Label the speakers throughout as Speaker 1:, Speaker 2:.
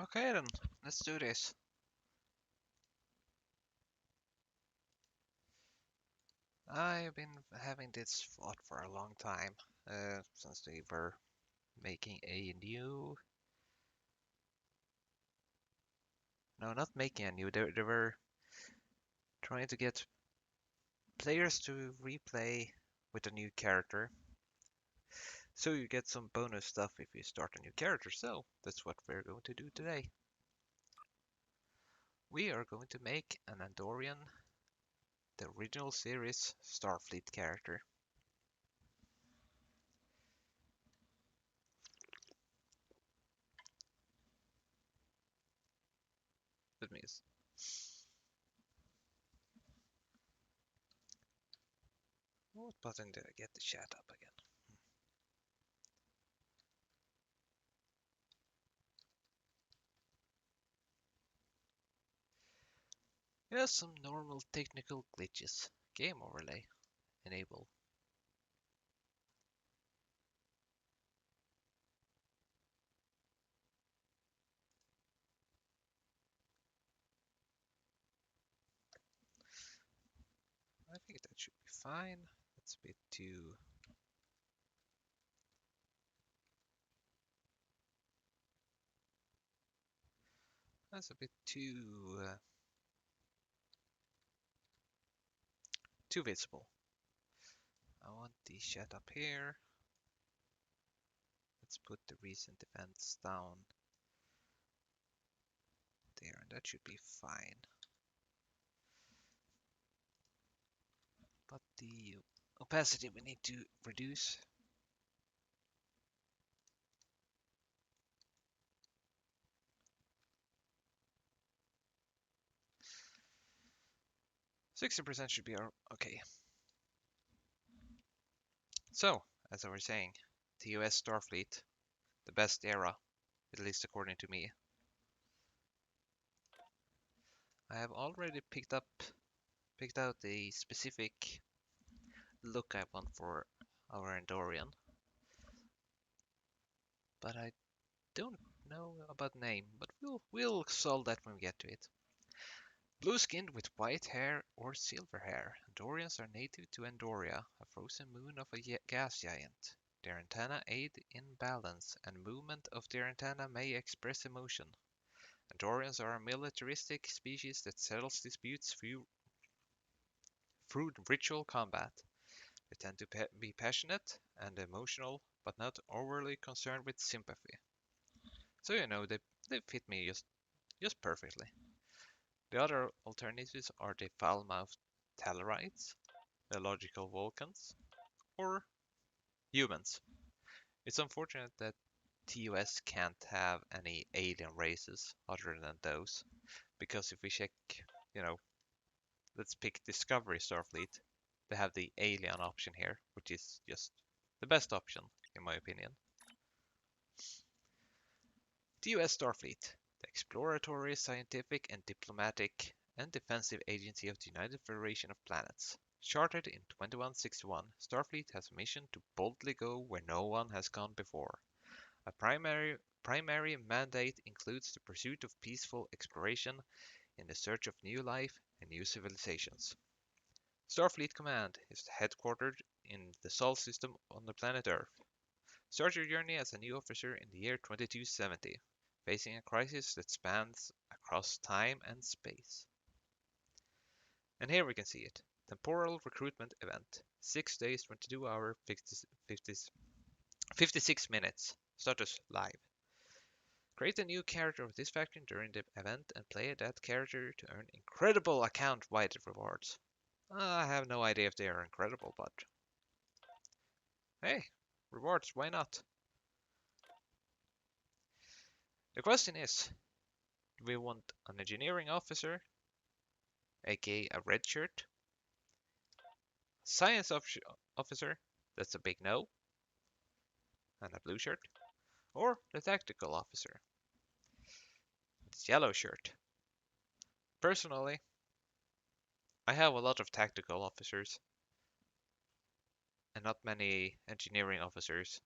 Speaker 1: Okay then, let's do this. I've been having this thought for a long time, since they were making a new... No, not making a new, they were trying to get players to replay with a new character. So you get some bonus stuff if you start a new character, so that's what we're going to do today. We are going to make an Andorian, the original series Starfleet character. That means what button did I get the chat up again? Yes, some normal technical glitches. Game overlay. Enable. I think that should be fine. That's a bit too... That's a bit too visible. I want the chat up here. Let's put the recent events down there, and that should be fine. But the opacity we need to reduce. %60% should be okay. So, as I was saying, TOS Starfleet, the best era, at least according to me. I have already picked out a specific look I want for our Andorian, but I don't know about name, but we'll solve that when we get to it. Blue-skinned with white hair or silver hair, Andorians are native to Andoria, a frozen moon of a gas giant. Their antennae aid in balance, and movement of their antennae may express emotion. Andorians are a militaristic species that settles disputes through ritual combat. They tend to be passionate and emotional, but not overly concerned with sympathy. So they fit me just perfectly. The other alternatives are the foul-mouthed Tellarites, the logical Vulcans, or humans. It's unfortunate that TOS can't have any alien races other than those, because if we check, you know, let's pick Discovery Starfleet, they have the alien option here, which is just the best option, in my opinion. TOS Starfleet, the exploratory, scientific, and diplomatic and defensive agency of the United Federation of Planets. Chartered in 2161, Starfleet has a mission to boldly go where no one has gone before. A primary mandate includes the pursuit of peaceful exploration in the search of new life and new civilizations. Starfleet Command is headquartered in the Sol system on the planet Earth. Start your journey as a new officer in the year 2270, facing a crisis that spans across time and space. And here we can see it. Temporal Recruitment Event. 6 days, 22 hours, 56 minutes. Status live. Create a new character of this faction during the event and play that character to earn incredible account-wide rewards. I have no idea if they are incredible, but hey, rewards, why not? The question is, do we want an engineering officer, aka a red shirt, science officer, that's a big no, and a blue shirt, or the tactical officer, it's yellow shirt? Personally, I have a lot of tactical officers and not many engineering officers,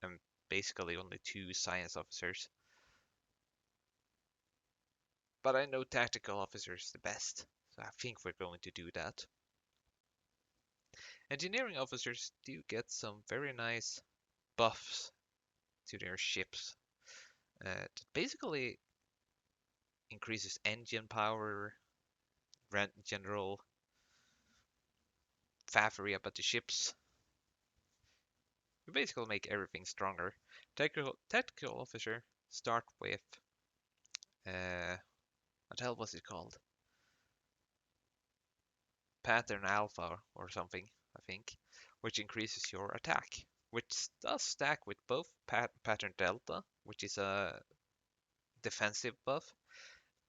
Speaker 1: and basically only 2 science officers. But I know tactical officers the best, so I think we're going to do that. Engineering officers do get some very nice buffs to their ships. That basically increases engine power, general faffery about the ships. We basically make everything stronger. Tactical officer start with what the hell was it called? Pattern Alpha or something, I think, which increases your attack, which does stack with both Pattern Delta, which is a defensive buff,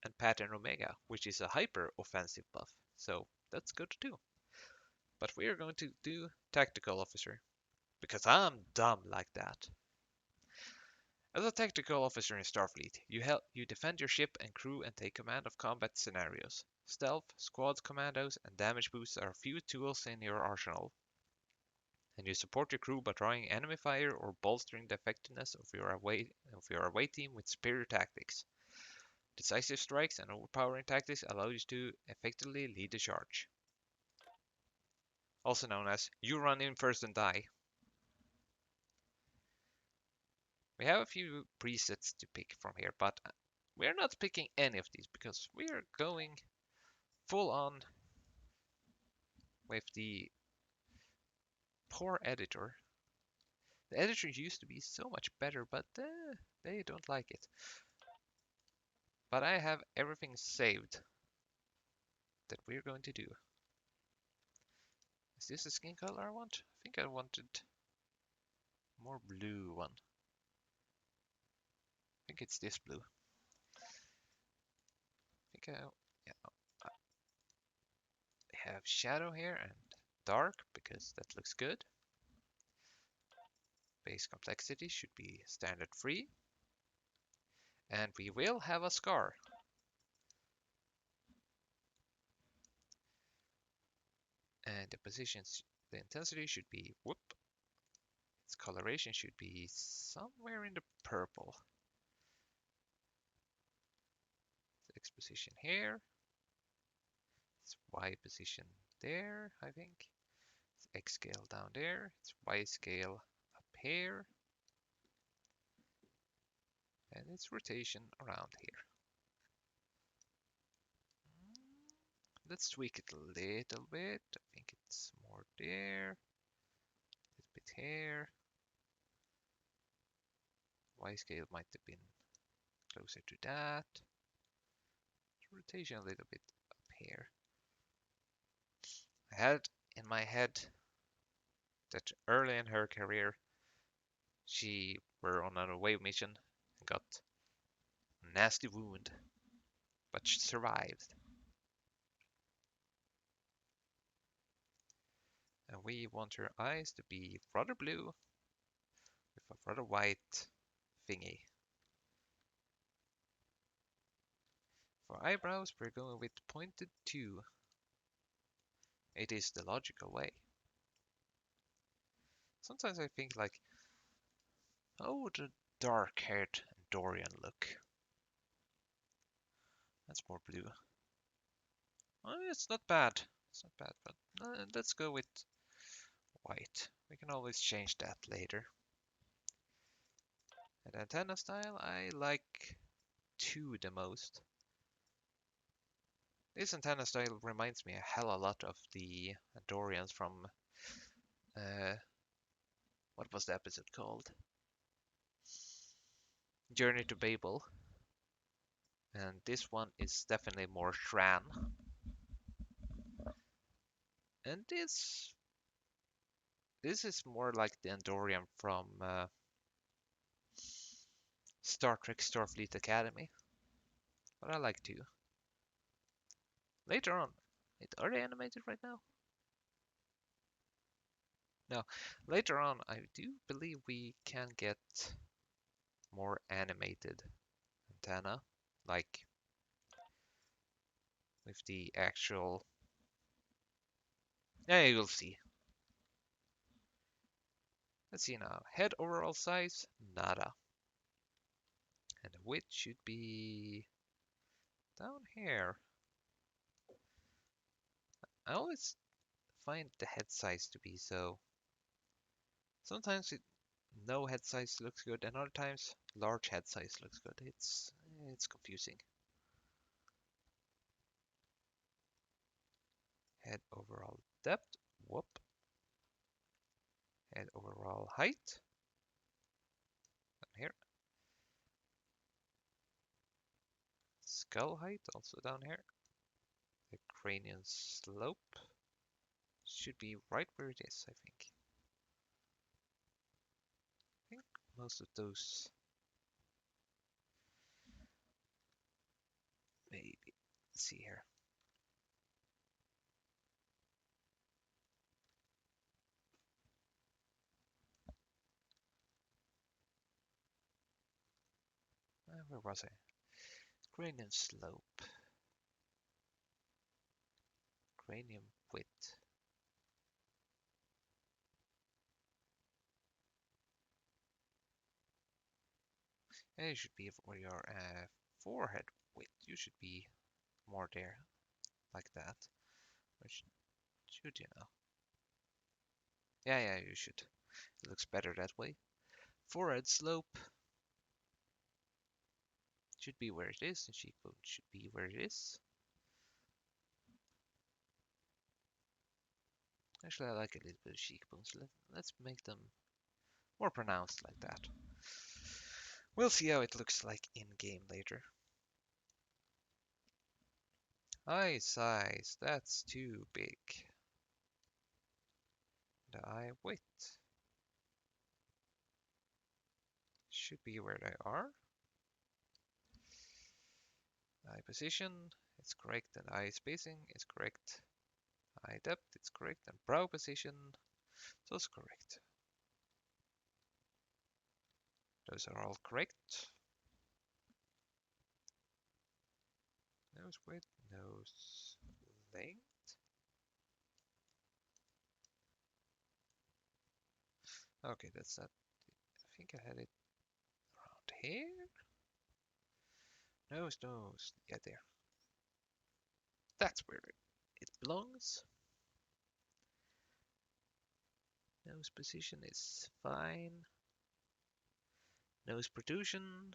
Speaker 1: and Pattern Omega, which is a hyper offensive buff. So that's good too. But we are going to do Tactical Officer because I'm dumb like that. As a tactical officer in Starfleet, you defend your ship and crew and take command of combat scenarios. Stealth, squad commandos, and damage boosts are a few tools in your arsenal, and you support your crew by drawing enemy fire or bolstering the effectiveness of your away team with superior tactics. Decisive strikes and overpowering tactics allow you to effectively lead the charge. Also known as you run in first and die. We have a few presets to pick from here, but we're not picking any of these because we are going full on with the poor editor. The editor used to be so much better, but they don't like it. But I have everything saved that we're going to do. Is this the skin color I want? I think I wanted more blue one. I think it's this blue. I think I have shadow here and dark because that looks good. Base complexity should be standard free. And we will have a scar. And the intensity should be whoop. Its coloration should be somewhere in the purple. Its X position here. Its Y position there, I think. Its X scale down there. Its Y scale up here. And its rotation around here. Let's tweak it a little bit. I think it's more there. A little bit here. Y scale might have been closer to that. Rotation a little bit up here. I had in my head that early in her career, she were on an away mission and got a nasty wound, but she survived. And we want her eyes to be rather blue with a rather white thingy. For eyebrows, we're going with pointed 2. It is the logical way. Sometimes I think like, oh, the dark-haired Andorian look. That's more blue. Oh, it's not bad. It's not bad, but let's go with white. We can always change that later. And antenna style, I like 2 the most. This antenna style reminds me a hell a lot of the Andorians from what was the episode called? Journey to Babel. And this one is definitely more Shran. And this is more like the Andorian from Star Trek Starfleet Academy. But I like 2. Later on, are they animated right now? No, later on I do believe we can get more animated antenna, like with the actual... Yeah, you'll see. Let's see now. Head overall size, nada. And the width should be down here. I always find the head size to be so. Sometimes no head size looks good, and other times large head size looks good. It's confusing. Head overall depth. Whoop. Head overall height. Down here. Skull height also down here. The cranial slope should be right where it is, I think. I think most of those maybe. Let's see here. Where was I? Cranium slope. Cranium width. And it should be for your forehead width. You should be more there, like that. Which should you know? Yeah, you should. It looks better that way. Forehead slope should be where it is, and cheekbone should be where it is. Actually, I like a little bit of cheekbones. Let's make them more pronounced like that. We'll see how it looks like in game later. Eye size, that's too big. The eye width should be where they are. Eye position, it's correct, and eye spacing is correct. Eye depth, it's correct, and brow position, it's also correct. Those are all correct. Nose width, nose length. Okay, that's that. I think I had it around here. Nose. Yeah, there. That's where it belongs. Nose position is fine. Nose protrusion.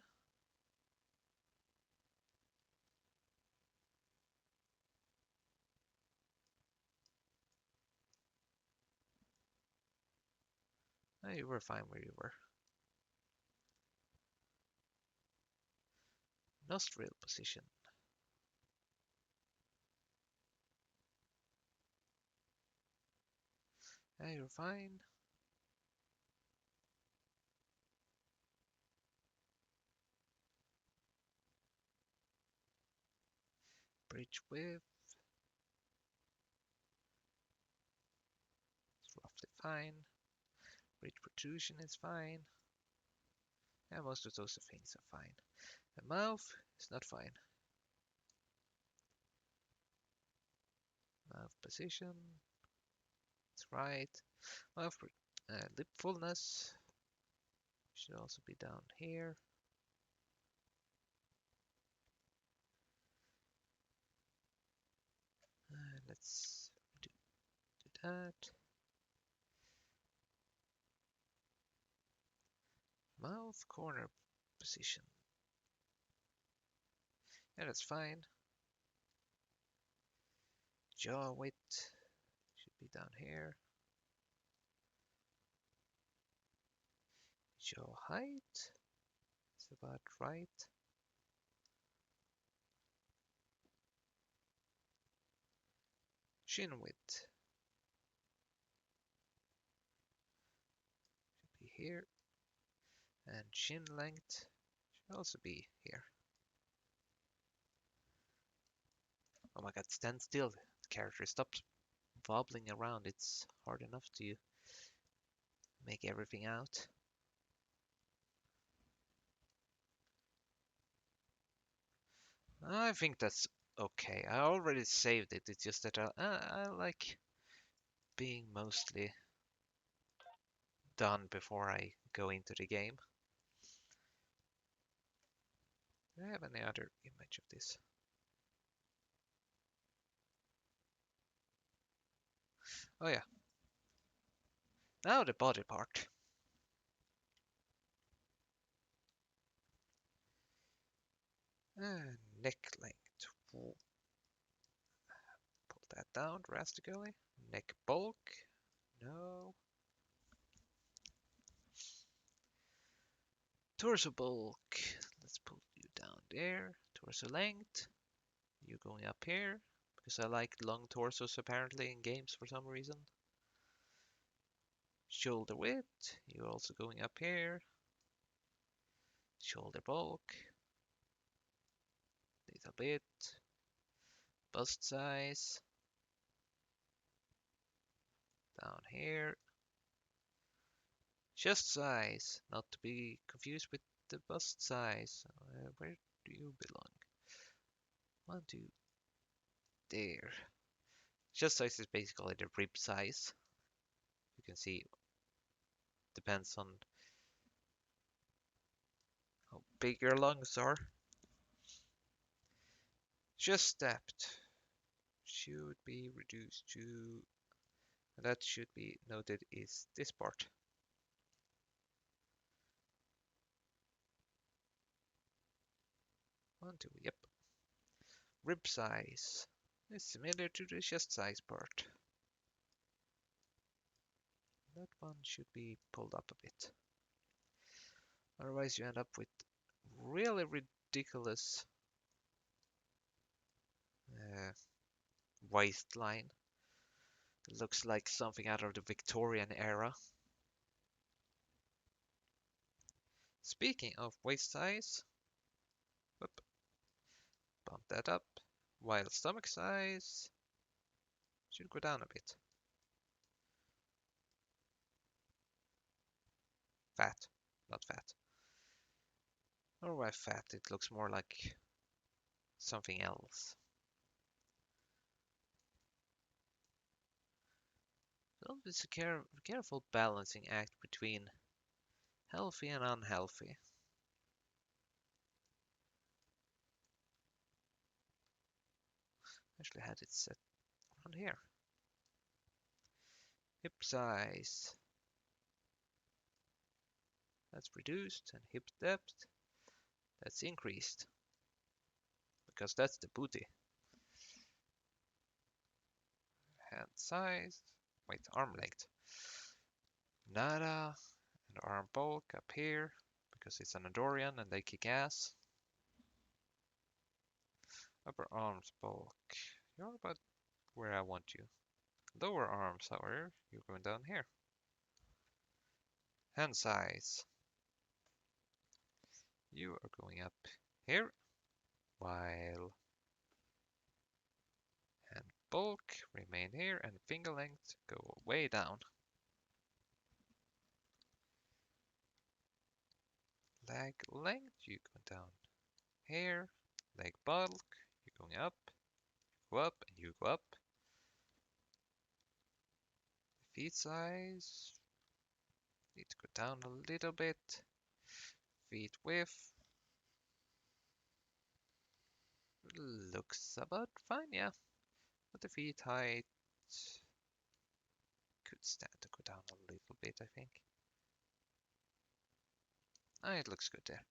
Speaker 1: Oh, you were fine where you were. Nostril position. Oh, you're fine. Bridge width. It's roughly fine. Bridge protrusion is fine. Yeah, most of those things are fine. The mouth is not fine. Mouth position. It's right. Mouth lip fullness should also be down here. Let's do that. Mouth corner position. Yeah, that's fine. Jaw width should be down here. Jaw height is about right. Chin width should be here. And chin length should also be here. Oh my god, stand still. The character stops wobbling around. It's hard enough to make everything out. I think that's okay. I already saved it. It's just that I like being mostly done before I go into the game. Do I have any other image of this? Oh yeah. Now the body part. Neck length. Pull that down drastically. Neck bulk. No. Torso bulk. Let's pull you down there. Torso length. You going up here. Because I like long torsos apparently in games for some reason. Shoulder width. You're also going up here. Shoulder bulk. Little bit. Bust size. Down here. Chest size. Not to be confused with the bust size. Where do you belong? 1, 2. There. Chest size is basically the rib size. You can see depends on how big your lungs are. Chest depth should be reduced to, that should be noted is this part. 1, 2, yep. Rib size is similar to the chest size part. That one should be pulled up a bit. Otherwise you end up with really ridiculous waistline. It looks like something out of the Victorian era. Speaking of waist size, whoop, bump that up, while stomach size should go down a bit. Fat, not fat. Or why fat? It looks more like something else. So it's a careful balancing act between healthy and unhealthy. Actually had it set around here. Hip size. That's reduced, and hip depth. That's increased. Because that's the booty. Hand size. Wait, arm length. Nada. And arm bulk up here. Because it's an Andorian and they kick ass. Upper arms bulk. You're about where I want you. Lower arms, however, you're going down here. Hand size. You are going up here. While hand bulk remain here and finger length go way down. Leg length, you go down here. Leg bulk, you're going up. You go up and you go up. Feet size, need to go down a little bit. Feet width. Looks about fine, yeah. But the feet height could stand to go down a little bit, I think. It looks good there.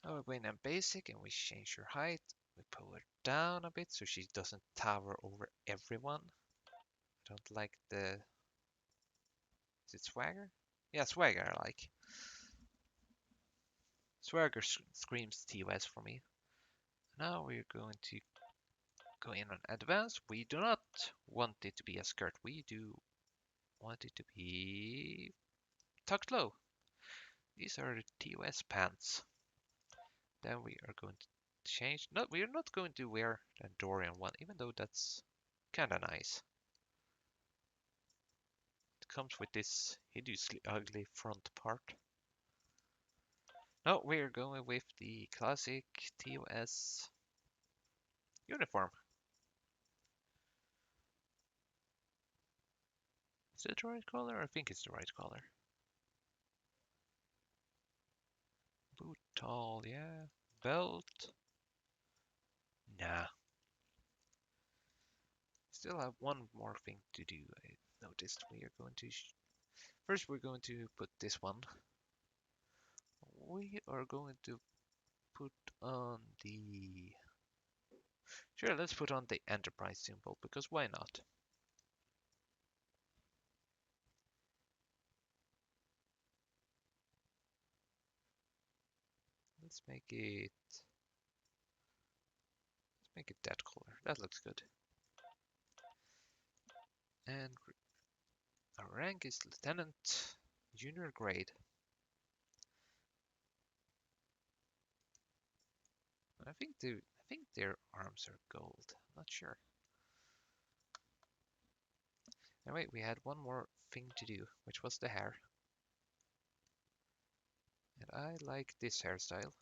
Speaker 1: Now we go in and basic and we change her height. We pull her down a bit so she doesn't tower over everyone. I don't like the... Is it swagger? Yeah, swagger I like. Swagger screams TOS for me. Now we're going to go in on advanced. We do not want it to be a skirt. We do want it to be tucked low. These are the TOS pants. Then we are going to change. No, we are not going to wear the Andorian one, even though that's kind of nice. It comes with this hideously ugly front part. No, we're going with the classic TOS uniform. Is it the right color? I think it's the right color. Boot tall, yeah. Belt. Nah. still have one more thing to do. I noticed we are going to first we're going to put this one. We are going to put on the sure. Let's put on the Enterprise symbol because why not? Let's make it that color. That looks good. And our rank is Lieutenant, Junior grade. I think their arms are gold. I'm not sure. And wait, we had one more thing to do, which was the hair. And I like this hairstyle.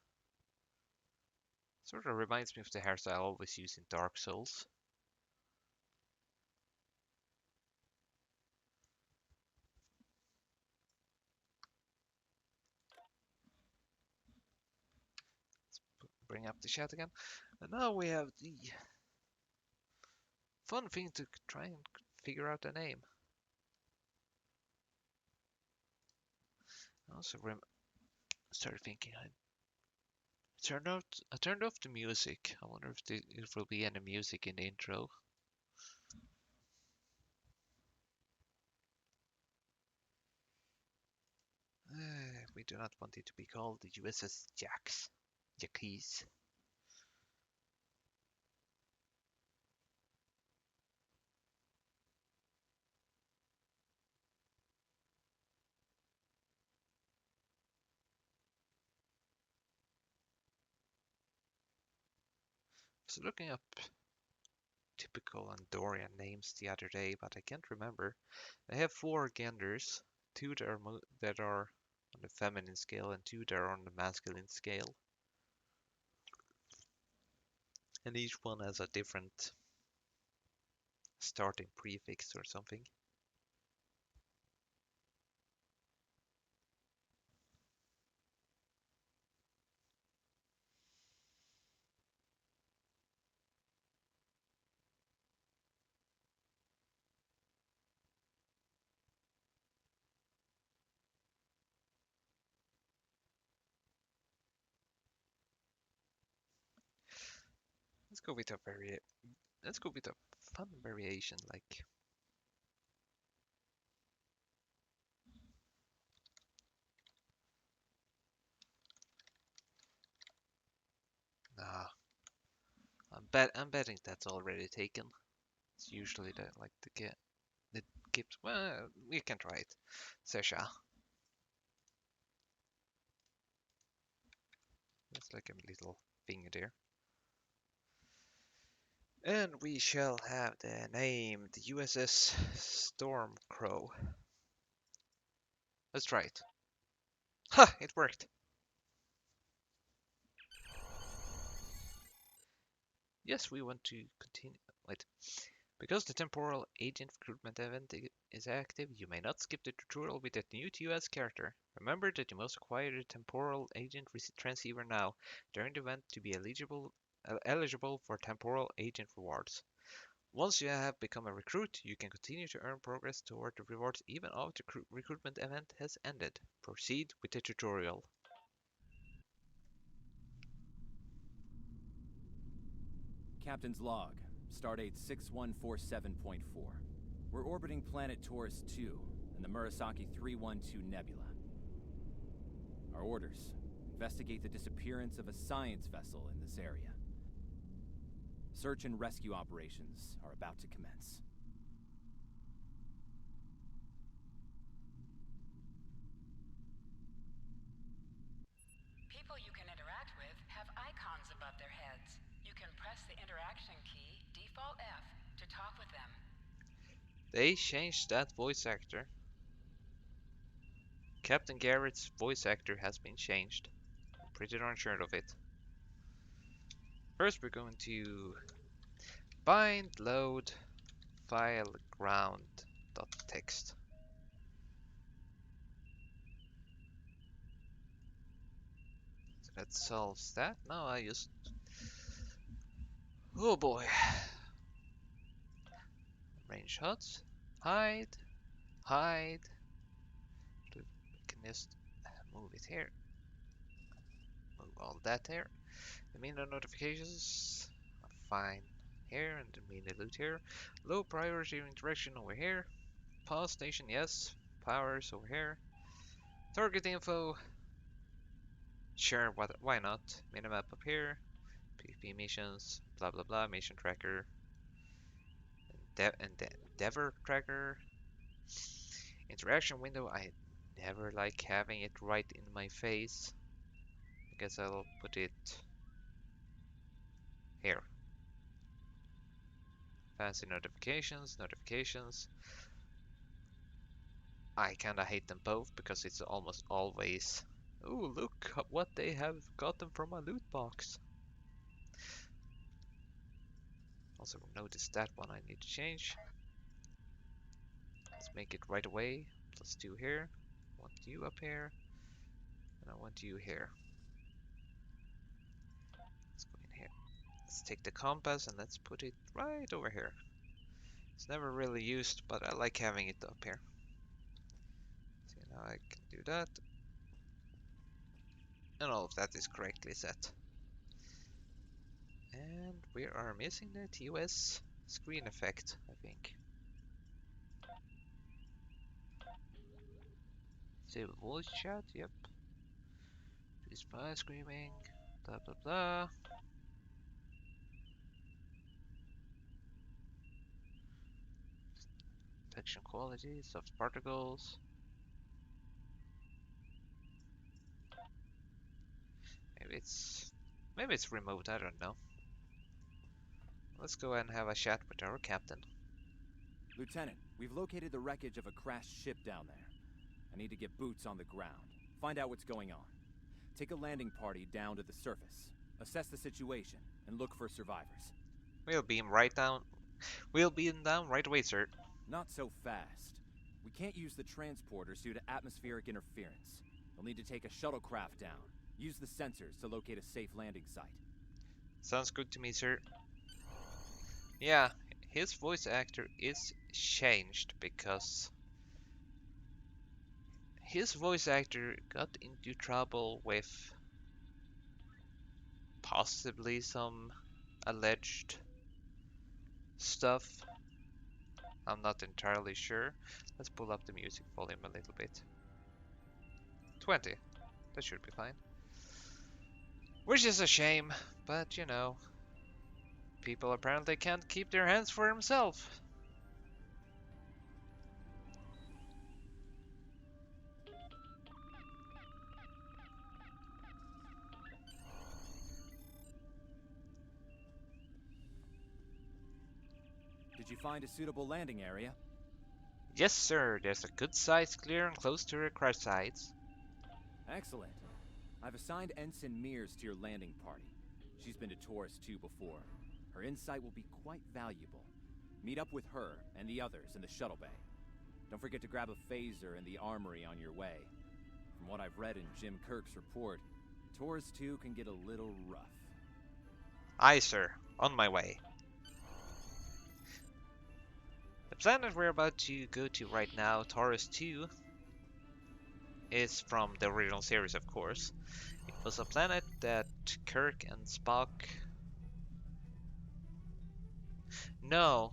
Speaker 1: Sort of reminds me of the hairstyle I always use in Dark Souls. Let's bring up the chat again. And now we have the fun thing to try and figure out a name. I also started thinking I turned off the music. I wonder if there will be any music in the intro. We do not want it to be called the USS Jacques. So looking up typical Andorian names the other day, but I can't remember. They have 4 genders, 2 that are on the feminine scale and 2 that are on the masculine scale. And each one has a different starting prefix or something. Let's go with a fun variation like nah. I'm betting that's already taken. It's usually the gift. Well, we can try it. Ze'sha. That's like a little thing there. And we shall have the name the USS Stormcrow. Let's try it. Ha! It worked. Yes, we want to continue. Wait. Because the Temporal Agent Recruitment Event is active, you may not skip the tutorial with that new TOS character. Remember that you must acquire the Temporal Agent Transceiver now during the event to be eligible for Temporal Agent rewards. Once you have become a recruit, you can continue to earn progress toward the rewards even after the recruitment event has ended. Proceed with the tutorial.
Speaker 2: Captain's log, stardate 6147.4. We're orbiting planet Taurus-II in the Murasaki 312 Nebula. Our orders: investigate the disappearance of a science vessel in this area. Search and rescue operations are about to commence.
Speaker 3: People you can interact with have icons above their heads. You can press the interaction key, default F, to talk with them.
Speaker 1: They changed that voice actor. Captain Garrett's voice actor has been changed. I'm pretty darn sure of it. First we're going to bind load file ground.txt. So that solves that. Now oh boy. Range shots. Hide. Hide. We can just move it here. Move all that here. The mini notifications. Fine here, and the mini loot here. Low priority interaction over here. Pause station, yes. Powers over here. Target info. Sure, why not? Minimap up here. PvP missions, blah blah blah. Mission tracker. Endeavor tracker. Interaction window. I never like having it right in my face. I guess I'll put it here. Fancy notifications. I kinda hate them both because it's almost always, ooh, look what they have gotten from my loot box. Also notice that one I need to change. Let's make it right away. +2 here. I want you up here. And I want you here. Let's go in here. Let's take the compass and let's put it right over here. It's never really used, but I like having it up here. See, now I can do that. And all of that is correctly set. And we are missing the TOS screen effect, I think. Save voice chat, yep. Spy screaming, blah blah blah. Detection quality, soft particles. Maybe it's removed, I don't know. Let's go ahead and have a chat with our captain.
Speaker 2: Lieutenant, we've located the wreckage of a crashed ship down there. I need to get boots on the ground. Find out what's going on. Take a landing party down to the surface. Assess the situation and look for survivors.
Speaker 1: We'll beam down right away, sir.
Speaker 2: Not so fast. We can't use the transporters due to atmospheric interference. We'll need to take a shuttlecraft down. Use the sensors to locate a safe landing site.
Speaker 1: Sounds good to me, sir. Yeah, his voice actor is changed because his voice actor got into trouble with possibly some alleged stuff. I'm not entirely sure. Let's pull up the music volume a little bit. 20. That should be fine. Which is a shame, but you know, people apparently can't keep their hands for themselves.
Speaker 2: Did you find a suitable landing area?
Speaker 1: Yes, sir. There's a good size clear and close to the crash sites.
Speaker 2: Excellent. I've assigned Ensign Mears to your landing party. She's been to Taurus-II before. Her insight will be quite valuable. Meet up with her and the others in the shuttle bay. Don't forget to grab a phaser in the armory on your way. From what I've read in Jim Kirk's report, Taurus-II can get a little rough.
Speaker 1: Aye, sir. On my way. The planet we're about to go to right now, Taurus-II, is from the original series, of course. It was a planet that Kirk and Spock... No,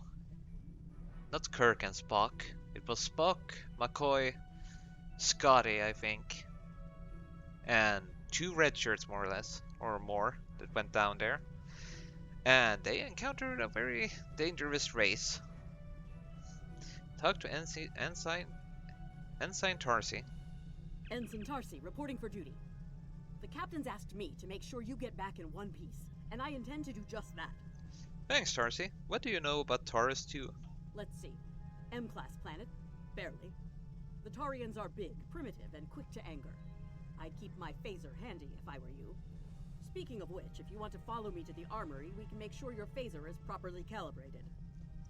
Speaker 1: not Kirk and Spock. It was Spock, McCoy, Scotty, I think, and 2 red shirts more or less, or more, that went down there. And they encountered a very dangerous race. Talk to Ensign Tarsi.
Speaker 4: Ensign Tarsi, reporting for duty. The captain's asked me to make sure you get back in one piece, and I intend to do just that.
Speaker 1: Thanks, Tarsi. What do you know about Taurus-II?
Speaker 4: Let's see. M-class planet? Barely. The Taurians are big, primitive, and quick to anger. I'd keep my phaser handy if I were you. Speaking of which, if you want to follow me to the armory, we can make sure your phaser is properly calibrated.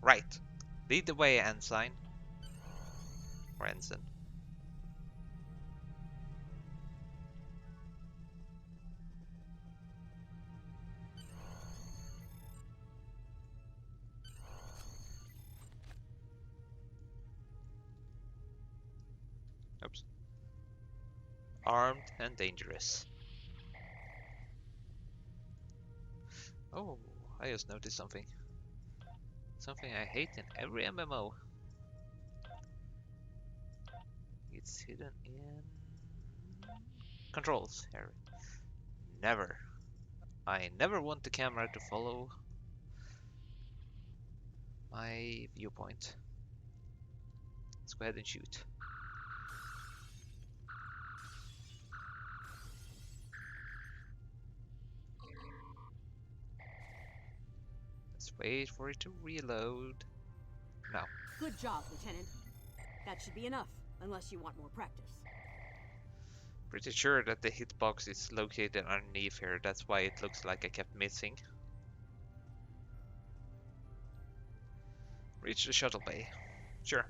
Speaker 1: Right. Lead the way, Ensign. Or Ensign. armed and dangerous. Oh, I just noticed something. Something I hate in every MMO. It's hidden in controls here. Never. I never want the camera to follow my viewpoint. Let's go ahead and shoot. Let's wait for it to reload. No.
Speaker 4: Good job, Lieutenant. That should be enough, unless you want more practice.
Speaker 1: Pretty sure that the hitbox is located underneath here. That's why it looks like I kept missing. Reach the shuttle bay. Sure.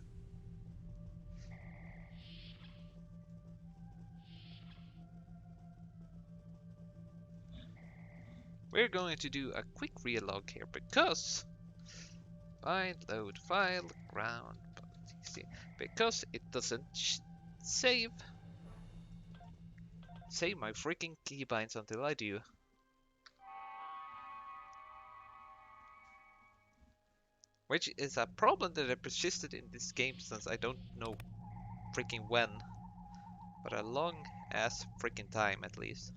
Speaker 1: We're going to do a quick relog here because bind, load file, ground, because it doesn't save my freaking keybinds until I do. Which is a problem that I persisted in this game since I don't know freaking when, but a long ass freaking time at least.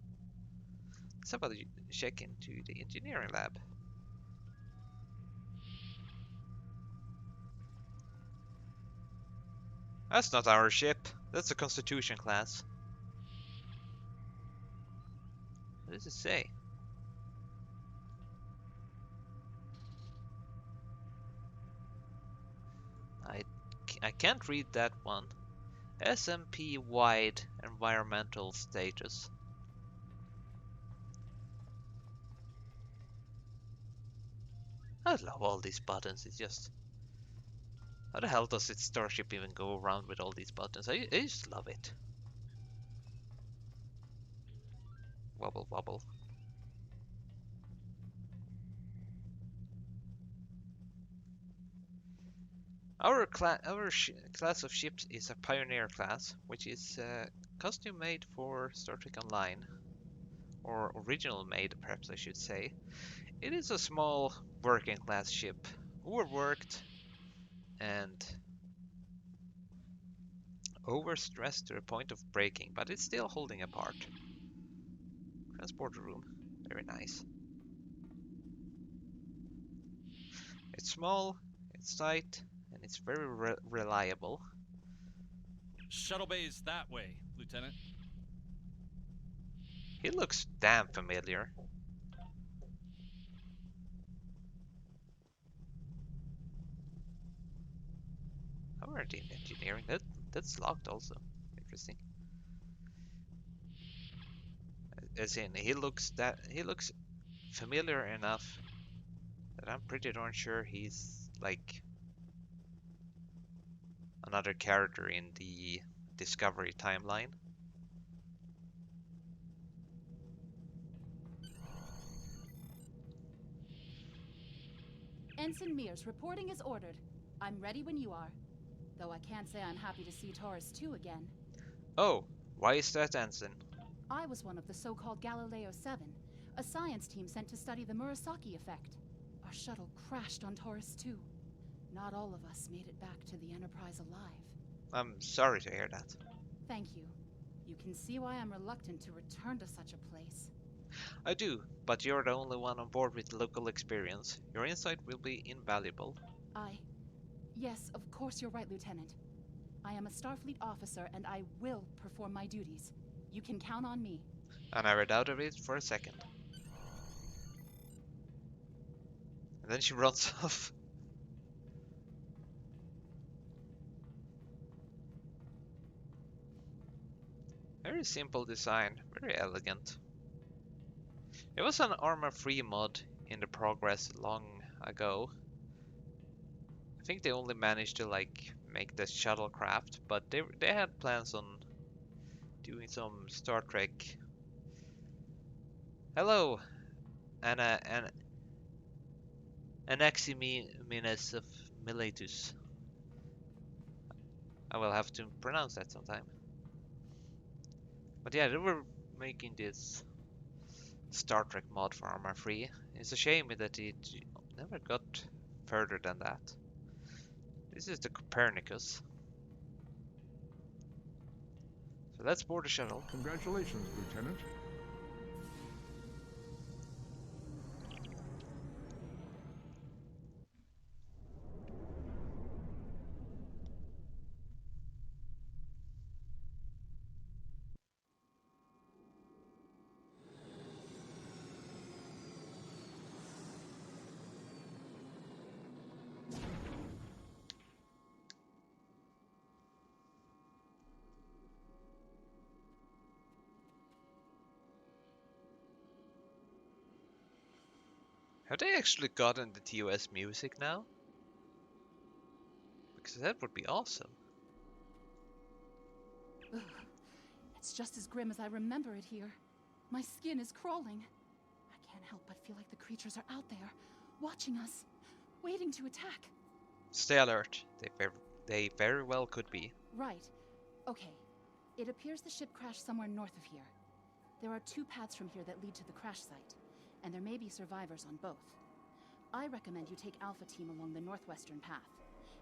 Speaker 1: Somebody check into the engineering lab. That's not our ship. That's a Constitution class. What does it say? I can't read that one. SMP wide environmental status. I love all these buttons. It's just, how the hell does its starship even go around with all these buttons? I just love it. Wobble wobble. Our class of ships is a Pioneer class, which is custom made for Star Trek Online, or original made, perhaps I should say. It is a small working class ship, overworked and overstressed to the point of breaking, but it's still holding apart. Transporter room, very nice. It's small, it's tight, and it's very reliable.
Speaker 5: Shuttle bay is that way, Lieutenant.
Speaker 1: He looks damn familiar. How are they in engineering? That's locked also. Interesting. As in, he looks familiar enough that I'm pretty darn sure he's like another character in the Discovery timeline.
Speaker 6: Ensign Mears, reporting is ordered. I'm ready when you are. Though I can't say I'm happy to see Taurus-II again.
Speaker 1: Oh, why is that, Ensign?
Speaker 6: I was one of the so-called Galileo 7, a science team sent to study the Murasaki effect. Our shuttle crashed on Taurus-II. Not all of us made it back to the Enterprise alive.
Speaker 1: I'm sorry to hear that.
Speaker 6: Thank you. You can see why I'm reluctant to return to such a place.
Speaker 1: I do, but you're the only one on board with local experience. Your insight will be invaluable.
Speaker 6: Yes, of course you're right, Lieutenant. I am a Starfleet officer, and I will perform my duties. You can count on me.
Speaker 1: I never doubted it for a second. And then she runs off. Very simple design, very elegant. It was an armor-free mod in the Progress long ago. I think they only managed to like make the shuttlecraft, but they had plans on doing some Star Trek. Hello, Anaximenes of Miletus. I will have to pronounce that sometime. But yeah, they were making this Star Trek mod for Arma 3. It's a shame that it never got further than that. This is the Copernicus. So let's board the shuttle.
Speaker 7: Congratulations, Lieutenant.
Speaker 1: Have they actually gotten the TOS music now? Because that would be awesome.
Speaker 6: Ugh. It's just as grim as I remember it here. My skin is crawling. I can't help but feel like the creatures are out there, watching us, waiting to attack.
Speaker 1: Stay alert. They very well could be.
Speaker 6: Right. Okay. It appears the ship crashed somewhere north of here. There are 2 paths from here that lead to the crash site, and there may be survivors on both. I recommend you take Alpha Team along the northwestern path,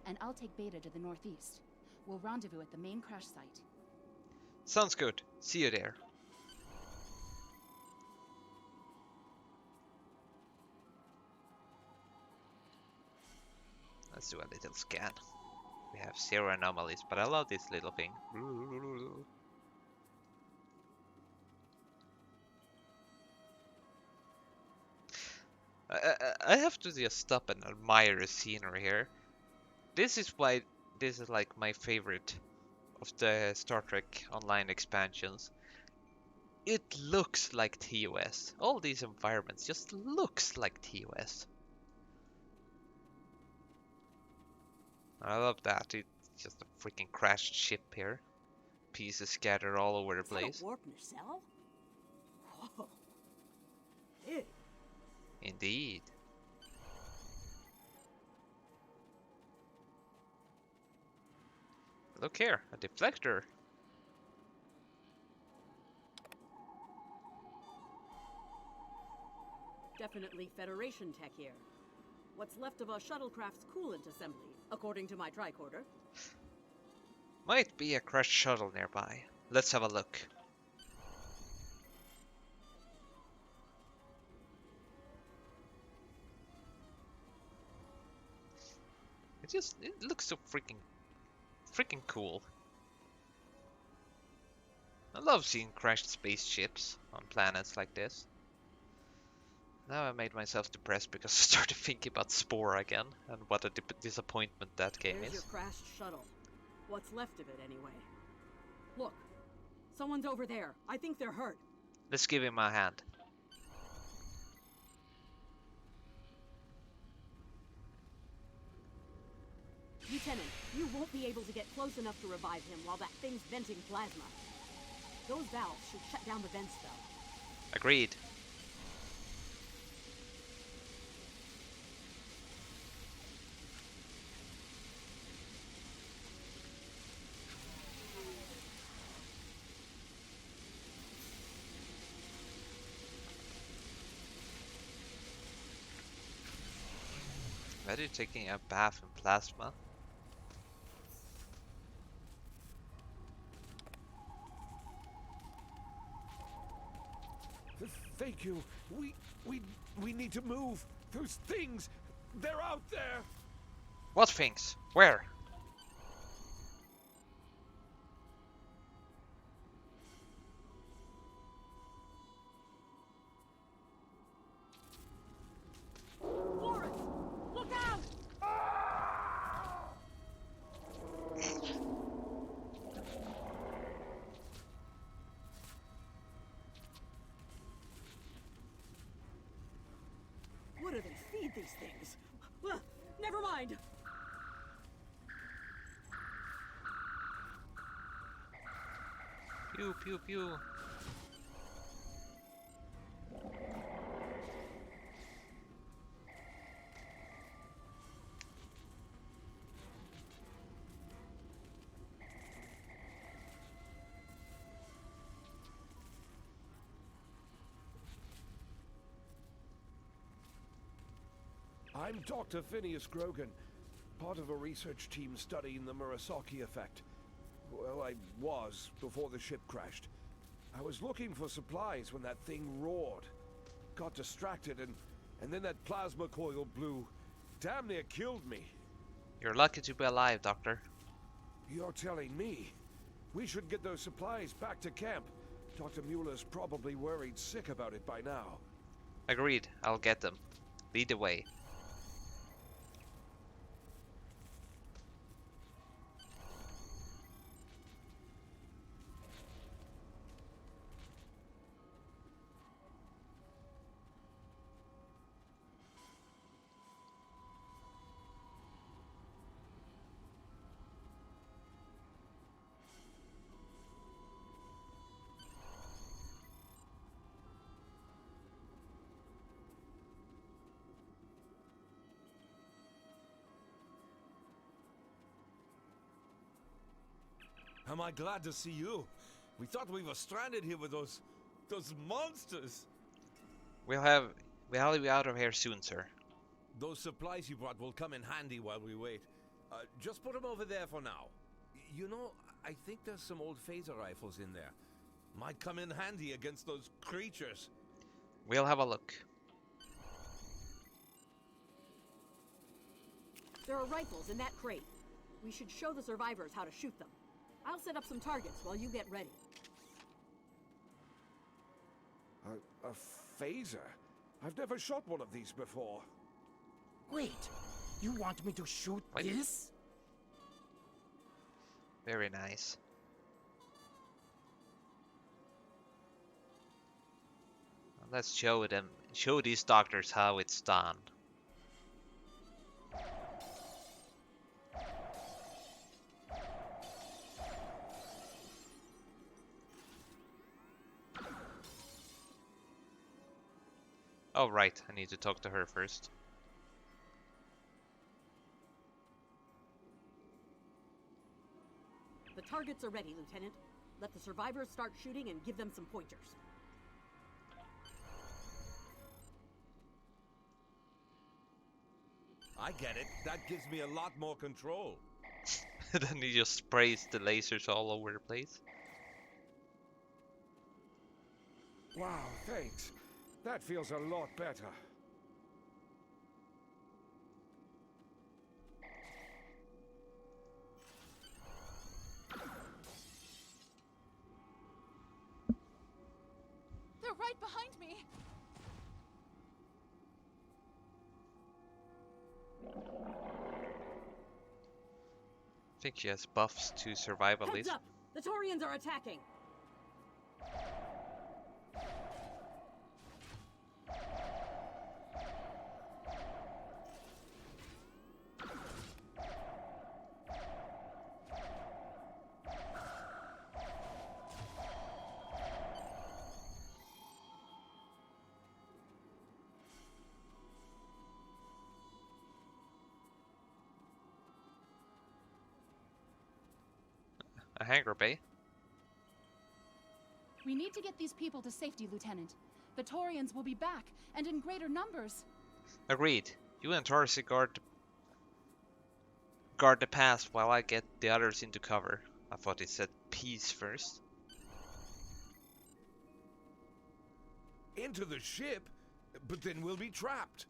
Speaker 6: and I'll take Beta to the northeast. We'll rendezvous at the main crash site.
Speaker 1: Sounds good. See you there. Let's do a little scan. We have 0 anomalies, but I love this little thing. I have to just stop and admire the scenery here. This is why this is like my favorite of the Star Trek Online expansions. It looks like TOS. All these environments just looks like TOS. I love that. It's just a freaking crashed ship here. Pieces scattered all over the place.
Speaker 4: Is that a warp nacelle? Whoa. Big.
Speaker 1: Indeed. Look here, a deflector.
Speaker 4: Definitely Federation tech here. What's left of a shuttlecraft's coolant assembly, according to my tricorder.
Speaker 1: Might be a crashed shuttle nearby. Let's have a look. It looks so freaking cool. I love seeing crashed spaceships on planets like this. Now I made myself depressed because I started thinking about Spore again, and what a disappointment that game
Speaker 4: There's
Speaker 1: is.
Speaker 4: your crashed shuttle. What's left of it, anyway. Look, someone's over there. I think they're hurt.
Speaker 1: Let's give him a hand.
Speaker 4: Lieutenant, you won't be able to get close enough to revive him while that thing's venting plasma. Those valves should shut down the vents, though.
Speaker 1: Agreed. Ready taking a bath in plasma?
Speaker 7: Thank you. We need to move. Those things, they're out there.
Speaker 1: What things? Where?
Speaker 4: Forrest! Look out! What do they feed these things? Never mind.
Speaker 1: Pew pew pew.
Speaker 7: I'm Dr. Phineas Grogan, part of a research team studying the Murasaki effect. Well, I was, before the ship crashed. I was looking for supplies when that thing roared. Got distracted and then that plasma coil blew. Damn near killed me.
Speaker 1: You're lucky to be alive, Doctor.
Speaker 7: You're telling me? We should get those supplies back to camp. Dr. Mueller's probably worried sick about it by now.
Speaker 1: Agreed, I'll get them. Lead the way.
Speaker 7: Am I glad to see you? We thought we were stranded here with those monsters.
Speaker 1: We'll have you out of here soon, sir.
Speaker 7: Those supplies you brought will come in handy while we wait. Just put them over there for now. You know, I think there's some old phaser rifles in there. Might come in handy against those creatures.
Speaker 1: We'll have a look.
Speaker 4: There are rifles in that crate. We should show the survivors how to shoot them. I'll set up some targets while you get ready. A phaser?
Speaker 7: I've never shot one of these before.
Speaker 8: Wait, you want me to shoot this?
Speaker 1: Very nice. Let's show these doctors how it's done. Oh right, I need to talk to her first.
Speaker 4: The targets are ready, Lieutenant. Let the survivors start shooting and give them some pointers.
Speaker 7: I get it. That gives me a lot more control.
Speaker 1: Then he just sprays the lasers all over the place.
Speaker 7: Wow, thanks. That feels a lot better.
Speaker 6: They're right behind me.
Speaker 1: I think she has buffs to survive at
Speaker 4: Heads
Speaker 1: least.
Speaker 4: up! The Taurians are attacking!
Speaker 1: A hangar bay.
Speaker 6: We need to get these people to safety, Lieutenant. The Taurians will be back, and in greater numbers.
Speaker 1: Agreed. You and Taurus guard the pass while I get the others into cover. I thought it said peace first.
Speaker 7: Into the ship? But then we'll be trapped.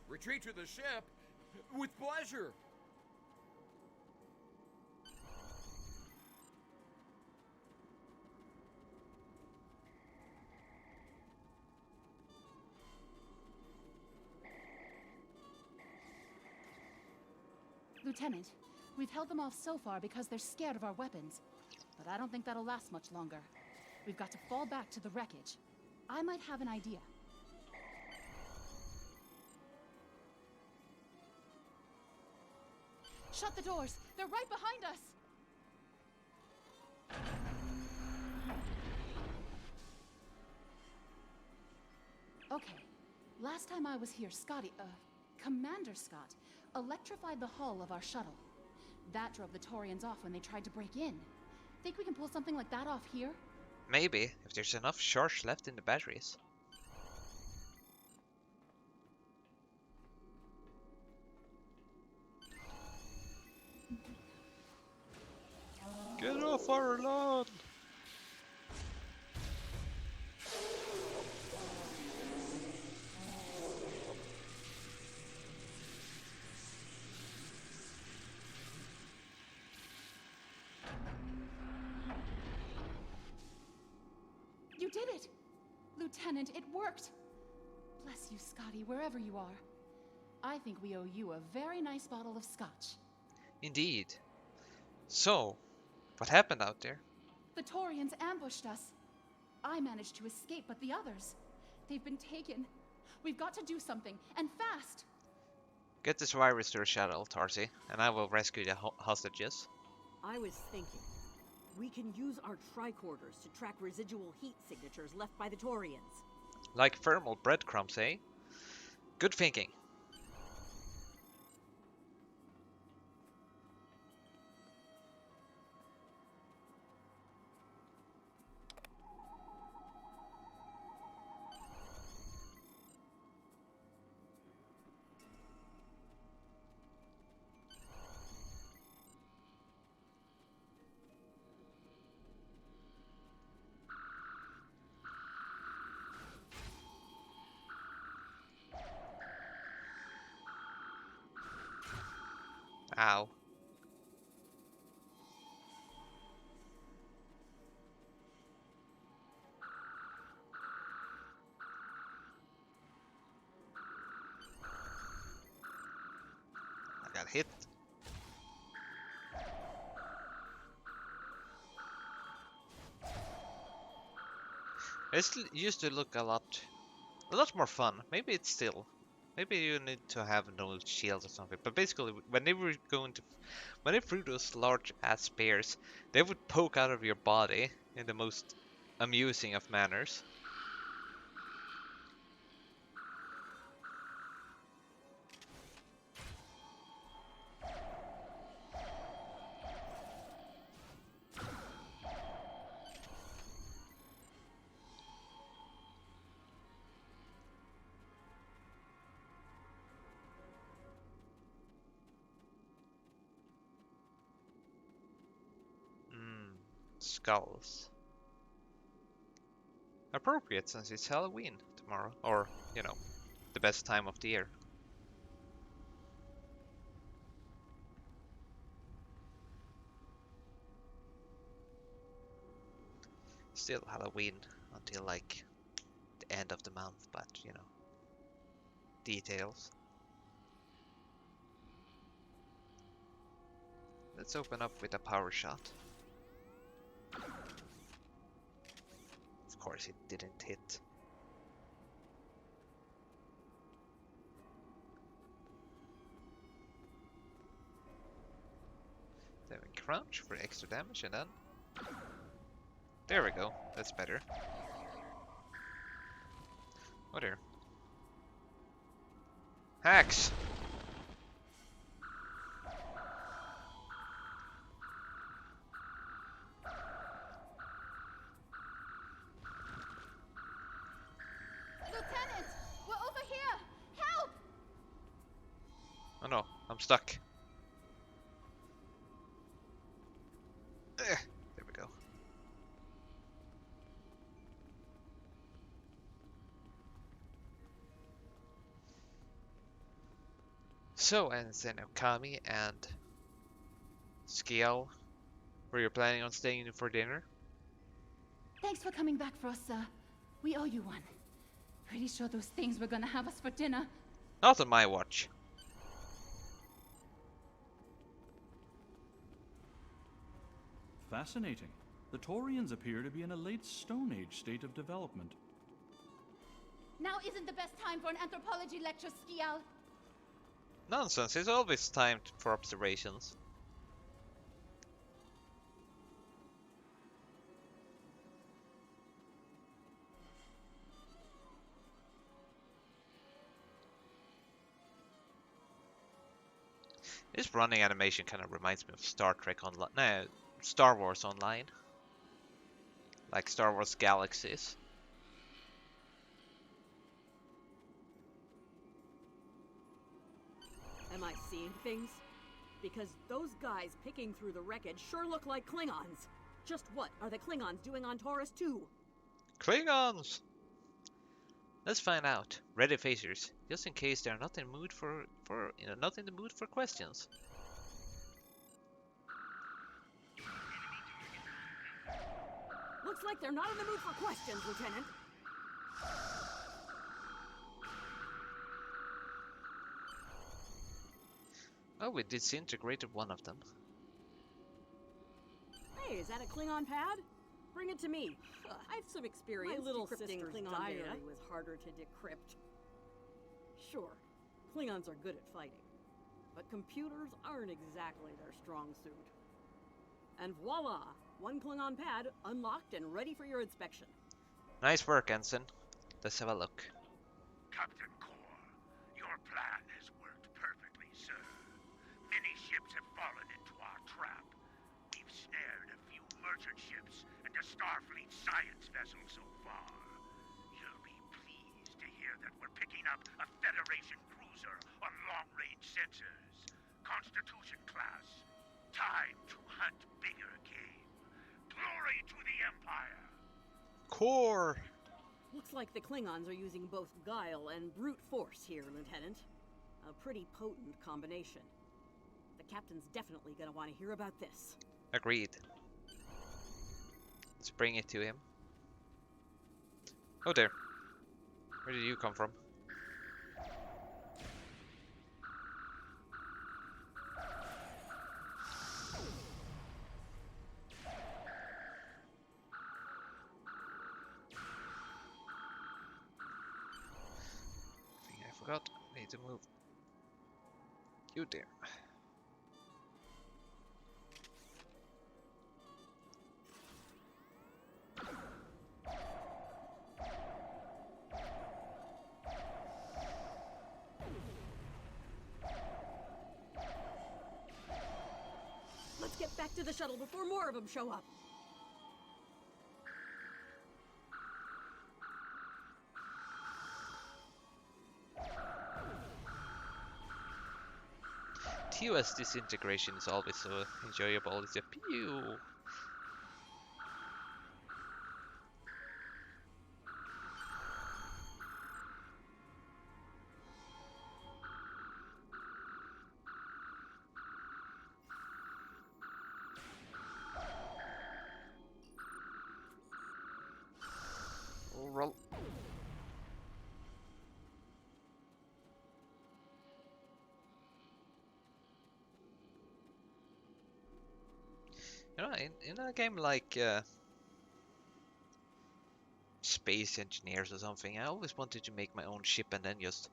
Speaker 9: Retreat to the ship? With pleasure!
Speaker 6: Lieutenant, we've held them off so far because they're scared of our weapons. But I don't think that'll last much longer. We've got to fall back to the wreckage. I might have an idea. Shut the doors! They're right behind us! Okay. Last time I was here, Commander Scott, electrified the hull of our shuttle. That drove the Taurians off when they tried to break in. Think we can pull something like that off here?
Speaker 1: Maybe, if there's enough charge left in the batteries. Get off our lawn!
Speaker 6: You did it! Lieutenant, it worked! Bless you, Scotty, wherever you are. I think we owe you a very nice bottle of scotch.
Speaker 1: Indeed. So, what happened out there?
Speaker 6: The Taurians ambushed us. I managed to escape, but the others, they've been taken. We've got to do something, and fast!
Speaker 1: Get the survivors to the shuttle, Tarsi, and I will rescue the hostages.
Speaker 4: I was thinking, we can use our tricorders to track residual heat signatures left by the Taurians.
Speaker 1: Like thermal breadcrumbs, eh? Good thinking. Ow. I got hit. It used to look a lot more fun. Maybe it's still. Maybe you need to have no shields or something. But basically, when they threw those large ass spears, they would poke out of your body in the most amusing of manners. Skulls. Appropriate since it's Halloween tomorrow, or, you know, the best time of the year. Still Halloween until like the end of the month, but you know, details. Let's open up with a power shot. Of course it didn't hit. Then we crouch for extra damage and then... There we go, that's better. Oh dear. Hacks!
Speaker 6: Lieutenant! We're over here! Help!
Speaker 1: Oh no, I'm stuck. There we go. So, Ensign Okami and Skiel, were you planning on staying in for dinner?
Speaker 6: Thanks for coming back for us, sir. We owe you one. Pretty sure those things were gonna have us for dinner.
Speaker 1: Not on my watch.
Speaker 10: Fascinating. The Taurians appear to be in a late Stone Age state of development.
Speaker 6: Now isn't the best time for an anthropology lecture, Skial.
Speaker 1: Nonsense, it's always time for observations. This running animation kind of reminds me of Star Trek Online. No, Star Wars Online. Like Star Wars Galaxies.
Speaker 4: Am I seeing things? Because those guys picking through the wreckage sure look like Klingons. Just what are the Klingons doing on Taurus-II?
Speaker 1: Klingons! Let's find out. Ready phasers, just in case they're not in the mood for questions.
Speaker 4: Looks like they're not in the mood for questions, Lieutenant.
Speaker 1: Oh, we disintegrated one of them.
Speaker 4: Hey, is that a Klingon pad? Bring it to me. I have some experience. My little sister's Klingon diary was harder to decrypt. Sure, Klingons are good at fighting, but computers aren't exactly their strong suit. And voila, one Klingon pad unlocked and ready for your inspection.
Speaker 1: Nice work, Ensign. Let's have a look.
Speaker 11: Captain Core, your plan has worked perfectly, sir. Many ships have fallen into our trap. We've snared a few merchant ships and a Starfleet science vessel so far. You'll be pleased to hear that we're picking up a Federation cruiser on long-range sensors. Constitution class. Time to hunt bigger game. Glory to the Empire!
Speaker 1: Core!
Speaker 4: Looks like the Klingons are using both guile and brute force here, Lieutenant. A pretty potent combination. The captain's definitely gonna want to hear about this.
Speaker 1: Agreed. Let's bring it to him. Oh there. Where did you come from? I forgot. I need to move. You there.
Speaker 4: Let's get back to the shuttle before more of them show up.
Speaker 1: TOS disintegration is always so enjoyable. It's a pew. Roll. You know, in a game like Space Engineers or something, I always wanted to make my own ship and then just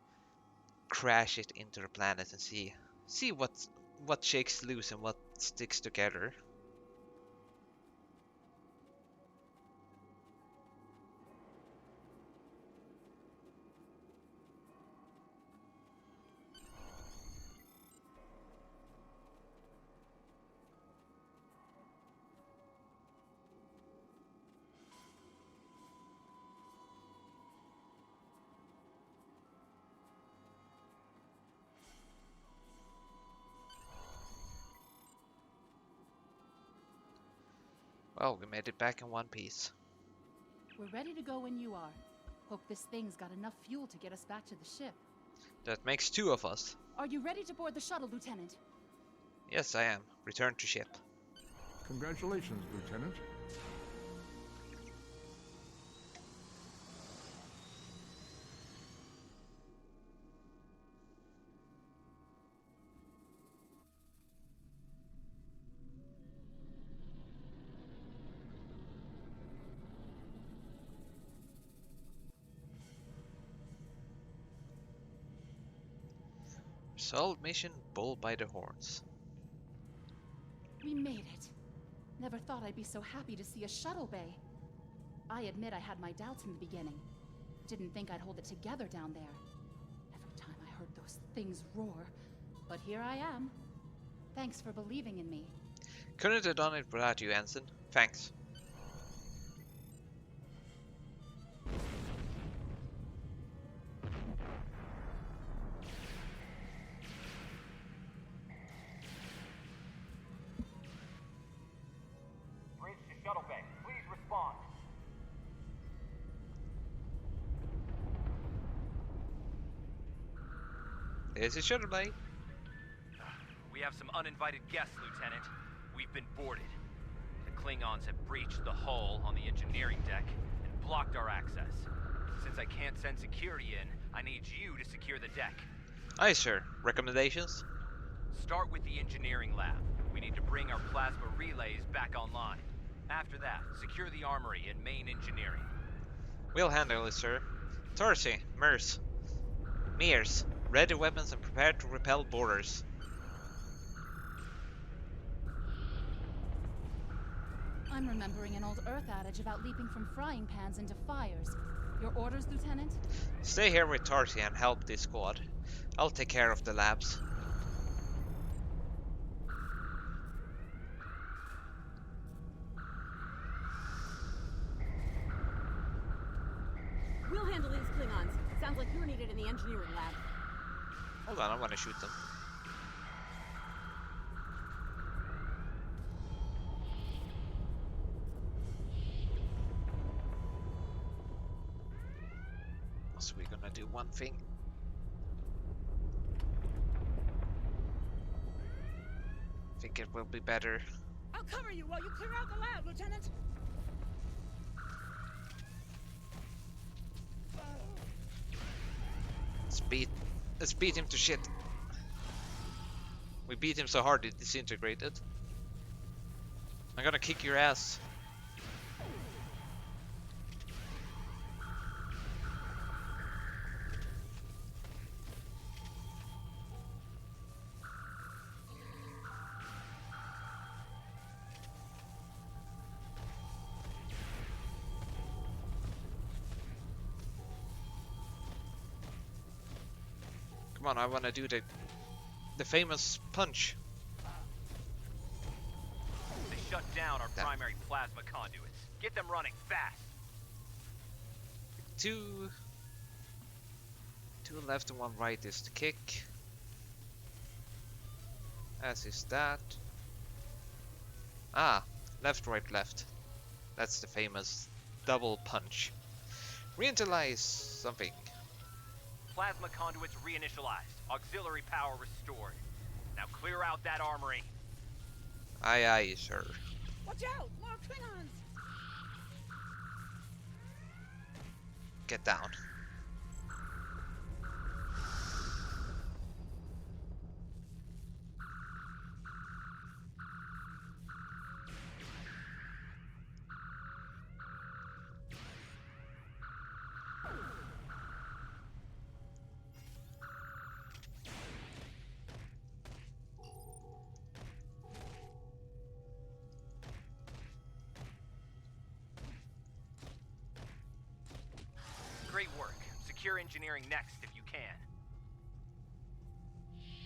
Speaker 1: crash it into the planet and see what shakes loose and what sticks together. Well, we made it back in one piece.
Speaker 6: We're ready to go when you are. Hope this thing's got enough fuel to get us back to the ship.
Speaker 1: That makes two of us.
Speaker 6: Are you ready to board the shuttle, Lieutenant?
Speaker 1: Yes, I am. Return to ship.
Speaker 7: Congratulations, Lieutenant.
Speaker 1: Solved mission Bull by the Horns.
Speaker 6: We made it. Never thought I'd be so happy to see a shuttle bay. I admit I had my doubts in the beginning. Didn't think I'd hold it together down there. Every time I heard those things roar. But here I am. Thanks for believing in me.
Speaker 1: Couldn't have done it without you, Ensign. Thanks.
Speaker 12: Bridge to Shuttle Bay. Please respond.
Speaker 1: There's a shuttle bay.
Speaker 2: We have some uninvited guests, Lieutenant. We've been boarded. The Klingons have breached the hull on the engineering deck and blocked our access. Since I can't send security in, I need you to secure the deck.
Speaker 1: Aye, sir. Recommendations?
Speaker 2: Start with the engineering lab. We need to bring our plasma relays back online. After that, secure the armory and main engineering.
Speaker 1: We'll handle it, sir. Taurus-II, Mears, ready weapons and prepare to repel boarders.
Speaker 6: I'm remembering an old Earth adage about leaping from frying pans into fires. Your orders, Lieutenant?
Speaker 1: Stay here with Taurus-II and help this squad. I'll take care of the labs.
Speaker 4: We'll handle these Klingons. Sounds like you're needed in the engineering lab.
Speaker 1: Hold on, I want to shoot them. So we're gonna do one thing. I think it will be better.
Speaker 8: I'll cover you while you clear out the lab, Lieutenant.
Speaker 1: Let's beat him to shit. We beat him so hard it disintegrated. I'm gonna kick your ass. Come on, I wanna do the famous punch.
Speaker 2: They shut down our primary plasma conduits. Get them running fast.
Speaker 1: Two left and one right is the kick. As is that. Ah, left, right, left. That's the famous double punch. Reinitialize something.
Speaker 2: Plasma conduits reinitialized. Auxiliary power restored. Now clear out that armory.
Speaker 1: Aye, aye, sir.
Speaker 8: Watch out! More Klingons!
Speaker 1: Get down.
Speaker 2: Great work. Secure engineering next if you can.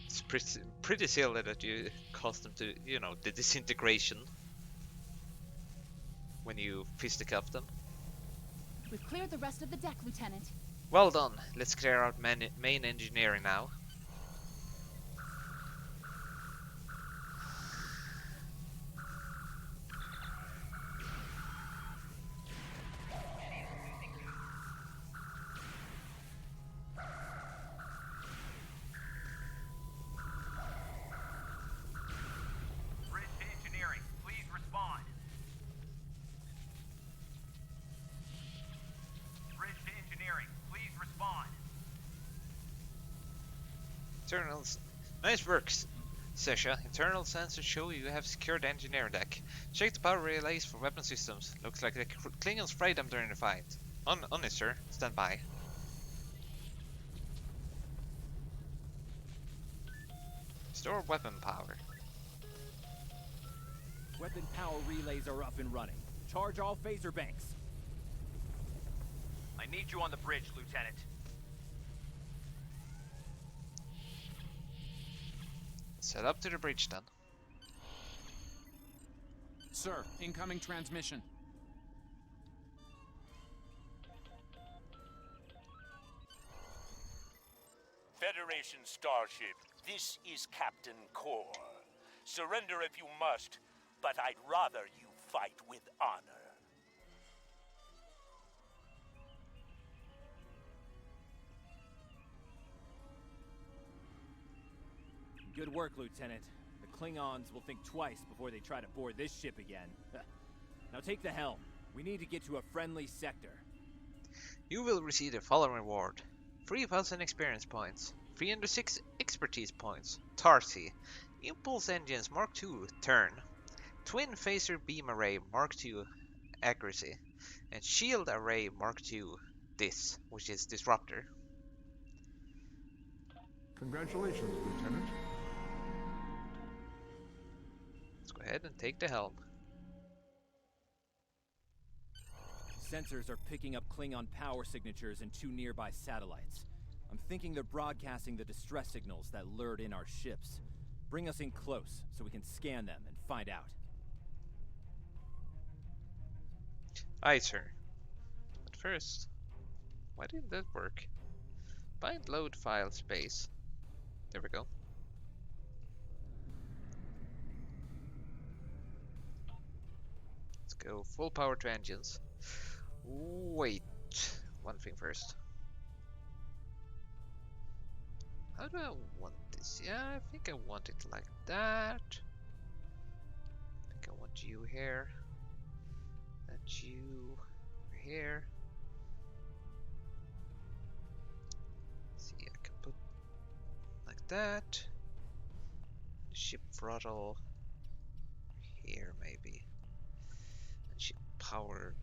Speaker 1: It's pretty silly that you caused them to, you know, the disintegration when you fisticuff them.
Speaker 6: We've cleared the rest of the deck, Lieutenant.
Speaker 1: Well done. Let's clear out main engineering now. Internals. Nice work, Ze'sha. Internal sensors show you have secured the engineering deck. Check the power relays for weapon systems. Looks like the Klingons sprayed them during the fight. On it, sir. Stand by. Store weapon power.
Speaker 2: Weapon power relays are up and running. Charge all phaser banks. I need you on the bridge, Lieutenant.
Speaker 1: Set up to the bridge then.
Speaker 13: Sir, incoming transmission.
Speaker 11: Federation starship, this is Captain Core. Surrender if you must, but I'd rather you fight with honor.
Speaker 2: Good work, Lieutenant. The Klingons will think twice before they try to board this ship again. Now take the helm. We need to get to a friendly sector.
Speaker 1: You will receive the following reward. 3,000 experience points, 306 expertise points, Taurus-II, Impulse Engines Mark II, Turn, Twin Phaser Beam Array Mark II, Accuracy, and Shield Array Mark II, Dis, which is Disruptor.
Speaker 14: Congratulations, Lieutenant.
Speaker 1: Let's go ahead and take the helm.
Speaker 2: Sensors are picking up Klingon power signatures in 2 nearby satellites. I'm thinking they're broadcasting the distress signals that lured in our ships. Bring us in close so we can scan them and find out.
Speaker 1: Aye, sir. But first, why didn't that work? Bind load file space. There we go. Let's go full power to engines. Wait, one thing first. How do I want this? Yeah, I think I want it like that. I think I want you here. And you here. See, I can put like that. Ship throttle here maybe. And ship power.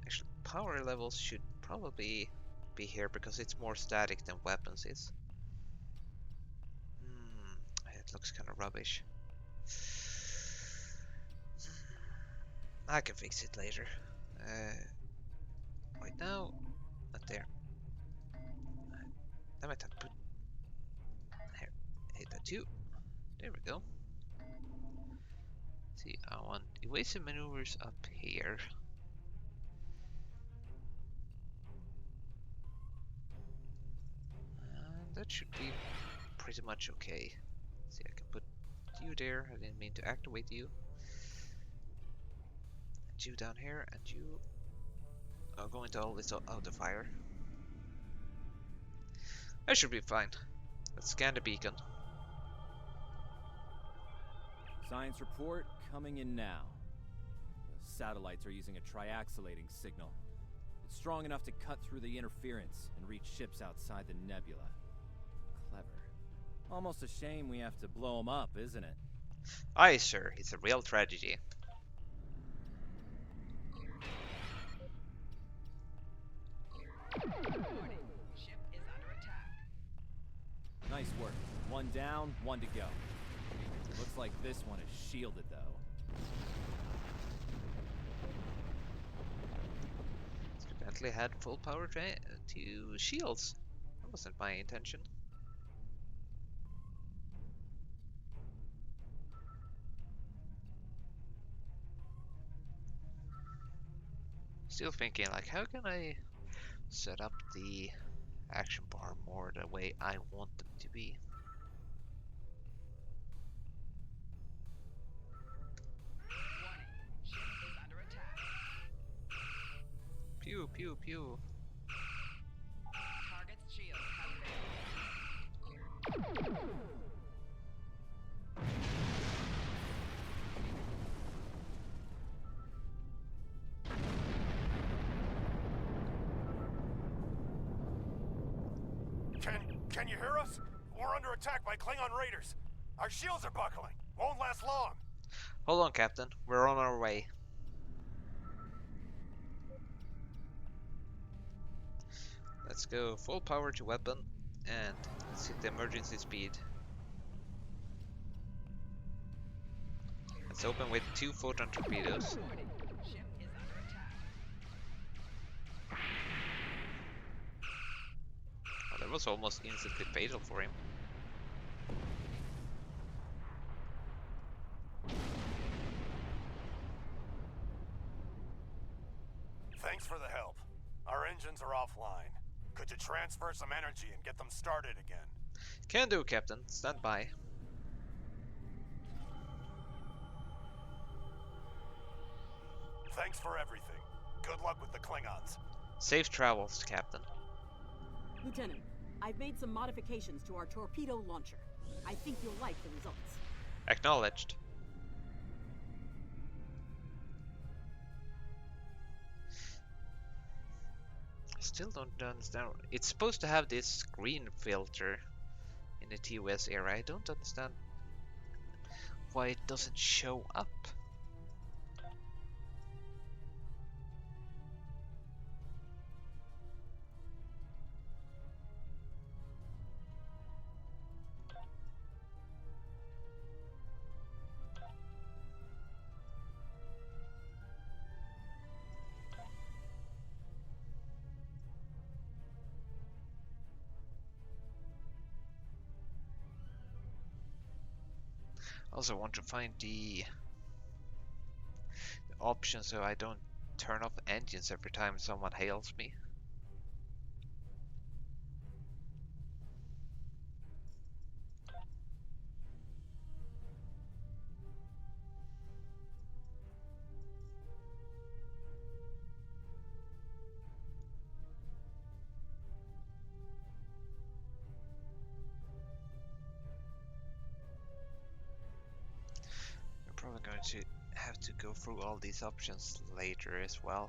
Speaker 1: Actually, power levels should probably be here because it's more static than weapons is. It looks kind of rubbish. I can fix it later. Right now, not there. I might have to put here. Hit that too. There we go. See, I want evasive maneuvers up here. And that should be pretty much okay. See, I can put you there. I didn't mean to activate you. And you down here, and you are going to all this out of fire. That should be fine. Let's scan the beacon.
Speaker 2: Science report coming in now. The satellites are using a triaxulating signal. It's strong enough to cut through the interference and reach ships outside the nebula. Clever. Almost a shame we have to blow them up, isn't it?
Speaker 1: Aye, sir. It's a real tragedy.
Speaker 3: Ship is under attack.
Speaker 2: Nice work. 1 down, 1 to go. Looks like this one is shielded, though.
Speaker 1: Accidentally had full power to shields. That wasn't my intention. Still thinking, like, how can I set up the action bar more the way I want them to be?
Speaker 3: Warning. Ship is under attack.
Speaker 1: Pew, pew, pew.
Speaker 3: Target's shields have failed.
Speaker 15: Can you hear us? We're under attack by Klingon raiders. Our shields are buckling. Won't last long.
Speaker 1: Hold on, Captain. We're on our way. Let's go full power to weapon and let's hit the emergency speed. Let's open with 2 photon torpedoes.
Speaker 3: Ship is under attack.
Speaker 1: Oh, that was almost instantly fatal for him.
Speaker 15: offline. Could you transfer some energy and get them started again?
Speaker 1: Can do, Captain. Stand by.
Speaker 15: Thanks for everything. Good luck with the Klingons.
Speaker 1: Safe travels, Captain.
Speaker 4: Lieutenant, I've made some modifications to our torpedo launcher. I think you'll like the results.
Speaker 1: Acknowledged. Still don't understand. It's supposed to have this green filter in the TOS era. I don't understand why it doesn't show up. I also want to find the option so I don't turn off engines every time someone hails me. Probably going to have to go through all these options later as well.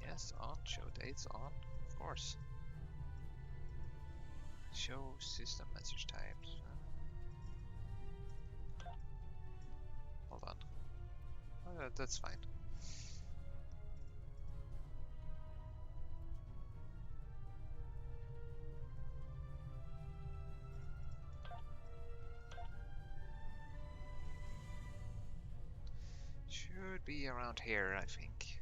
Speaker 1: Yes, on. Show dates on, of course. Show system message types. Hold on. Oh, that's fine. Should be around here, I think.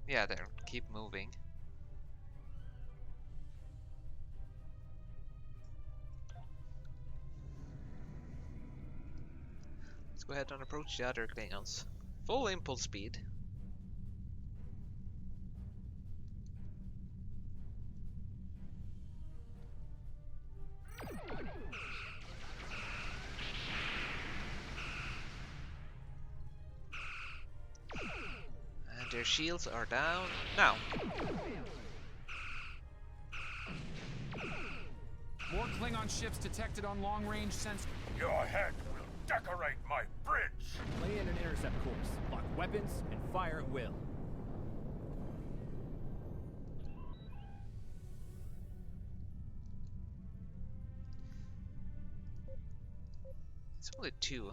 Speaker 1: Yeah, there. Keep moving. Let's go ahead and approach the other Klingons. Full impulse speed. Their shields are down now.
Speaker 13: More Klingon ships detected on long-range sense.
Speaker 15: Your head will decorate my bridge.
Speaker 2: Lay in an intercept course, lock weapons, and fire at will.
Speaker 1: It's only two.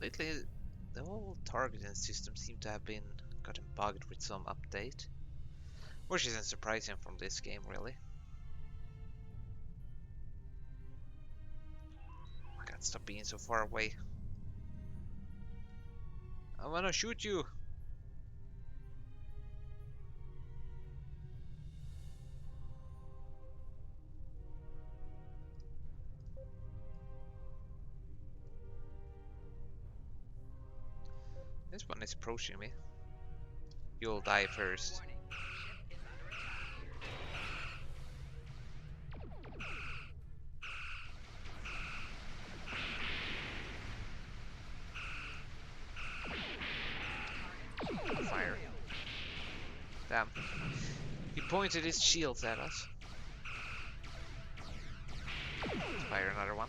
Speaker 1: Lately, the whole targeting system seemed to have been gotten bugged with some update, which isn't surprising from this game, really. I can't stop being so far away. I wanna shoot you. This one is approaching me. You'll die first. Fire. Damn. He pointed his shields at us. Let's fire another one.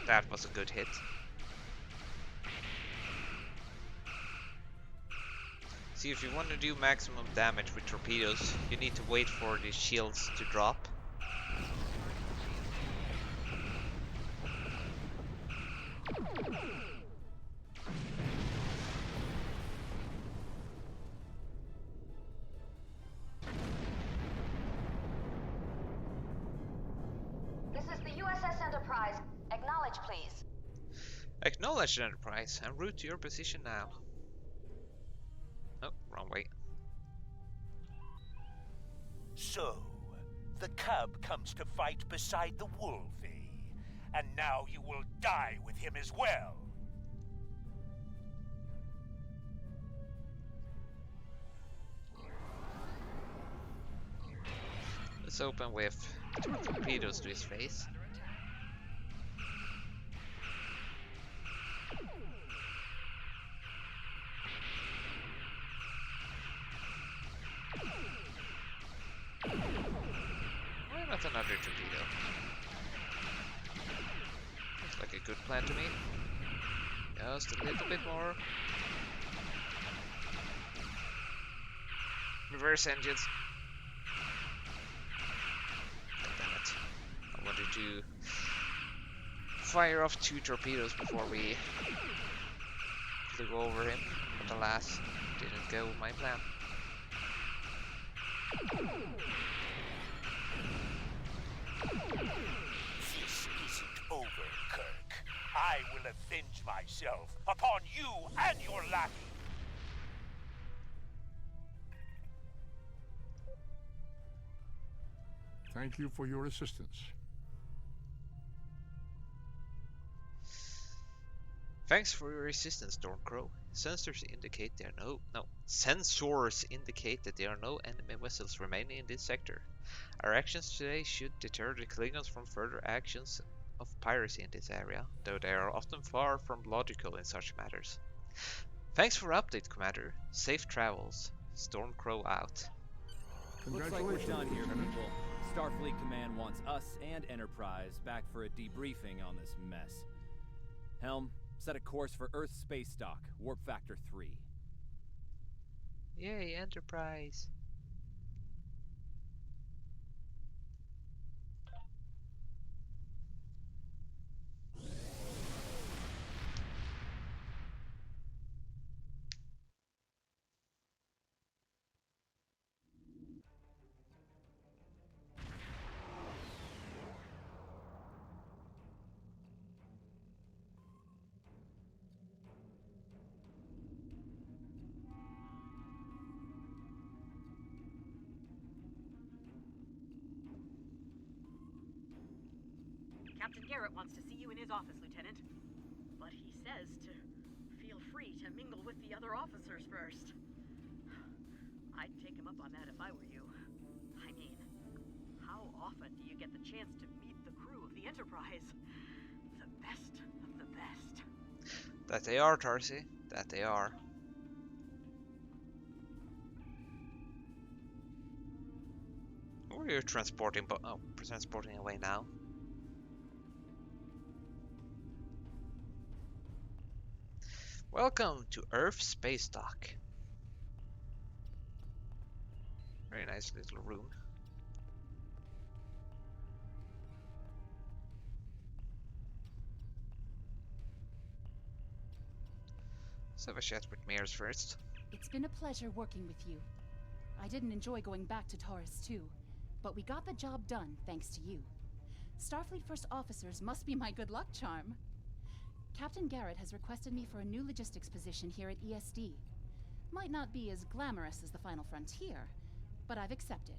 Speaker 1: That was a good hit. See, if you want to do maximum damage with torpedoes, you need to wait for the shields to drop.
Speaker 16: This is the USS Enterprise. Acknowledge, please.
Speaker 1: Acknowledge, Enterprise, en route to your position now. Oh, wrong way.
Speaker 11: So, the cub comes to fight beside the wolf, eh? And now you will die with him as well.
Speaker 1: Let's open with 2 torpedoes to his face. Why not another torpedo? Looks like a good plan to me. Just a little bit more. Reverse engines. Damn it. I wanted to fire off 2 torpedoes before we flew over him, but alas, didn't go with my plan.
Speaker 11: This isn't over, Kirk. I will avenge myself upon you and your lackey.
Speaker 14: Thank you for your assistance.
Speaker 1: Thanks for your assistance, Stormcrow. Sensors indicate that there are no enemy vessels remaining in this sector. Our actions today should deter the Klingons from further actions of piracy in this area, though they are often far from logical in such matters. Thanks for update, Commander. Safe travels. Stormcrow out.
Speaker 2: Looks like we're done here, people. Starfleet Command wants us and Enterprise back for a debriefing on this mess. Helm, set a course for Earth's Spacedock, warp factor 3.
Speaker 1: Yay, Enterprise!
Speaker 4: Captain Garrett wants to see you in his office, Lieutenant. But he says to feel free to mingle with the other officers first. I'd take him up on that if I were you. I mean, how often do you get the chance to meet the crew of the Enterprise? The best of the best.
Speaker 1: That they are, Tarsi. That they are. Who are you transporting? Transporting away now. Welcome to Earth Spacedock. Very nice little room. Let's have a chat with Mears first.
Speaker 6: It's been a pleasure working with you. I didn't enjoy going back to Taurus-II, but we got the job done thanks to you. Starfleet First Officers must be my good luck charm. Captain Garrett has requested me for a new logistics position here at ESD. Might not be as glamorous as the Final Frontier, but I've accepted.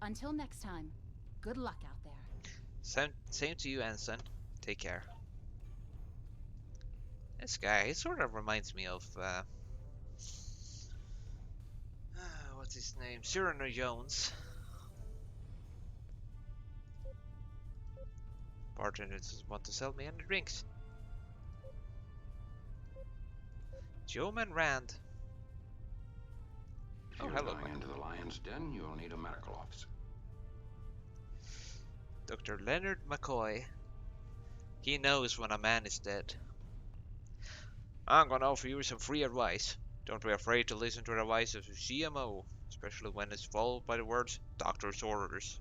Speaker 6: Until next time, good luck out there.
Speaker 1: Same to you, Ensign. Take care. This guy, he sort of reminds me of what's his name? Cyrano Jones. Bartender doesn't want to sell me any drinks. Joman Rand.
Speaker 17: If
Speaker 1: Oh,
Speaker 17: you're
Speaker 1: hello.
Speaker 17: going into the lion's den, you'll need a medical officer.
Speaker 1: Dr. Leonard McCoy. He knows when a man is dead. I'm gonna offer you some free advice. Don't be afraid to listen to the advice of a CMO, especially when it's followed by the words doctor's orders.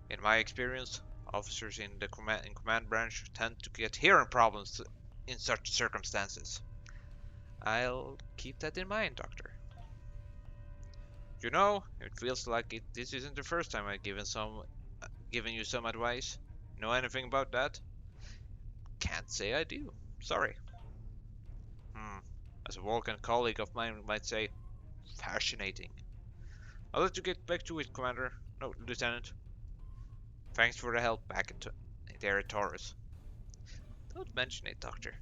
Speaker 1: In my experience, officers in the command branch tend to get hearing problems in such circumstances. I'll keep that in mind, Doctor. You know, it feels like this isn't the first time I've given you some advice. Know anything about that? Can't say I do. Sorry. As a Vulcan colleague of mine might say, fascinating. I'll let you get back to it, Commander. No, Lieutenant. Thanks for the help back there at Taurus. Don't mention it, Doctor.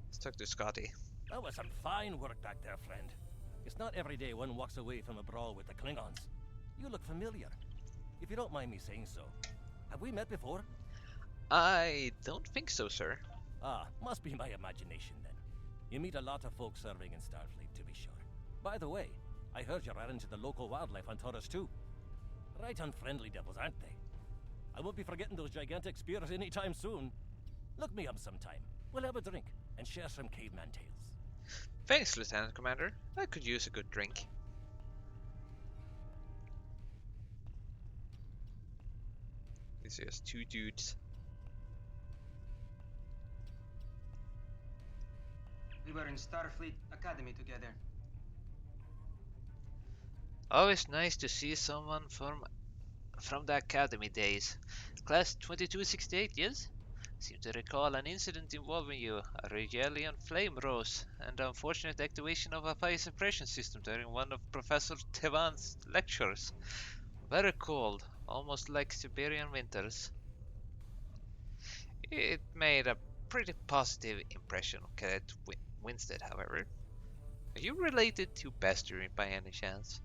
Speaker 1: Let's talk to Scotty.
Speaker 8: That was some fine work back there, friend.
Speaker 18: It's not every day one walks away from a brawl with the Klingons. You look familiar. If you don't mind me saying so. Have we met before?
Speaker 1: I don't think so, sir.
Speaker 18: Ah, must be my imagination then. You meet a lot of folks serving in Starfleet, to be sure. By the way, I heard you ran into the local wildlife on Taurus-II. Right unfriendly devils, aren't they? I won't be forgetting those gigantic spears anytime soon. Look me up sometime. We'll have a drink and share some caveman tales.
Speaker 1: Thanks, Lieutenant Commander. I could use a good drink. This is two dudes.
Speaker 19: We were in Starfleet Academy together.
Speaker 1: Always nice to see someone from the Academy days. Class 2268, yes? Seem to recall an incident involving you, a Regalian flame rose, and the unfortunate activation of a fire suppression system during one of Professor Tevan's lectures. Very cold, almost like Siberian winters. It made a pretty positive impression on Cadet Winstead, however. Are you related to Bastory by any chance?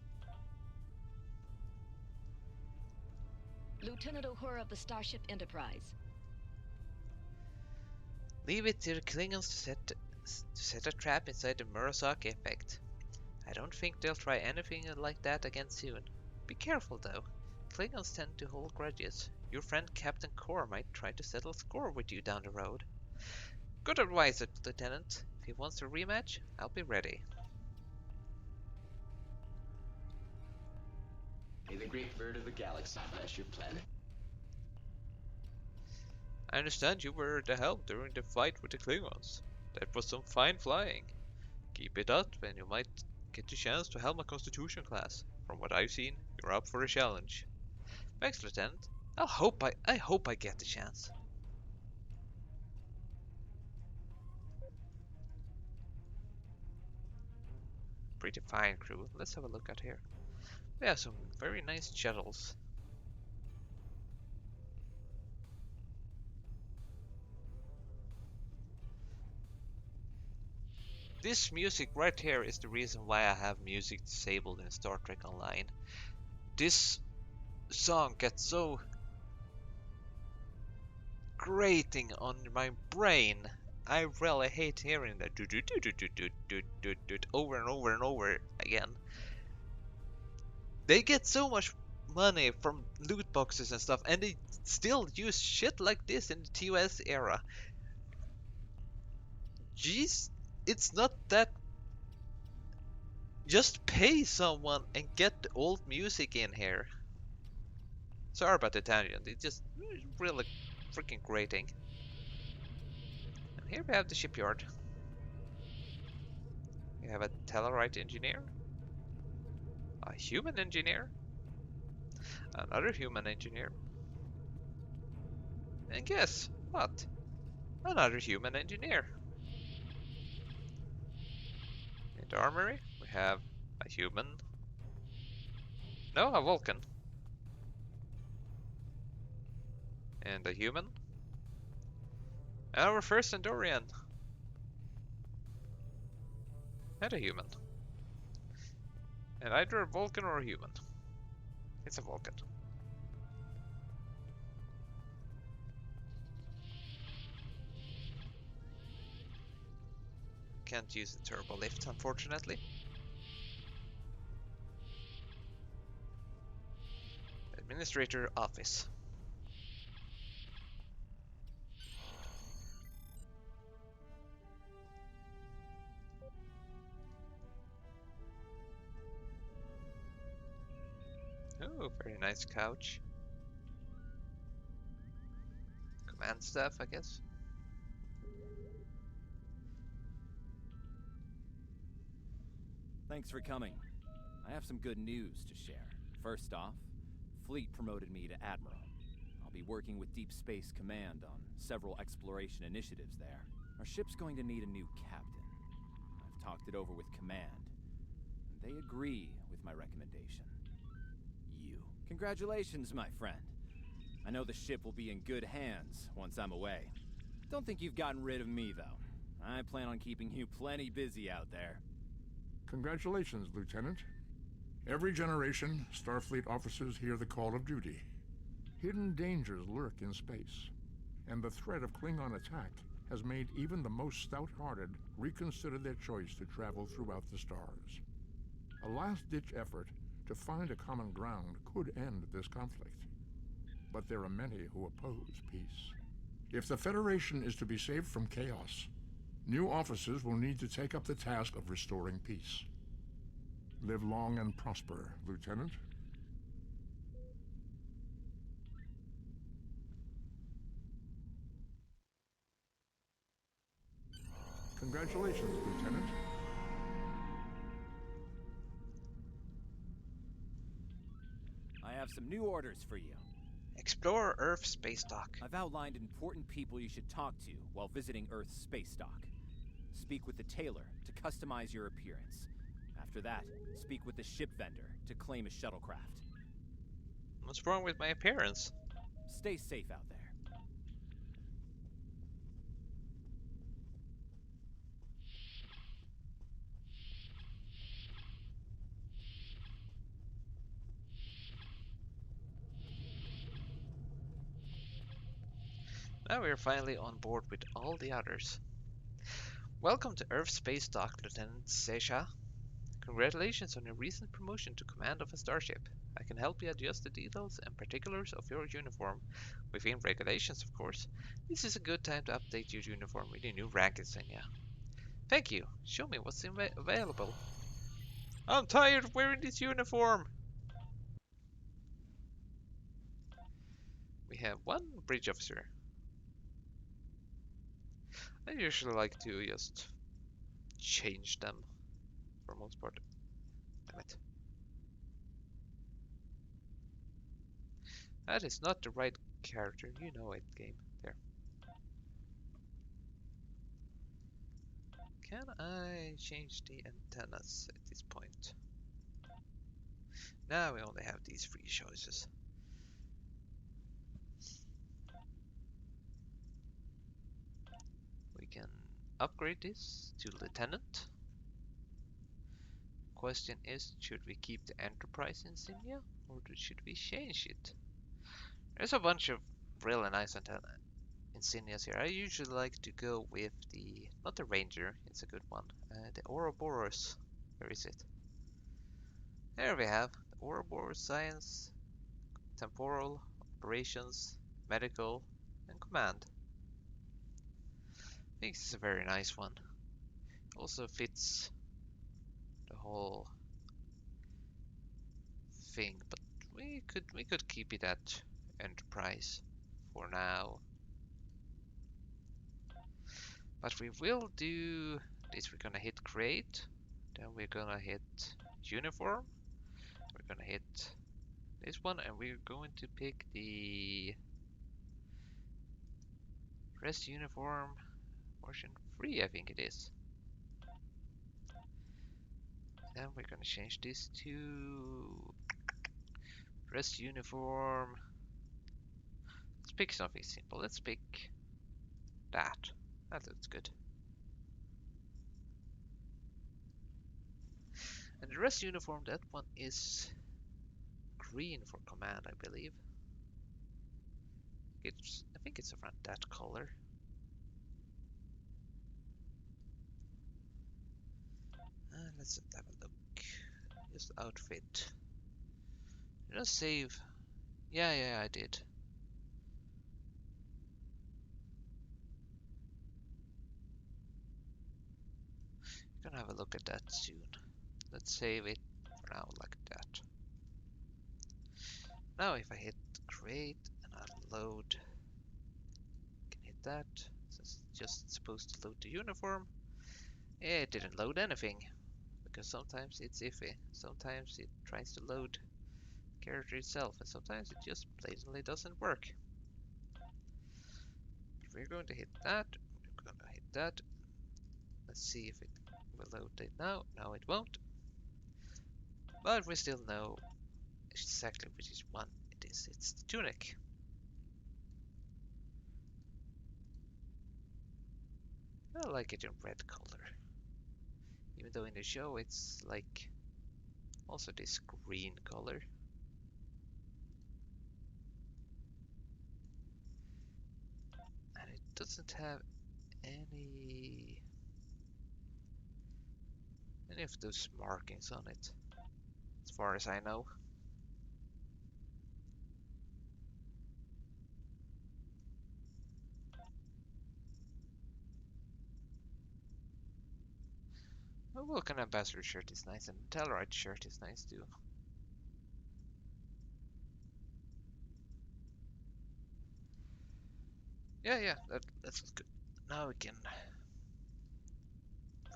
Speaker 20: Lieutenant Uhura of the Starship Enterprise.
Speaker 1: Leave it to the Klingons to set a trap inside the Murasaki effect. I don't think they'll try anything like that again soon. Be careful though. Klingons tend to hold grudges. Your friend Captain Kor might try to settle score with you down the road. Good advice, Lieutenant. If he wants a rematch, I'll be ready.
Speaker 21: May the great bird of the galaxy bless your planet.
Speaker 1: I understand you were at the helm during the fight with the Klingons. That was some fine flying. Keep it up and you might get the chance to helm a Constitution class. From what I've seen, you're up for a challenge. Thanks, Lieutenant. I hope I get the chance. Pretty fine crew. Let's have a look at here. We have some very nice shuttles. This music right here is the reason why I have music disabled in Star Trek Online. This song gets so grating on my brain. I really hate hearing that over and over and over again. They get so much money from loot boxes and stuff, and they still use shit like this in the TOS era. Jeez, it's not that. Just pay someone and get the old music in here. Sorry about the tangent, it's just really freaking grating. And here we have the shipyard. We have a Tellarite engineer, a human engineer, another human engineer, and guess what? Another human engineer. In the armory, we have a human. No, a Vulcan. And a human. And our first Andorian. And a human. And either a Vulcan or a human. It's a Vulcan. Can't use the turbo lift, unfortunately. Administrator office. Oh, very nice couch. Command staff, I guess.
Speaker 2: Thanks for coming. I have some good news to share. First off, Fleet promoted me to Admiral. I'll be working with Deep Space Command on several exploration initiatives there. Our ship's going to need a new captain. I've talked it over with Command, and they agree with my recommendation. You. Congratulations, my friend. I know the ship will be in good hands once I'm away. Don't think you've gotten rid of me, though. I plan on keeping you plenty busy out there.
Speaker 14: Congratulations, Lieutenant. Every generation, Starfleet officers hear the call of duty. Hidden dangers lurk in space, and the threat of Klingon attack has made even the most stout-hearted reconsider their choice to travel throughout the stars. A last-ditch effort to find a common ground could end this conflict. But there are many who oppose peace. If the Federation is to be saved from chaos, new officers will need to take up the task of restoring peace. Live long and prosper, Lieutenant. Congratulations, Lieutenant.
Speaker 2: I have some new orders for you.
Speaker 1: Explore Earth's Spacedock.
Speaker 2: I've outlined important people you should talk to while visiting Earth's Spacedock. Speak with the tailor to customize your appearance. After that, speak with the ship vendor to claim a shuttlecraft.
Speaker 1: What's wrong with my appearance?
Speaker 2: Stay safe out there.
Speaker 1: Now we're finally on board with all the others. Welcome to Earth's Spacedock, Lieutenant Ze'sha. Congratulations on your recent promotion to command of a starship. I can help you adjust the details and particulars of your uniform, within regulations of course. This is a good time to update your uniform with your new rank insignia. Thank you. Show me what's available. I'm tired of wearing this uniform. We have one bridge officer. I usually like to just change them for the most part. Damn it. That is not the right character. You know it, game. There. Can I change the antennas at this point? Now we only have these three choices. We can upgrade this to Lieutenant. Question is, should we keep the Enterprise insignia or should we change it? There's a bunch of really nice insignias here. I usually like to go with the, not the Ranger, it's a good one, the Ouroboros. Where is it? There we have the Ouroboros Science, Temporal, Operations, Medical, and Command. I think this is a very nice one. Also fits the whole thing, but we could keep it at Enterprise for now. But we will do this. We're gonna hit create, then we're gonna hit uniform, we're gonna hit this one, and we're going to pick the dress uniform version 3, I think it is. Then we're gonna change this to dress uniform. Let's pick something simple. Let's pick that. That looks good. And the dress uniform, that one is green for command, I believe. I think it's around that color. Let's have a look. Just outfit. Did I save? Yeah, I did. Gonna have a look at that soon. Let's save it for now like that. Now if I hit create and I load, can hit that. It's just supposed to load the uniform. It didn't load anything because sometimes it's iffy. Sometimes it tries to load the character itself, and sometimes it just blatantly doesn't work. We're going to hit that. We're going to hit that. Let's see if it will load it now. No, it won't. But we still know exactly which one it is. It's the tunic. I like it in red color. Even Even though in the show it's like also this green color. And it doesn't have any of those markings on it, as far as I know. The Vulcan Ambassador shirt is nice, and the Telluride shirt is nice too. Yeah, that's good. Now we can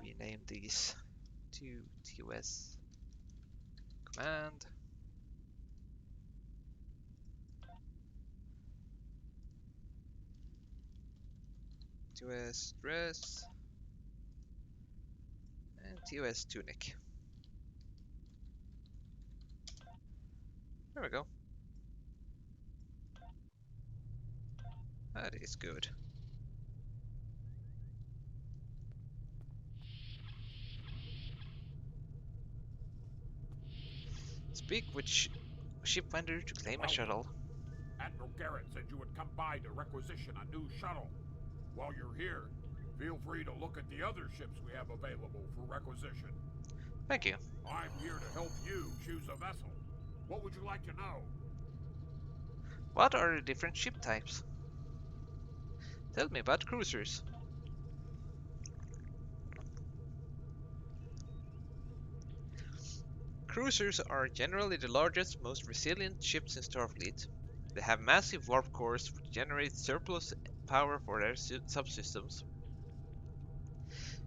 Speaker 1: rename these to TOS command. TOS dress and TOS tunic. There we go. That is good. Speak with ship vendor to claim a shuttle.
Speaker 15: Admiral Garrett said you would come by to requisition a new shuttle. While you're here, feel free to look at the other ships we have available for requisition.
Speaker 1: Thank you.
Speaker 15: I'm here to help you choose a vessel. What would you like to know?
Speaker 1: What are the different ship types? Tell me about cruisers. Cruisers are generally the largest, most resilient ships in Starfleet. They have massive warp cores which generate surplus power for their subsystems.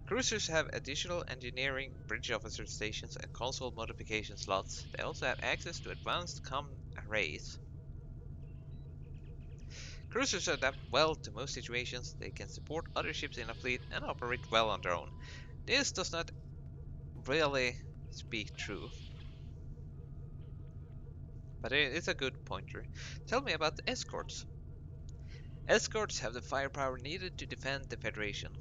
Speaker 1: Cruisers have additional engineering, bridge officer stations, and console modification slots. They also have access to advanced comm arrays. Cruisers adapt well to most situations. They can support other ships in a fleet and operate well on their own. This does not really speak true, but it's a good pointer. Tell me about the escorts. Escorts have the firepower needed to defend the Federation.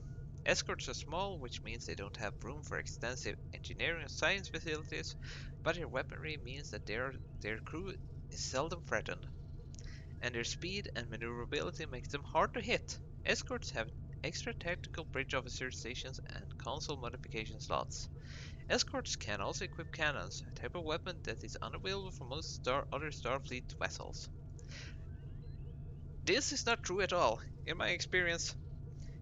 Speaker 1: Escorts are small, which means they don't have room for extensive engineering and science facilities, but their weaponry means that their crew is seldom threatened, and their speed and maneuverability makes them hard to hit. Escorts have extra tactical bridge officer stations and console modification slots. Escorts can also equip cannons, a type of weapon that is unavailable for most other Starfleet vessels. This is not true at all. In my experience,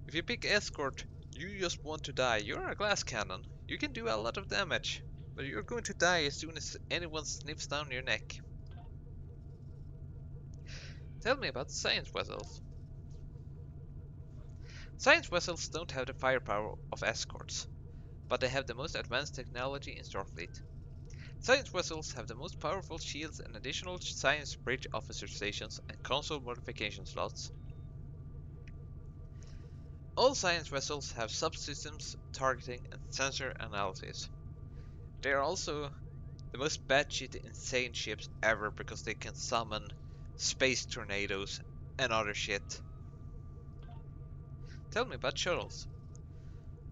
Speaker 1: if you pick escort, you just want to die. You're a glass cannon. You can do a lot of damage, but you're going to die as soon as anyone sniffs down your neck. Tell me about science vessels. Science vessels don't have the firepower of escorts, but they have the most advanced technology in Starfleet. Science vessels have the most powerful shields and additional science bridge officer stations and console modification slots. All science vessels have subsystems, targeting, and sensor analysis. They are also the most batshit insane ships ever because they can summon space tornadoes and other shit. Tell me about shuttles.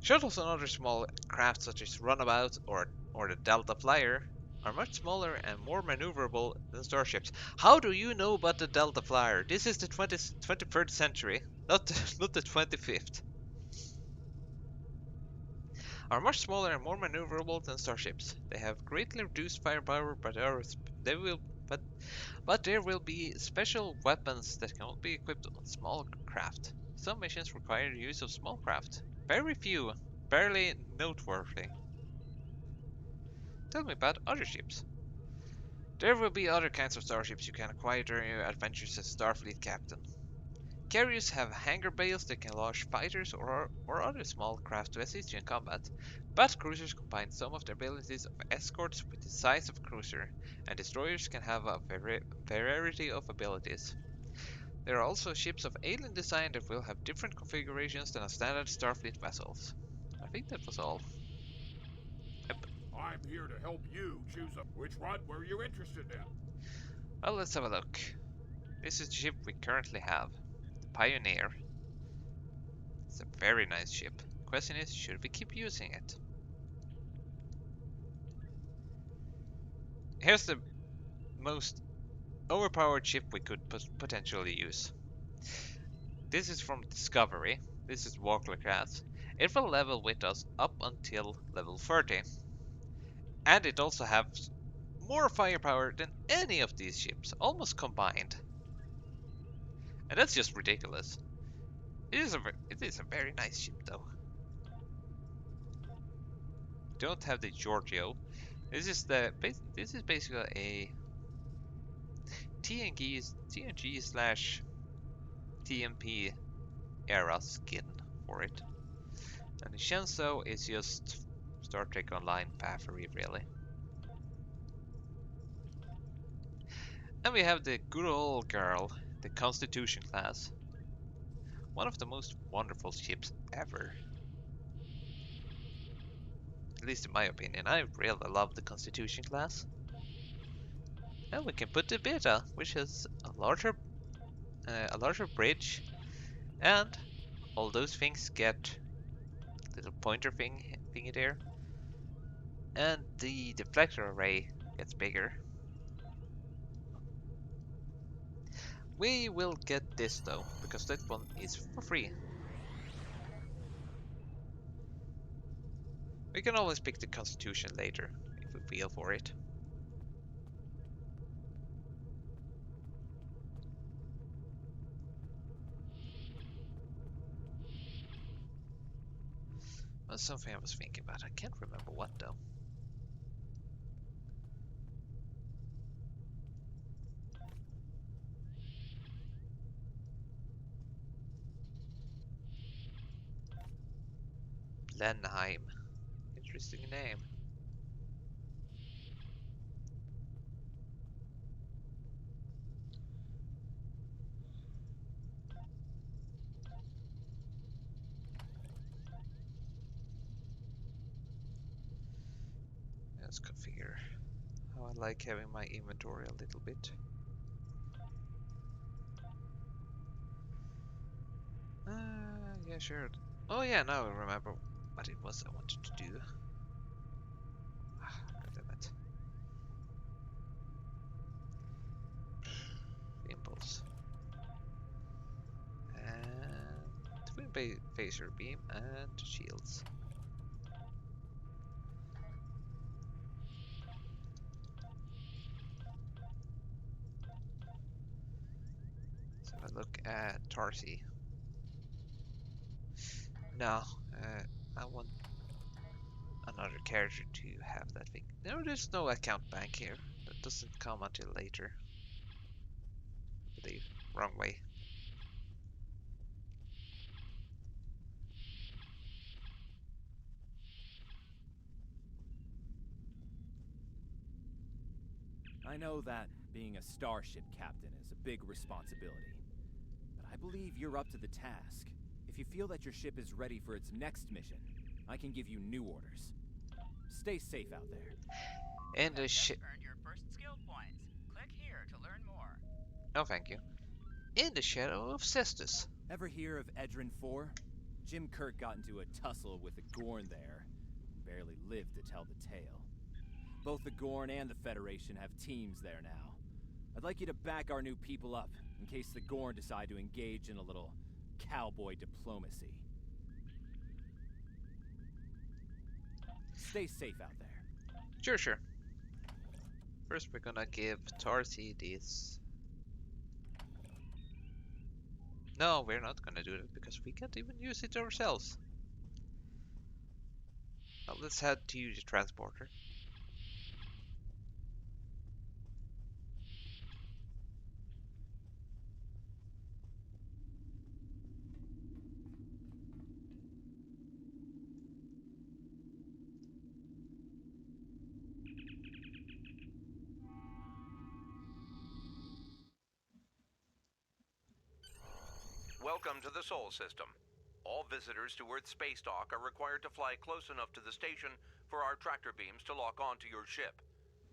Speaker 1: Shuttles and other small craft such as Runabout or the Delta Flyer are much smaller and more maneuverable than starships. How do you know about the Delta Flyer? This is the 23rd century, not the 25th. Are much smaller and more maneuverable than starships. They have greatly reduced firepower, but there will be special weapons that can only be equipped on small craft. Some missions require the use of small craft. Very few, barely noteworthy. Tell me about other ships. There will be other kinds of starships you can acquire during your adventures as Starfleet captain. Carriers have hangar bays that can launch fighters or other small craft to assist you in combat. But cruisers combine some of the abilities of escorts with the size of a cruiser, and destroyers can have a variety of abilities. There are also ships of alien design that will have different configurations than a standard Starfleet vessels. I think that was all. Yep.
Speaker 15: I'm here to help you choose which one were you interested in?
Speaker 1: Well, let's have a look. This is the ship we currently have, the Pioneer. It's a very nice ship. The question is, should we keep using it? Here's the most overpowered ship we could potentially use. This is from Discovery. This is Walker class. It will level with us up until level 30. And it also has more firepower than any of these ships, almost combined. And that's just ridiculous. It is a very nice ship though. Don't have the Giorgio. This is basically a TNG slash TMP era skin for it. And the Shenso is just Star Trek Online Paffery, really. And we have the good old girl, the Constitution class. One of the most wonderful ships ever. At least in my opinion, I really love the Constitution class. And we can put the Beta, which has a larger bridge, and all those things get little pointer thingy there. And the deflector array gets bigger. We will get this though, because that one is for free. We can always pick the Constitution later, if we feel for it. That's something I was thinking about. I can't remember what though. Blenheim. Interesting name. Let's configure how I like having my inventory a little bit. Yeah, sure. Oh yeah, now I remember what it was I wanted to do. God damn it. Impulse. And twin phaser beam and shields. So I look at Tarsi. No, I want another character to have that thing. No, there's no account bank here. That doesn't come until later. I believe. Wrong way.
Speaker 2: I know that being a starship captain is a big responsibility, but I believe you're up to the task. If you feel that your ship is ready for its next mission, I can give you new orders. Stay safe out there.
Speaker 1: And the ship.
Speaker 3: Earned your first skill points. Click here to learn more.
Speaker 1: Oh, thank you. In the Shadow of Cestus.
Speaker 2: Ever hear of Edrin 4? Jim Kirk got into a tussle with the Gorn there. Barely lived to tell the tale. Both the Gorn and the Federation have teams there now. I'd like you to back our new people up, in case the Gorn decide to engage in a little cowboy diplomacy. Stay safe out there.
Speaker 1: Sure. First we're gonna give Tarsi this. No, we're not gonna do that because we can't even use it ourselves. Well, let's head to the transporter.
Speaker 5: Welcome to the Sol System. All visitors to Earth's Spacedock are required to fly close enough to the station for our tractor beams to lock onto your ship.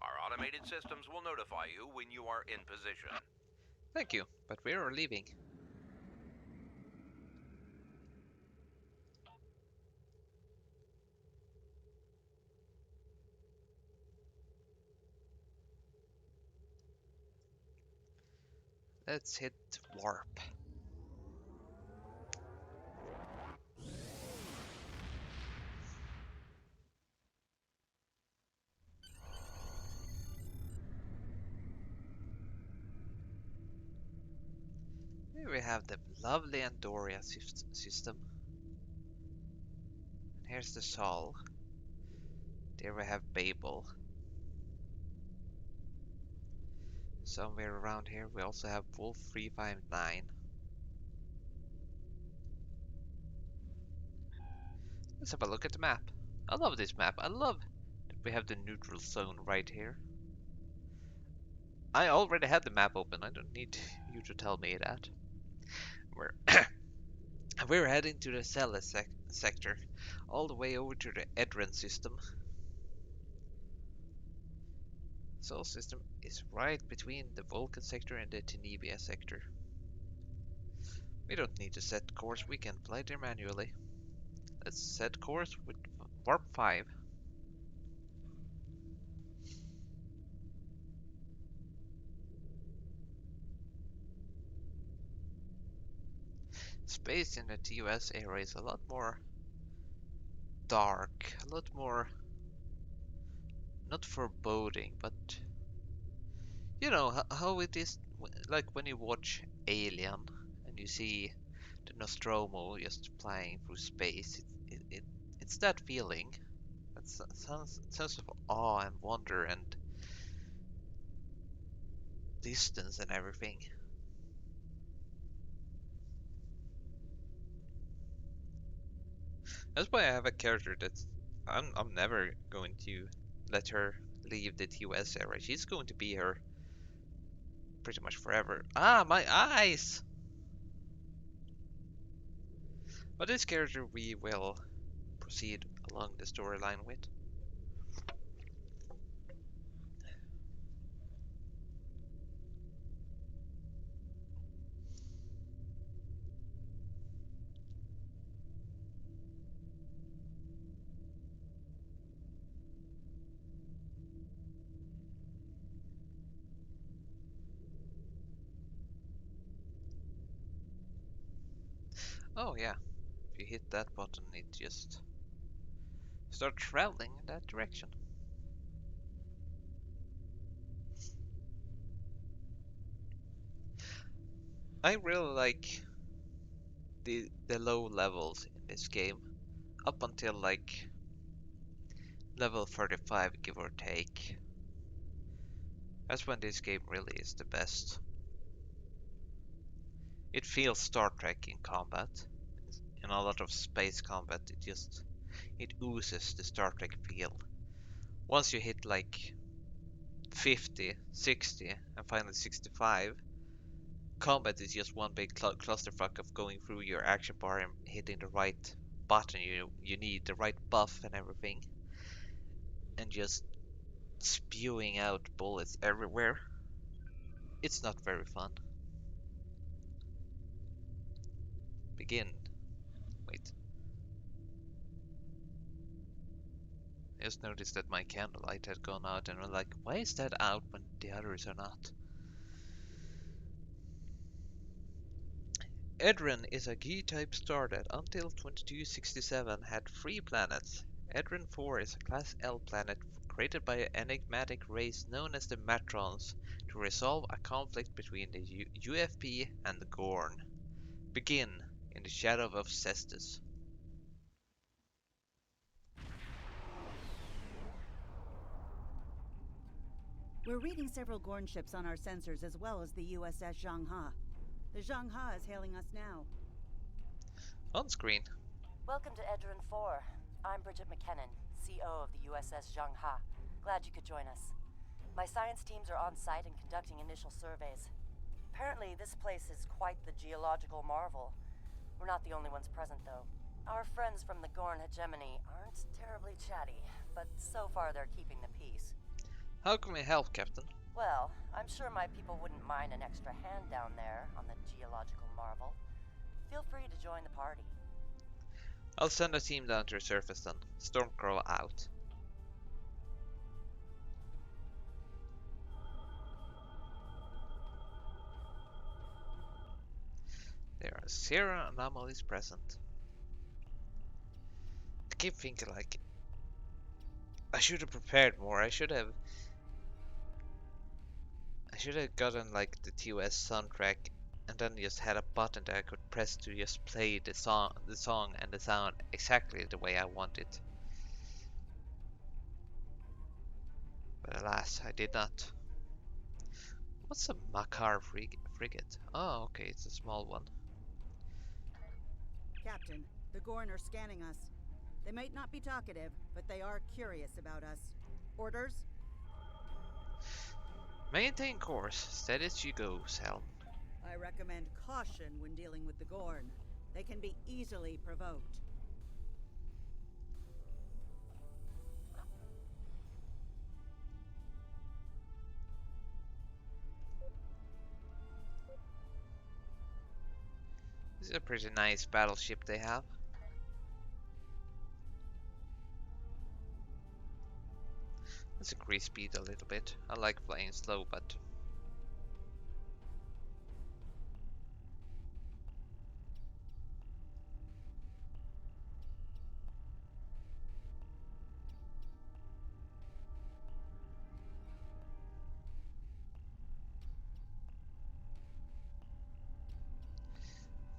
Speaker 5: Our automated systems will notify you when you are in position.
Speaker 1: Thank you, but we are leaving. Let's hit warp. Here we have the lovely Andorian system. And here's the Sol. There we have Babel. Somewhere around here we also have Wolf 359. Let's have a look at the map. I love this map. I love that we have the neutral zone right here. I already had the map open. I don't need you to tell me that. We're heading to the Celes sector, all the way over to the Edren system. Sol system is right between the Vulcan sector and the Tenebia sector. We don't need to set course, we can fly there manually. Let's set course with warp 5. Space in the TOS era is a lot more dark, a lot more, not foreboding, but you know how it is, like when you watch Alien and you see the Nostromo just flying through space. It's that feeling, that sense of awe and wonder and distance and everything. That's why I have a character that's I'm never going to let her leave the TOS era. She's going to be here pretty much forever. Ah, my eyes! But this character we will proceed along the storyline with. Oh yeah, if you hit that button it just starts traveling in that direction. I really like the low levels in this game, up until like level 35 give or take. That's when this game really is the best. It feels Star Trek in combat. In a lot of space combat it oozes the Star Trek feel. Once you hit like 50, 60 and finally 65, combat is just one big clusterfuck of going through your action bar and hitting the right button you need, the right buff and everything, and just spewing out bullets everywhere. It's not very fun. Begin. Wait. I just noticed that my candlelight had gone out and I'm like, why is that out when the others are not? Edren is a G-type star that until 2267 had 3 planets. Edren 4 is a Class L planet created by an enigmatic race known as the Matrons to resolve a conflict between the UFP and the Gorn. Begin in the Shadow of Cestus.
Speaker 9: We're reading several Gorn ships on our sensors as well as the USS Zhangha. The Zhangha is hailing us now.
Speaker 1: On screen.
Speaker 22: Welcome to Edren 4. I'm Bridget McKinnon, CO of the USS Zhangha. Glad you could join us. My science teams are on site and conducting initial surveys. Apparently, this place is quite the geological marvel. We're not the only ones present, though. Our friends from the Gorn hegemony aren't terribly chatty, but so far they're keeping the peace.
Speaker 1: How can we help, Captain?
Speaker 22: Well, I'm sure my people wouldn't mind an extra hand down there on the geological marvel. Feel free to join the party.
Speaker 1: I'll send a team down to the surface then. Stormcrow out. Zero anomalies present. I keep thinking like I should have prepared more. I should have gotten like the TOS soundtrack and then just had a button that I could press to just play the song and the sound exactly the way I want it. But alas, I did not. What's a Makar frigate? Oh, okay, it's a small one.
Speaker 9: Captain, the Gorn are scanning us. They might not be talkative, but they are curious about us. Orders?
Speaker 1: Maintain course, steady as you go, Helm.
Speaker 9: I recommend caution when dealing with the Gorn. They can be easily provoked.
Speaker 1: This is a pretty nice battleship they have. Let's increase speed a little bit. I like flying slow, but...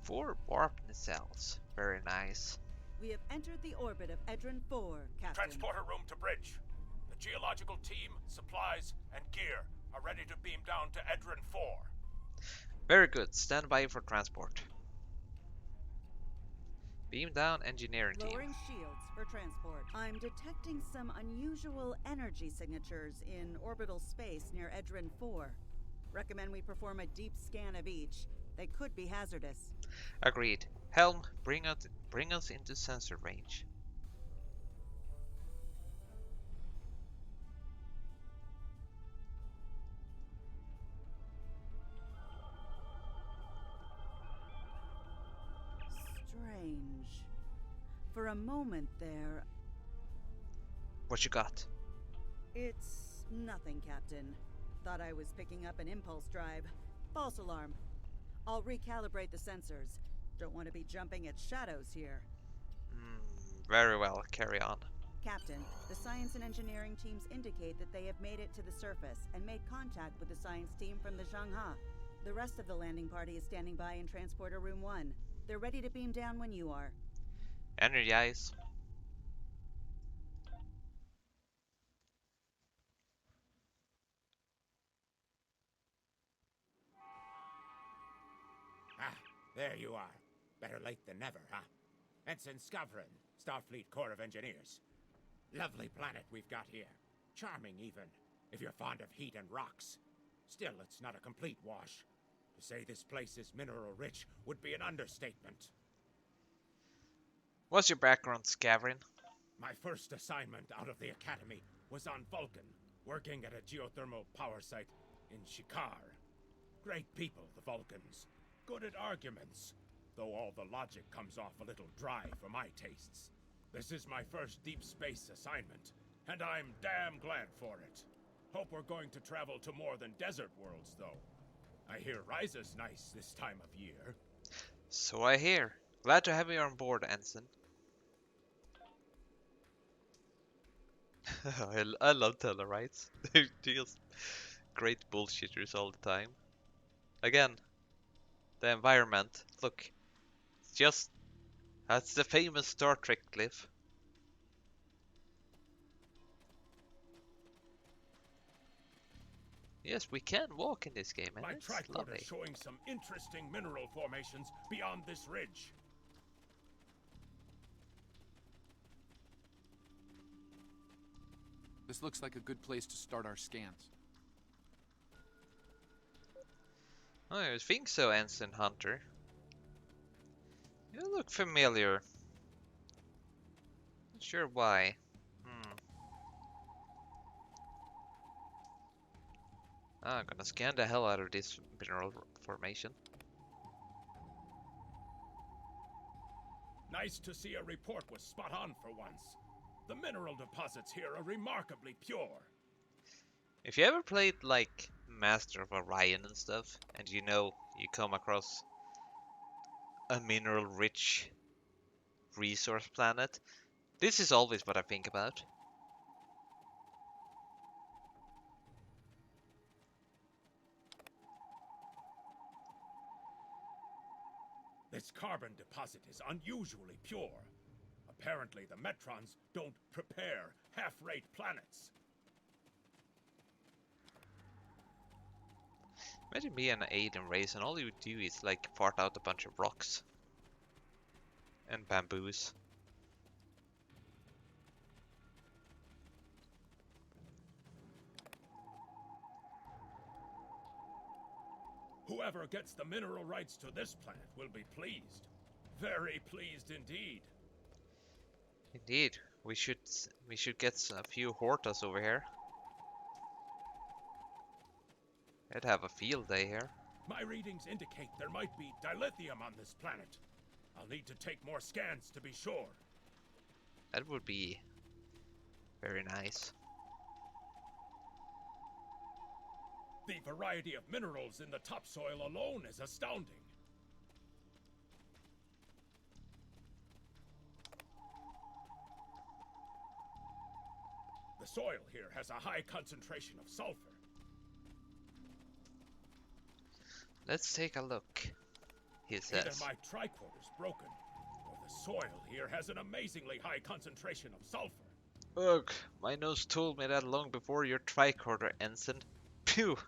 Speaker 1: Four warp nacelles. Very nice.
Speaker 9: We have entered the orbit of Edron 4, Captain.
Speaker 15: Transporter room to bridge. The geological team, supplies, and gear are ready to beam down to Edron 4.
Speaker 1: Very good. Stand by for transport. Beam down engineering team.
Speaker 9: Lowering shields for transport. I'm detecting some unusual energy signatures in orbital space near Edron 4. Recommend we perform a deep scan of each. They could be hazardous.
Speaker 1: Agreed. Helm, bring us into sensor range.
Speaker 9: Strange. For a moment there...
Speaker 1: What you got?
Speaker 9: It's nothing, Captain. Thought I was picking up an impulse drive. False alarm. I'll recalibrate the sensors. Don't want to be jumping at shadows here.
Speaker 1: Very well, carry on.
Speaker 9: Captain, the science and engineering teams indicate that they have made it to the surface and made contact with the science team from the Zhangha. The rest of the landing party is standing by in Transporter Room 1. They're ready to beam down when you are.
Speaker 1: Energize.
Speaker 11: Ah, there you are. Better late than never, huh? Ensign Skavron, Starfleet Corps of Engineers. Lovely planet we've got here. Charming, even, if you're fond of heat and rocks. Still, it's not a complete wash. To say this place is mineral-rich would be an understatement.
Speaker 1: What's your background, Skavron?
Speaker 11: My first assignment out of the Academy was on Vulcan, working at a geothermal power site in Shikar. Great people, the Vulcans. Good at arguments, though all the logic comes off a little dry for my tastes. This is my first deep space assignment, and I'm damn glad for it. Hope we're going to travel to more than desert worlds, though. I hear Ryza's nice this time of year.
Speaker 1: So I hear. Glad to have you on board, Ensign. I love Tellarites. They're just great bullshitters all the time. Again, the environment. Look, it's just... That's the famous Star Trek glyph. Yes, we can walk in this game, and
Speaker 11: My
Speaker 1: it's
Speaker 11: tricorder
Speaker 1: lovely.
Speaker 11: is showing some interesting mineral formations beyond this ridge.
Speaker 13: This looks like a good place to start our scans.
Speaker 1: Oh, I think so, Ensign Hunter. You look familiar. Not sure why. I'm gonna scan the hell out of this mineral formation.
Speaker 11: Nice to see a report was spot on for once. The mineral deposits here are remarkably pure.
Speaker 1: If you ever played like Master of Orion and stuff, and you know you come across a mineral-rich resource planet. This is always what I think about.
Speaker 15: This carbon deposit is unusually pure. Apparently, the Metrons don't prepare half-rate planets.
Speaker 1: Imagine being an alien race and all you do is like fart out a bunch of rocks and bamboos.
Speaker 15: Whoever gets the mineral rights to this planet will be pleased. Very pleased indeed.
Speaker 1: Indeed, we should get a few Hortas over here. I'd have a field day here.
Speaker 15: My readings indicate there might be dilithium on this planet. I'll need to take more scans to be sure.
Speaker 1: That would be very nice.
Speaker 15: The variety of minerals in the topsoil alone is astounding. The soil here has a high concentration of sulfur.
Speaker 1: Let's take a look, he says.
Speaker 15: Either my tricorder's broken, or the soil here has an amazingly high concentration of sulfur.
Speaker 1: Ugh, my nose told me that long before your tricorder, Ensign. Phew!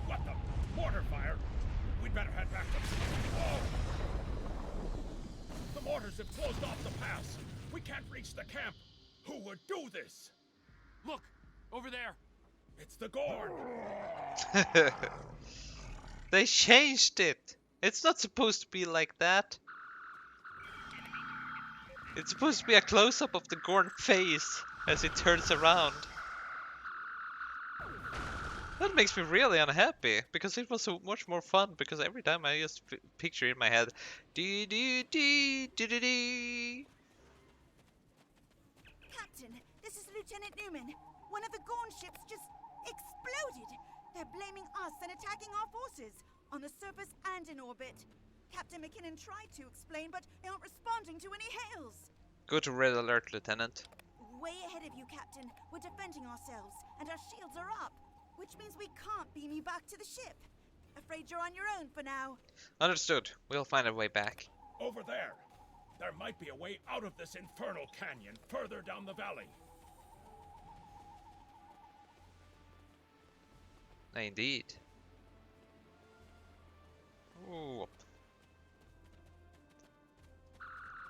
Speaker 15: What the? Mortar fire? We'd better head back to... Whoa! The mortars have closed off the pass. We can't reach the camp. Who would do this?
Speaker 13: Look! Over there!
Speaker 15: It's the Gorn!
Speaker 1: They changed it! It's not supposed to be like that. It's supposed to be a close-up of the Gorn face as it turns around. That makes me really unhappy, because it was so much more fun, because every time I just picture in my head, dee dee dee dee dee dee.
Speaker 7: Captain, this is Lieutenant Newman. One of the Gorn ships just exploded. They're blaming us and attacking our forces, on the surface and in orbit. Captain McKinnon tried to explain, but they aren't responding to any hails.
Speaker 1: Go to red alert, Lieutenant.
Speaker 7: Way ahead of you, Captain. We're defending ourselves, and our shields are up, which means we can't beam you back to the ship. Afraid you're on your own for now.
Speaker 1: Understood. We'll find a way back.
Speaker 15: Over there. There might be a way out of this infernal canyon further down the valley.
Speaker 1: Indeed. Ooh.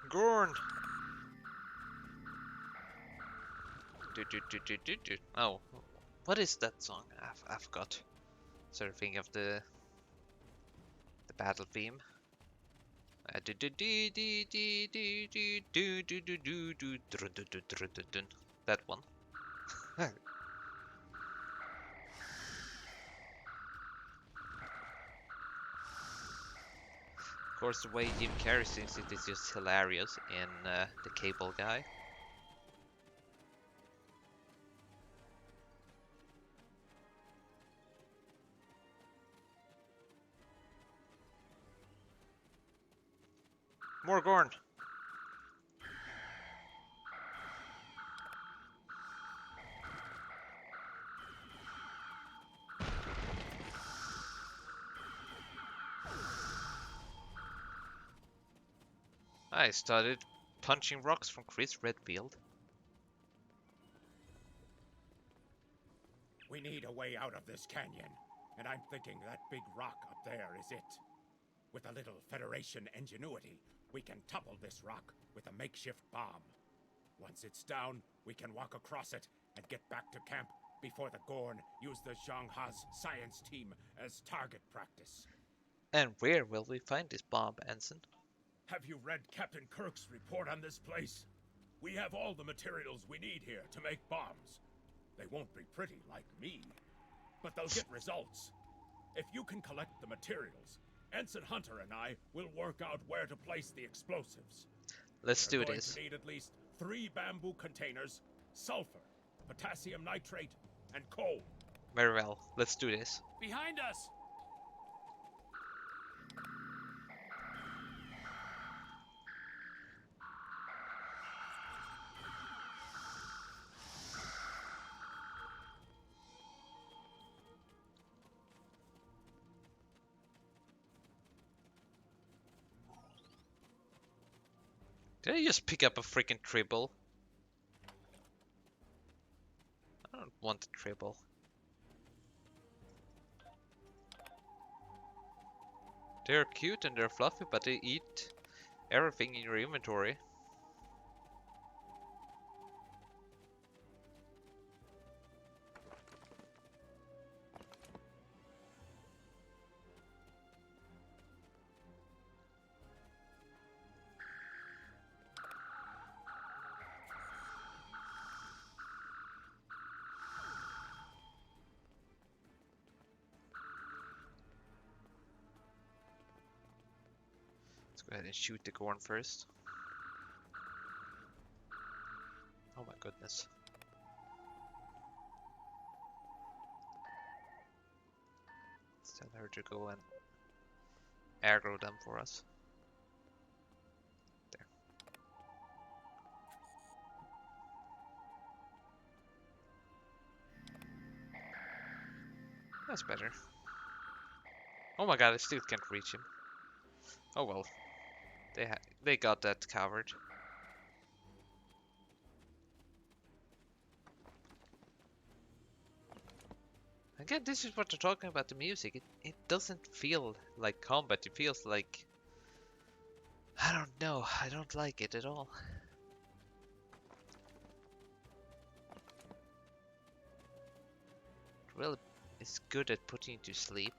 Speaker 1: Gorn! Oh, what is that song? I forgot. Sort of think of the battle theme. That one. Of course, the way Jim Carrey sings it is just hilarious in The Cable Guy. More Gorn! I started punching rocks from Chris Redfield.
Speaker 15: We need a way out of this canyon, and I'm thinking that big rock up there is it. With a little Federation ingenuity, we can topple this rock with a makeshift bomb. Once it's down, we can walk across it and get back to camp before the Gorn use the Zhangha's science team as target practice.
Speaker 1: And where will we find this bomb, Ensign?
Speaker 15: Have you read Captain Kirk's report on this place? We have all the materials we need here to make bombs. They won't be pretty like me, but they'll get results. If you can collect the materials, Ensign Hunter and I will work out where to place the explosives.
Speaker 1: Let's do
Speaker 15: We're going
Speaker 1: this.
Speaker 15: to need at least 3 bamboo containers, sulfur, potassium nitrate, and coal.
Speaker 1: Very well. Let's do this.
Speaker 13: Behind us!
Speaker 1: Did I just pick up a freaking tribble? I don't want a tribble. They're cute and they're fluffy, but they eat everything in your inventory. Go ahead and shoot the Gorn first. Oh my goodness. Let's tell her to go and aggro them for us. There. That's better. Oh my god, I still can't reach him. Oh well. They got that covered. Again, this is what they're talking about the music. It doesn't feel like combat. It feels like, I don't know. I don't like it at all. It really is good at putting you to sleep.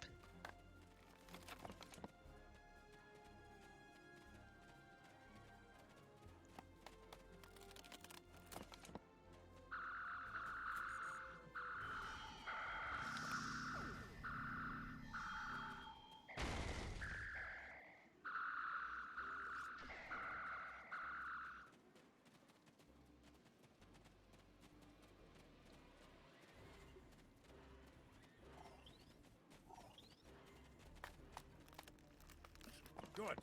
Speaker 15: Good.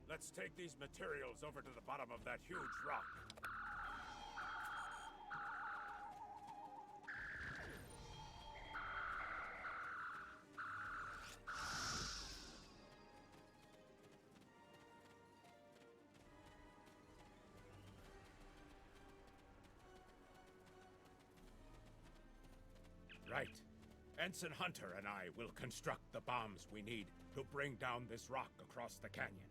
Speaker 15: Let's take these materials over to the bottom of that huge rock. Right. Ensign Hunter and I will construct the bombs we need to bring down this rock across the canyon.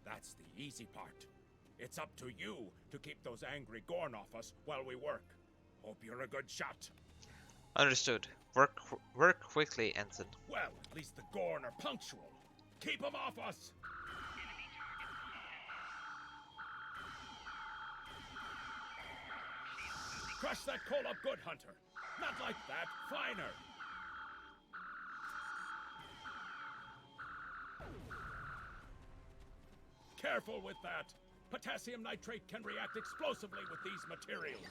Speaker 15: That's the easy part. It's up to you to keep those angry Gorn off us while we work. Hope you're a good shot.
Speaker 1: Understood. Work quickly, Ensign.
Speaker 15: Well, at least the Gorn are punctual. Keep them off us! Crush that coal up good, Hunter. Not like that. Finer. Careful with that. Potassium nitrate can react explosively with these materials.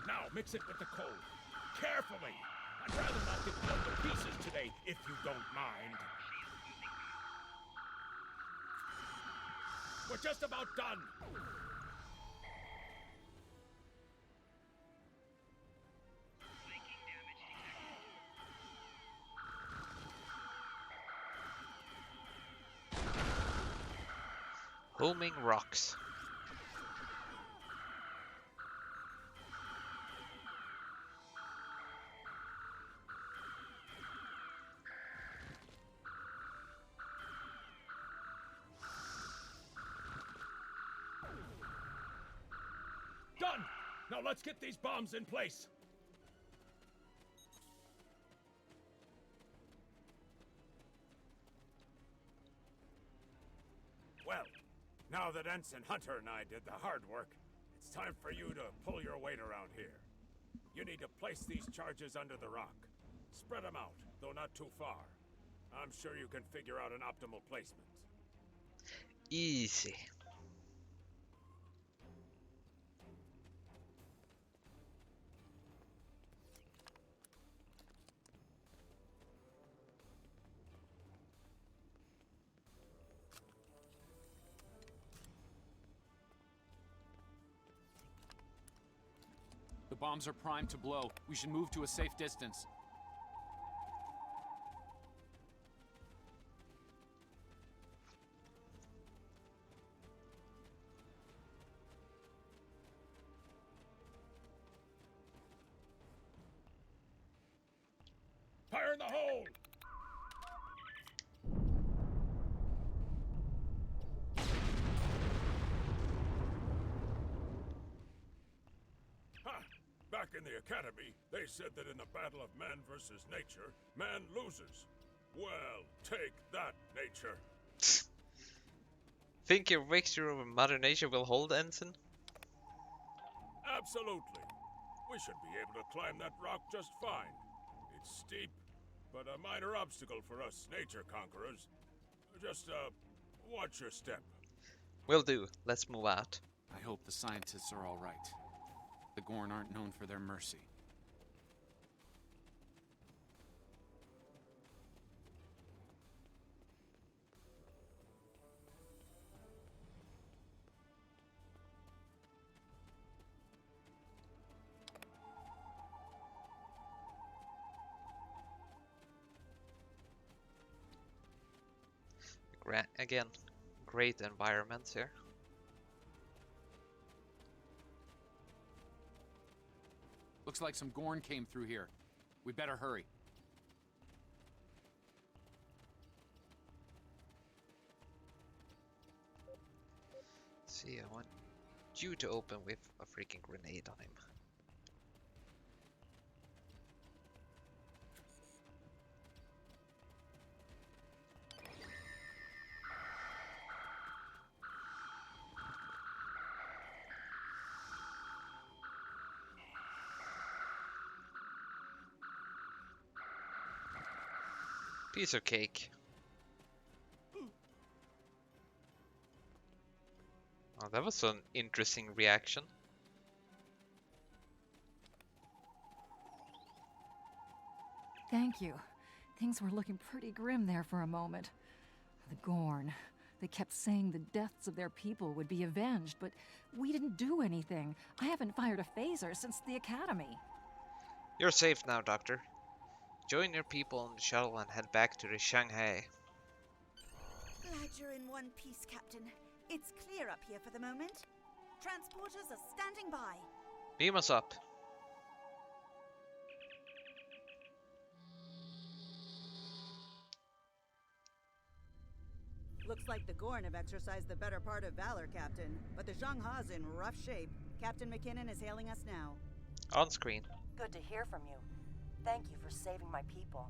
Speaker 15: Now mix it with the coal. Carefully. I'd rather not get blown to pieces today, if you don't mind. We're just about done.
Speaker 1: Homing rocks.
Speaker 15: Done! Now let's get these bombs in place. Well, now that Ensign Hunter and I did the hard work, it's time for you to pull your weight around here. You need to place these charges under the rock. Spread them out, though not too far. I'm sure you can figure out an optimal placement.
Speaker 1: Easy.
Speaker 13: The bombs are primed to blow. We should move to a safe distance.
Speaker 15: Fire in the hole!
Speaker 11: Ha! Back in the academy, they said that in the battle of man versus nature, man loses. Well, take that, nature.
Speaker 1: Think your victory over Mother Nature will hold, Ensign?
Speaker 11: Absolutely. We should be able to climb that rock just fine. It's steep, but a minor obstacle for us nature conquerors. Just, watch your step.
Speaker 1: Will do. Let's move out.
Speaker 13: I hope the scientists are all right. The Gorn aren't known for their mercy.
Speaker 1: Again, great environments here.
Speaker 13: Looks like some Gorn came through here. We better hurry.
Speaker 1: See, I want you to open with a freaking grenade on him. Piece of cake. Oh, that was an interesting reaction.
Speaker 10: Thank you. Things were looking pretty grim there for a moment. The Gorn. They kept saying the deaths of their people would be avenged, but we didn't do anything. I haven't fired a phaser since the academy.
Speaker 1: You're safe now, Doctor. Join your people on the shuttle and head back to the Shanghai.
Speaker 7: Glad you're in one piece, Captain. It's clear up here for the moment. Transporters are standing by.
Speaker 1: Beam us up.
Speaker 9: Looks like the Gorn have exercised the better part of valor, Captain. But the Zhangha's in rough shape. Captain McKinnon is hailing us now.
Speaker 1: On screen.
Speaker 22: Good to hear from you. Thank you for saving my people.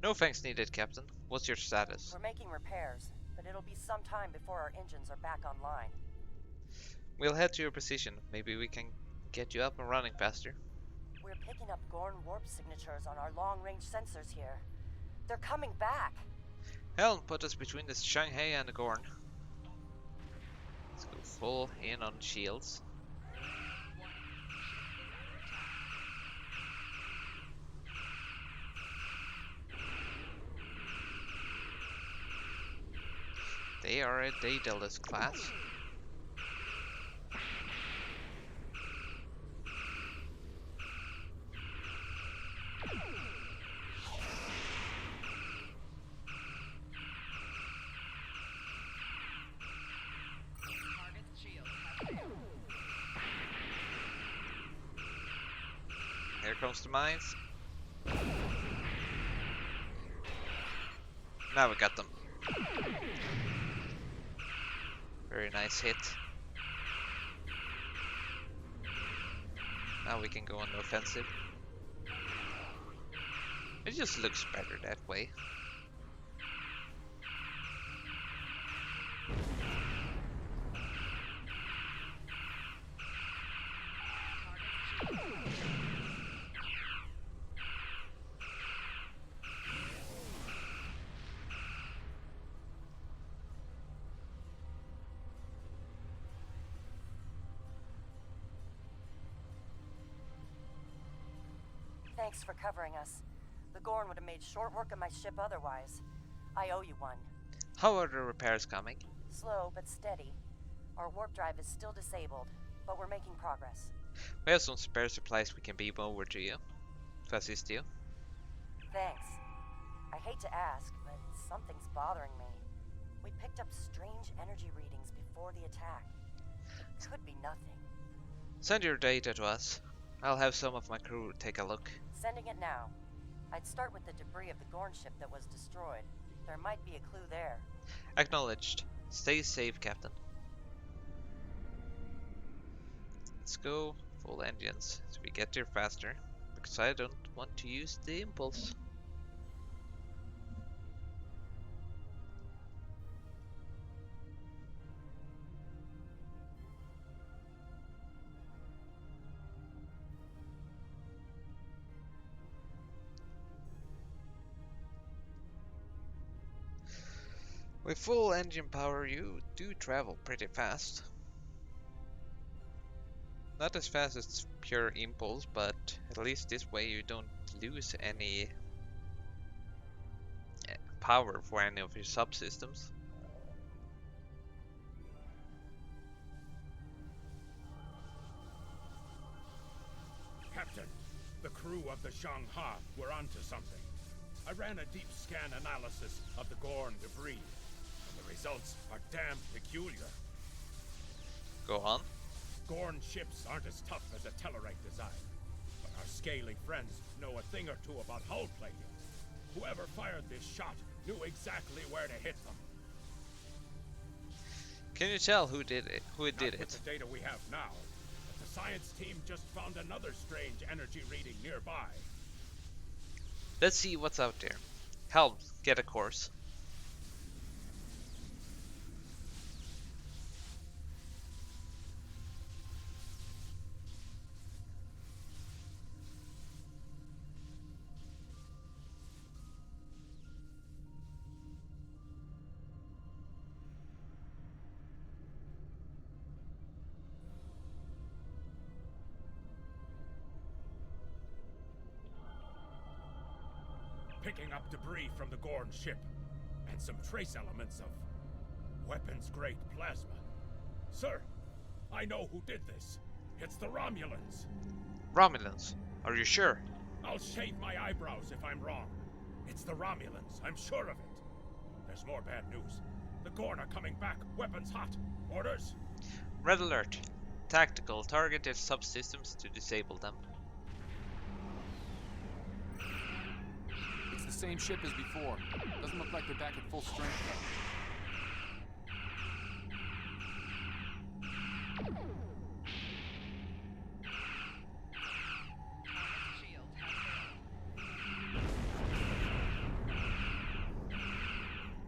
Speaker 1: No thanks needed, Captain. What's your status?
Speaker 22: We're making repairs, but it'll be some time before our engines are back online.
Speaker 1: We'll head to your position. Maybe we can get you up and running faster.
Speaker 22: We're picking up Gorn warp signatures on our long-range sensors here. They're coming back.
Speaker 1: Helm put us between the Shanghai and the Gorn. Let's go full in on shields. They are a Daedalus class. Here comes the mines. Now we got them. Very nice hit. Now we can go on the offensive. It just looks better that way.
Speaker 22: Thanks for covering us. The Gorn would have made short work of my ship otherwise. I owe you one.
Speaker 1: How are the repairs coming?
Speaker 22: Slow but steady. Our warp drive is still disabled. but we're making progress.
Speaker 1: We have some spare supplies we can beam over to you to assist you.
Speaker 22: Thanks. I hate to ask, but something's bothering me. We picked up strange energy readings before the attack. Could be nothing.
Speaker 1: Send your data to us. I'll have some of my crew take a look.
Speaker 22: Sending it now. I'd start with the debris of the Gorn ship that was destroyed. There might be a clue there.
Speaker 1: Acknowledged. Stay safe, Captain. Let's go full engines so we get there faster, because I don't want to use the impulse. With full engine power, you do travel pretty fast. Not as fast as pure impulse, but at least this way you don't lose any power for any of your subsystems.
Speaker 15: Captain, the crew of the Shangha were onto something. I ran a deep scan analysis of the Gorn debris, and the results are damn peculiar.
Speaker 1: Go on.
Speaker 15: Gorn ships aren't as tough as a Tellarite design, but our scaly friends know a thing or two about hull plating. Whoever fired this shot knew exactly where to hit them.
Speaker 1: Can you tell who did it?
Speaker 15: Not with the data we have now, but the science team just found another strange energy reading nearby.
Speaker 1: Let's see what's out there. Helm, get a course.
Speaker 15: Picking up debris from the Gorn ship, and some trace elements of weapons-grade plasma. Sir, I know who did this. It's the Romulans.
Speaker 1: Romulans? Are you sure?
Speaker 15: I'll shave my eyebrows if I'm wrong. It's the Romulans, I'm sure of it. There's more bad news. The Gorn are coming back, weapons hot. Orders?
Speaker 1: Red alert. Tactical, targeted subsystems to disable them.
Speaker 13: It's the same ship as before. Doesn't look like they're back at full strength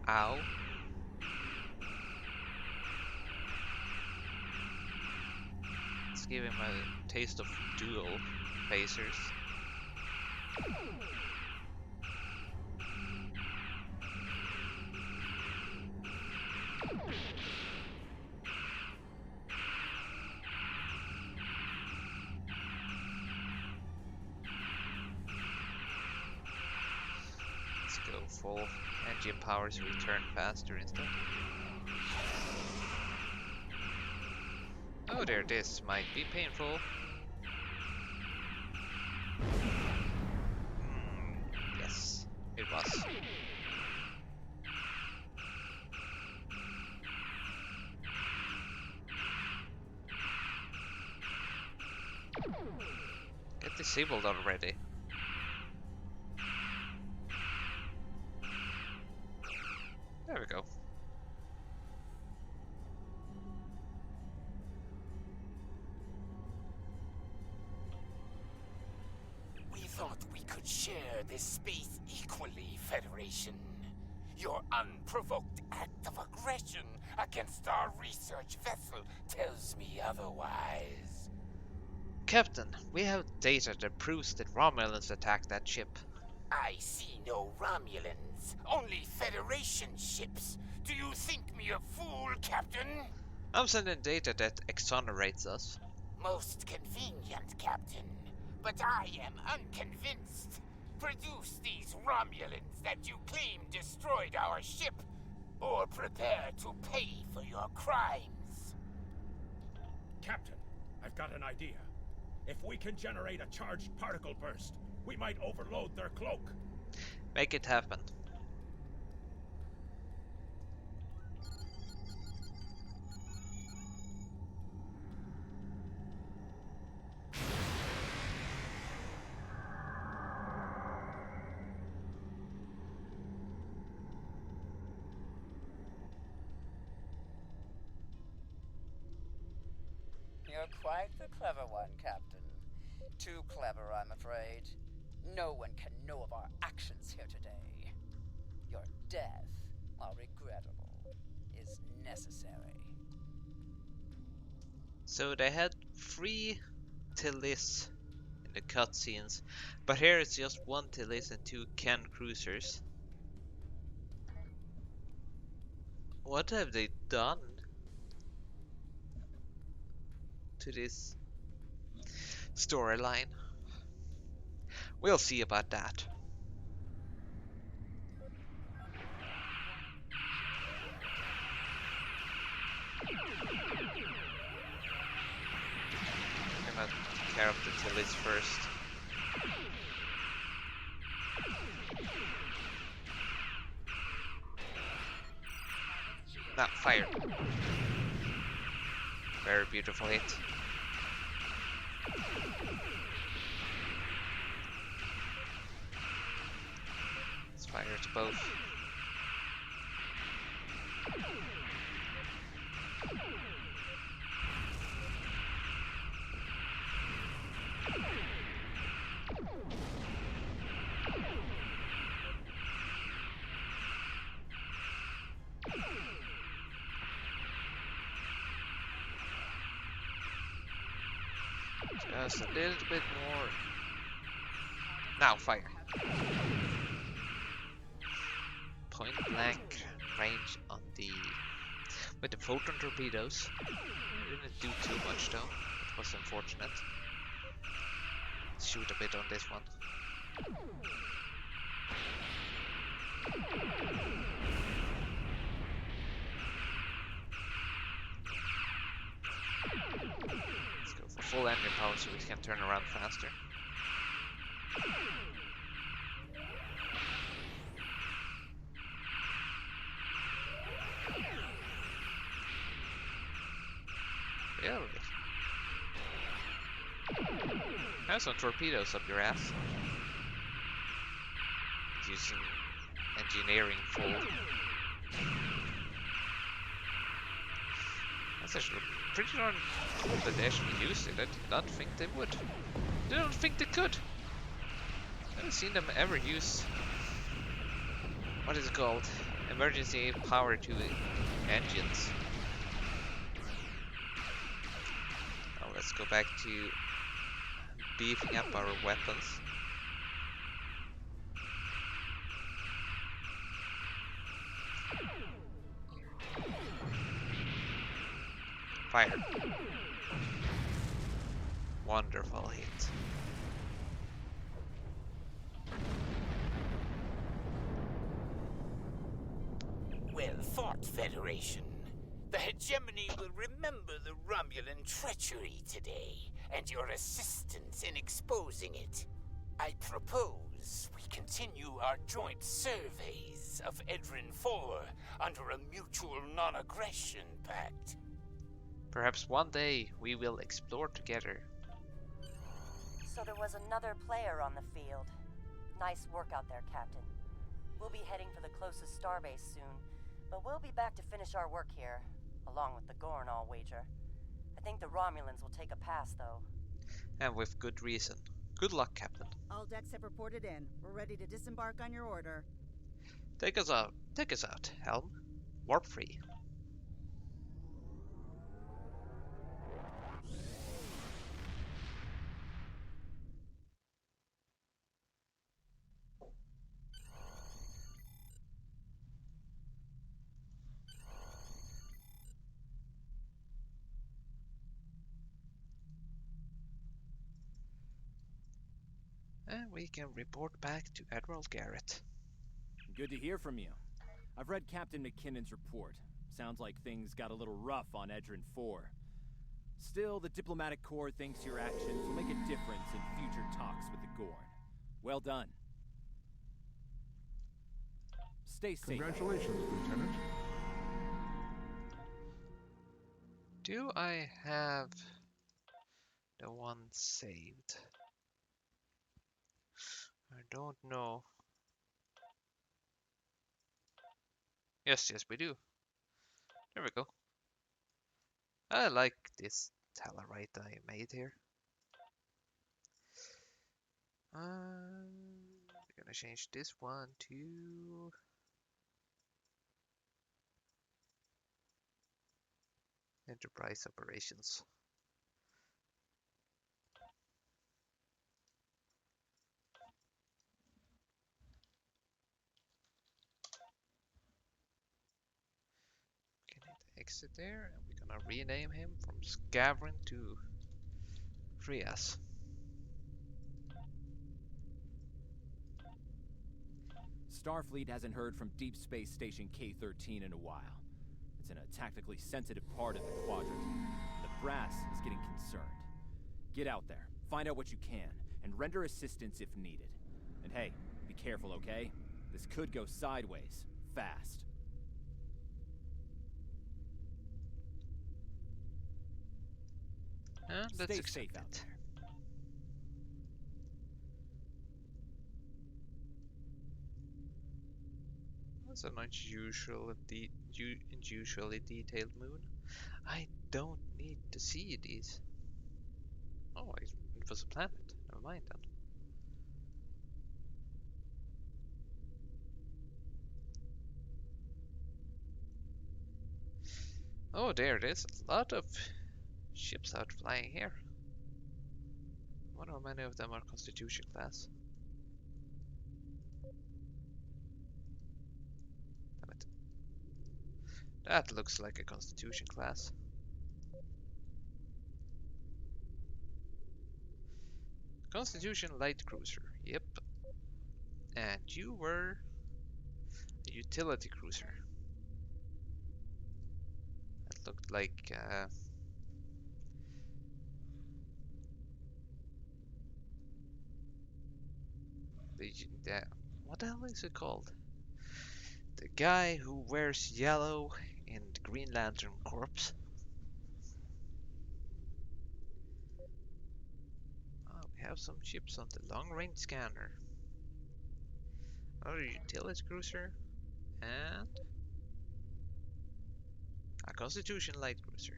Speaker 1: Ow. Let's give him a taste of dual phasers. Let's go full engine power to return faster instead. Oh dear, this might be painful. Yes, it was. Get disabled already. There we go.
Speaker 8: We thought we could share this space equally, Federation. Your unprovoked act of aggression against our research vessel tells me otherwise.
Speaker 1: Captain, we have data that proves that Romulans attacked that ship.
Speaker 8: I see no Romulans, only Federation ships. Do you think me a fool, Captain?
Speaker 1: I'm sending data that exonerates us.
Speaker 8: Most convenient, Captain. But I am unconvinced. Produce these Romulans that you claim destroyed our ship, or prepare to pay for your crimes.
Speaker 15: Captain, I've got an idea. If we can generate a charged particle burst, we might overload their cloak.
Speaker 1: Make it happen.
Speaker 12: You're quite the clever one, Captain. Too clever, I'm afraid. No one can know of our actions here today. Your death, while regrettable, is necessary.
Speaker 1: So they had 3 Tillis in the cutscenes, but here it's just 1 Tillis and 2 Ken cruisers. What have they done to this storyline? We'll see about that. I'm gonna take care of the Tillis first. Not fired. Very beautiful hit. Let's fire to both. Just a little bit more. Now fire. Point blank range on the with the photon torpedoes. Didn't do too much though. It was unfortunate. Let's shoot a bit on this one. Let's go for full engine power so we can turn around faster. Really? Have some torpedoes up your ass. Using engineering full. That's actually pretty darn cool that they actually used it. I did not think they would. I don't think they could. I haven't seen them ever use, what is it called? Emergency power to engines. Now let's go back to beefing up our weapons. Fire. Wonderful hit.
Speaker 8: Well fought, Federation. The hegemony will remember the Romulan treachery today, and your assistance in exposing it. I propose we continue our joint surveys of Edrin 4 under a mutual non-aggression pact.
Speaker 1: Perhaps one day we will explore together.
Speaker 22: So there was another player on the field. Nice work out there, Captain. We'll be heading for the closest starbase soon, but we'll be back to finish our work here, along with the Gorn, I'll wager. I think the Romulans will take a pass, though.
Speaker 1: And with good reason. Good luck, Captain.
Speaker 9: All decks have reported in. We're ready to disembark on your order.
Speaker 1: Take us out. Take us out, Helm. Warp free. And we can report back to Admiral Garrett.
Speaker 2: Good to hear from you. I've read Captain McKinnon's report. Sounds like things got a little rough on Edrin 4. Still, the diplomatic corps thinks your actions will make a difference in future talks with the Gorn. Well done. Stay safe.
Speaker 14: Congratulations, Lieutenant.
Speaker 1: Do I have the one saved? I don't know. Yes, we do. There we go. I like this Talarite I made here. We're gonna change this one to Enterprise Operations. Exit there, and we're gonna rename him from Scavren to Trias.
Speaker 2: Starfleet hasn't heard from Deep Space Station K-13 in a while. It's in a tactically sensitive part of the quadrant. The brass is getting concerned. Get out there, find out what you can, and render assistance if needed. And hey, be careful, okay? This could go sideways, fast.
Speaker 1: Stay
Speaker 2: safe out there.
Speaker 1: That's an unusually detailed moon. I don't need to see these. Oh, it was a planet. Never mind then. Oh, there it is. A lot of ships out flying here. I wonder how many of them are Constitution class. Damn it. That looks like a Constitution class. Constitution light cruiser. Yep. And you were a utility cruiser. That looked like what the hell is it called? The guy who wears yellow in the Green Lantern Corps. Oh, we have some ships on the long-range scanner. Another utility cruiser and a Constitution light cruiser.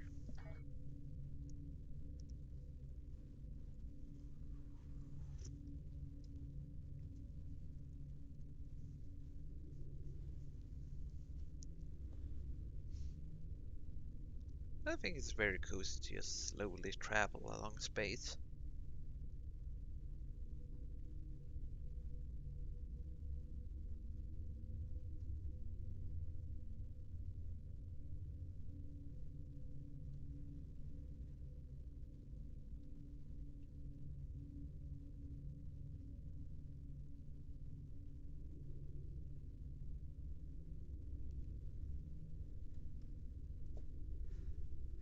Speaker 1: I think it's very cozy to just slowly travel along space.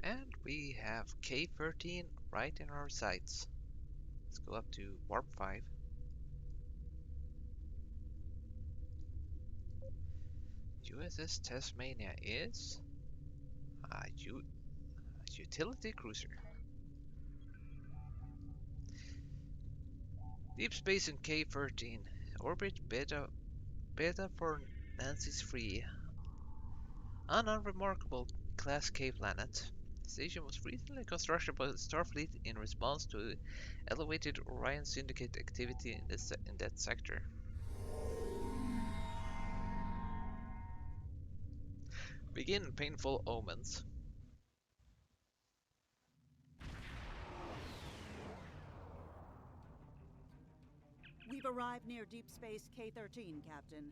Speaker 1: And we have K-13 right in our sights. Let's go up to Warp 5. USS Tasmania is a utility cruiser. Deep Space and K-13. Orbit Beta for Nancy's Free. An unremarkable Class K planet. The station was recently constructed by Starfleet in response to elevated Orion Syndicate activity in that sector. Begin painful omens.
Speaker 9: We've arrived near Deep Space K-13, Captain.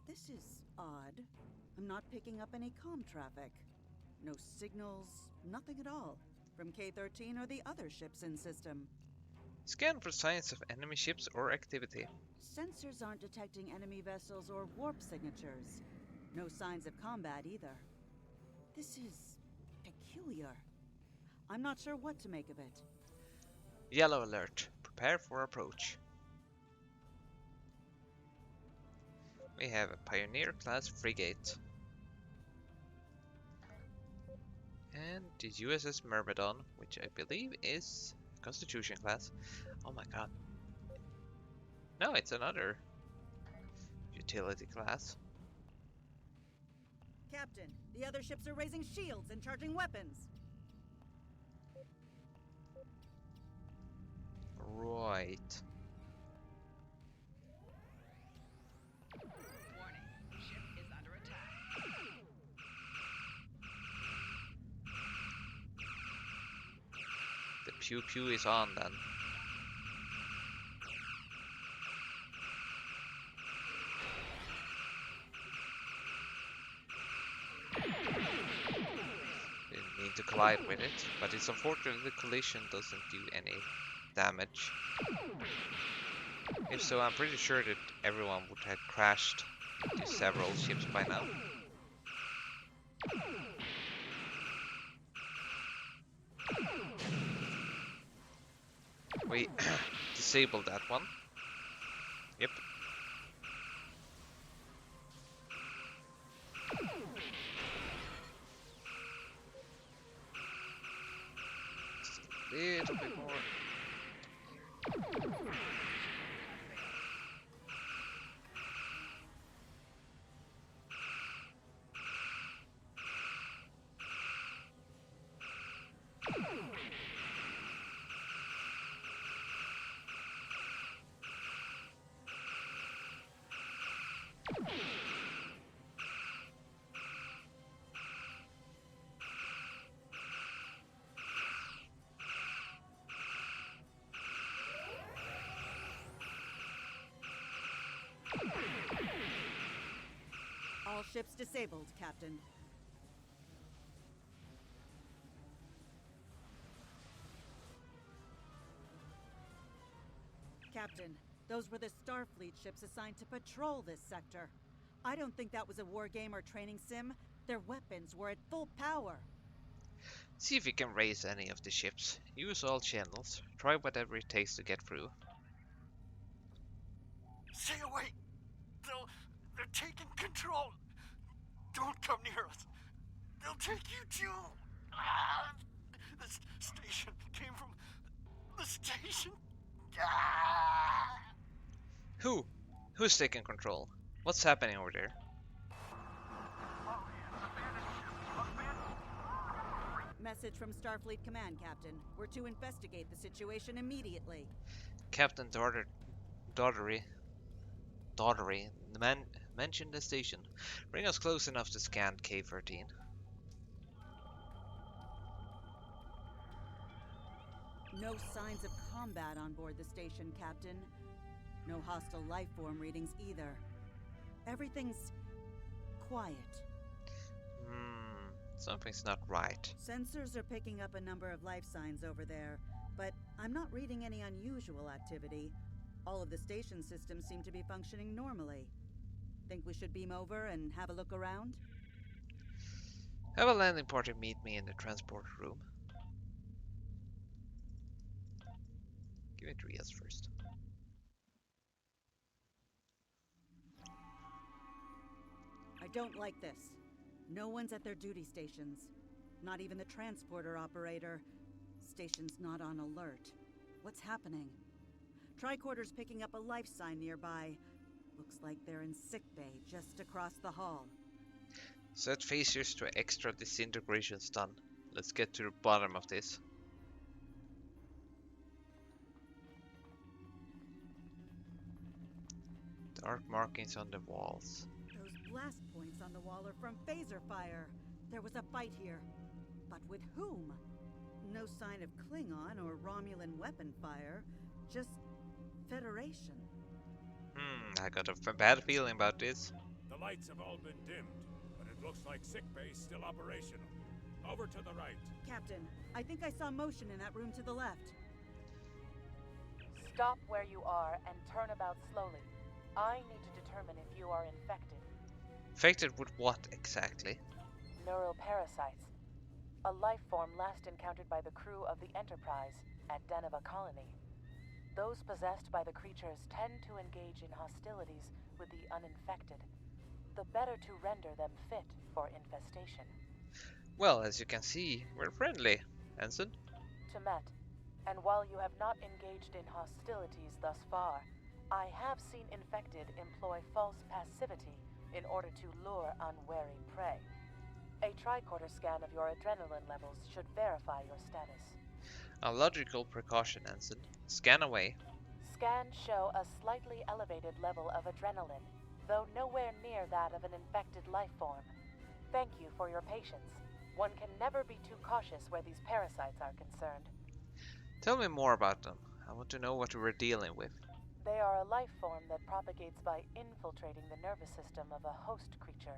Speaker 9: This is odd. I'm not picking up any comm traffic. No signals, nothing at all. From K-13 or the other ships in system.
Speaker 1: Scan for signs of enemy ships or activity.
Speaker 9: Sensors aren't detecting enemy vessels or warp signatures. No signs of combat either. This is peculiar. I'm not sure what to make of it.
Speaker 1: Yellow alert. Prepare for approach. We have a Pioneer-class frigate. And the USS Myrmidon, which I believe is Constitution class. Oh my god. No, it's another utility class.
Speaker 9: Captain, the other ships are raising shields and charging weapons.
Speaker 1: Right.
Speaker 3: Warning, ship is under attack.
Speaker 1: The pew pew is on then. Didn't mean to collide with it, but it's unfortunate the collision doesn't do any damage. If so, I'm pretty sure that everyone would have crashed into several ships by now. We disabled that one. Yep. Just a little bit more.
Speaker 9: All ships disabled, Captain. Captain, those were the Starfleet ships assigned to patrol this sector. I don't think that was a war game or training sim. Their weapons were at full power.
Speaker 1: See if you can raise any of the ships. Use all channels. Try whatever it takes to get through.
Speaker 4: Stay away! They're taking control! Don't come near us! They'll take you too! Ah! This station came from the station. Ah!
Speaker 1: Who's taking control? What's happening over there?
Speaker 9: Message from Starfleet Command, Captain. We're to investigate the situation immediately.
Speaker 1: Captain Daughtery, mentioned the station. Bring us close enough to scan K-13.
Speaker 9: No signs of combat on board the station, Captain. No hostile life form readings either. Everything's quiet.
Speaker 1: Something's not right.
Speaker 9: Sensors are picking up a number of life signs over there, but I'm not reading any unusual activity. All of the station systems seem to be functioning normally. Think we should beam over and have a look around?
Speaker 1: Have a landing party meet me in the transport room. Give it Rias first.
Speaker 9: I don't like this. No one's at their duty stations. Not even the transporter operator. Station's not on alert. What's happening? Tricorder's picking up a life sign nearby. Looks like they're in sickbay just across the hall.
Speaker 1: Set phasers to extra disintegration stun. Let's get to the bottom of this. Dark markings on the walls.
Speaker 9: Those blast points on the wall are from phaser fire. There was a fight here. But with whom? No sign of Klingon or Romulan weapon fire. Just Federation.
Speaker 1: I got a bad feeling about this.
Speaker 15: The lights have all been dimmed, but it looks like sickbay's still operational. Over to the right.
Speaker 9: Captain, I think I saw motion in that room to the left.
Speaker 22: Stop where you are and turn about slowly. I need to determine if you are infected.
Speaker 1: Infected with what exactly?
Speaker 22: Neural parasites. a life form last encountered by the crew of the Enterprise at Deneva Colony. Those possessed by the creatures tend to engage in hostilities with the uninfected, the better to render them fit for infestation.
Speaker 1: Well, as you can see, we're friendly, Ensign.
Speaker 22: Temet, and while you have not engaged in hostilities thus far, I have seen infected employ false passivity in order to lure unwary prey. A tricorder scan of your adrenaline levels should verify your status.
Speaker 1: A logical precaution, Ensign. Scan away.
Speaker 22: Scans show a slightly elevated level of adrenaline, though nowhere near that of an infected life form. Thank you for your patience. One can never be too cautious where these parasites are concerned.
Speaker 1: Tell me more about them. I want to know what we're dealing with.
Speaker 22: They are a life form that propagates by infiltrating the nervous system of a host creature.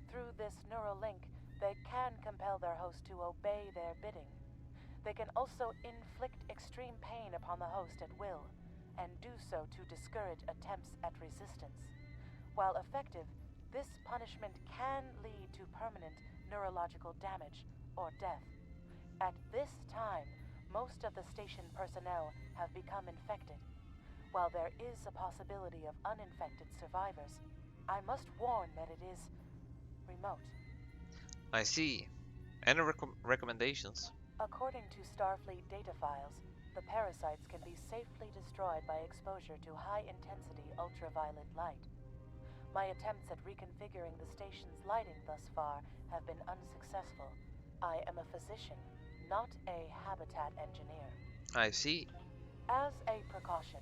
Speaker 22: Through this neural link, they can compel their host to obey their bidding. They can also inflict extreme pain upon the host at will, and do so to discourage attempts at resistance. While effective, this punishment can lead to permanent neurological damage or death. At this time, most of the station personnel have become infected. While there is a possibility of uninfected survivors, I must warn that it is remote.
Speaker 1: I see. Any recommendations?
Speaker 22: According to Starfleet data files, the parasites can be safely destroyed by exposure to high-intensity ultraviolet light. My attempts at reconfiguring the station's lighting thus far have been unsuccessful. I am a physician, not a habitat engineer.
Speaker 1: I see.
Speaker 22: As a precaution,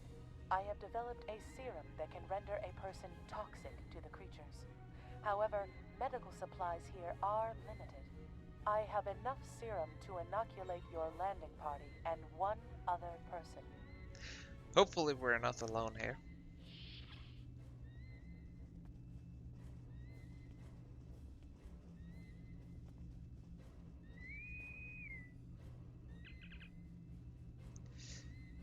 Speaker 22: I have developed a serum that can render a person toxic to the creatures. However, medical supplies here are limited. I have enough serum to inoculate your landing party and one other person.
Speaker 1: Hopefully we're not alone here.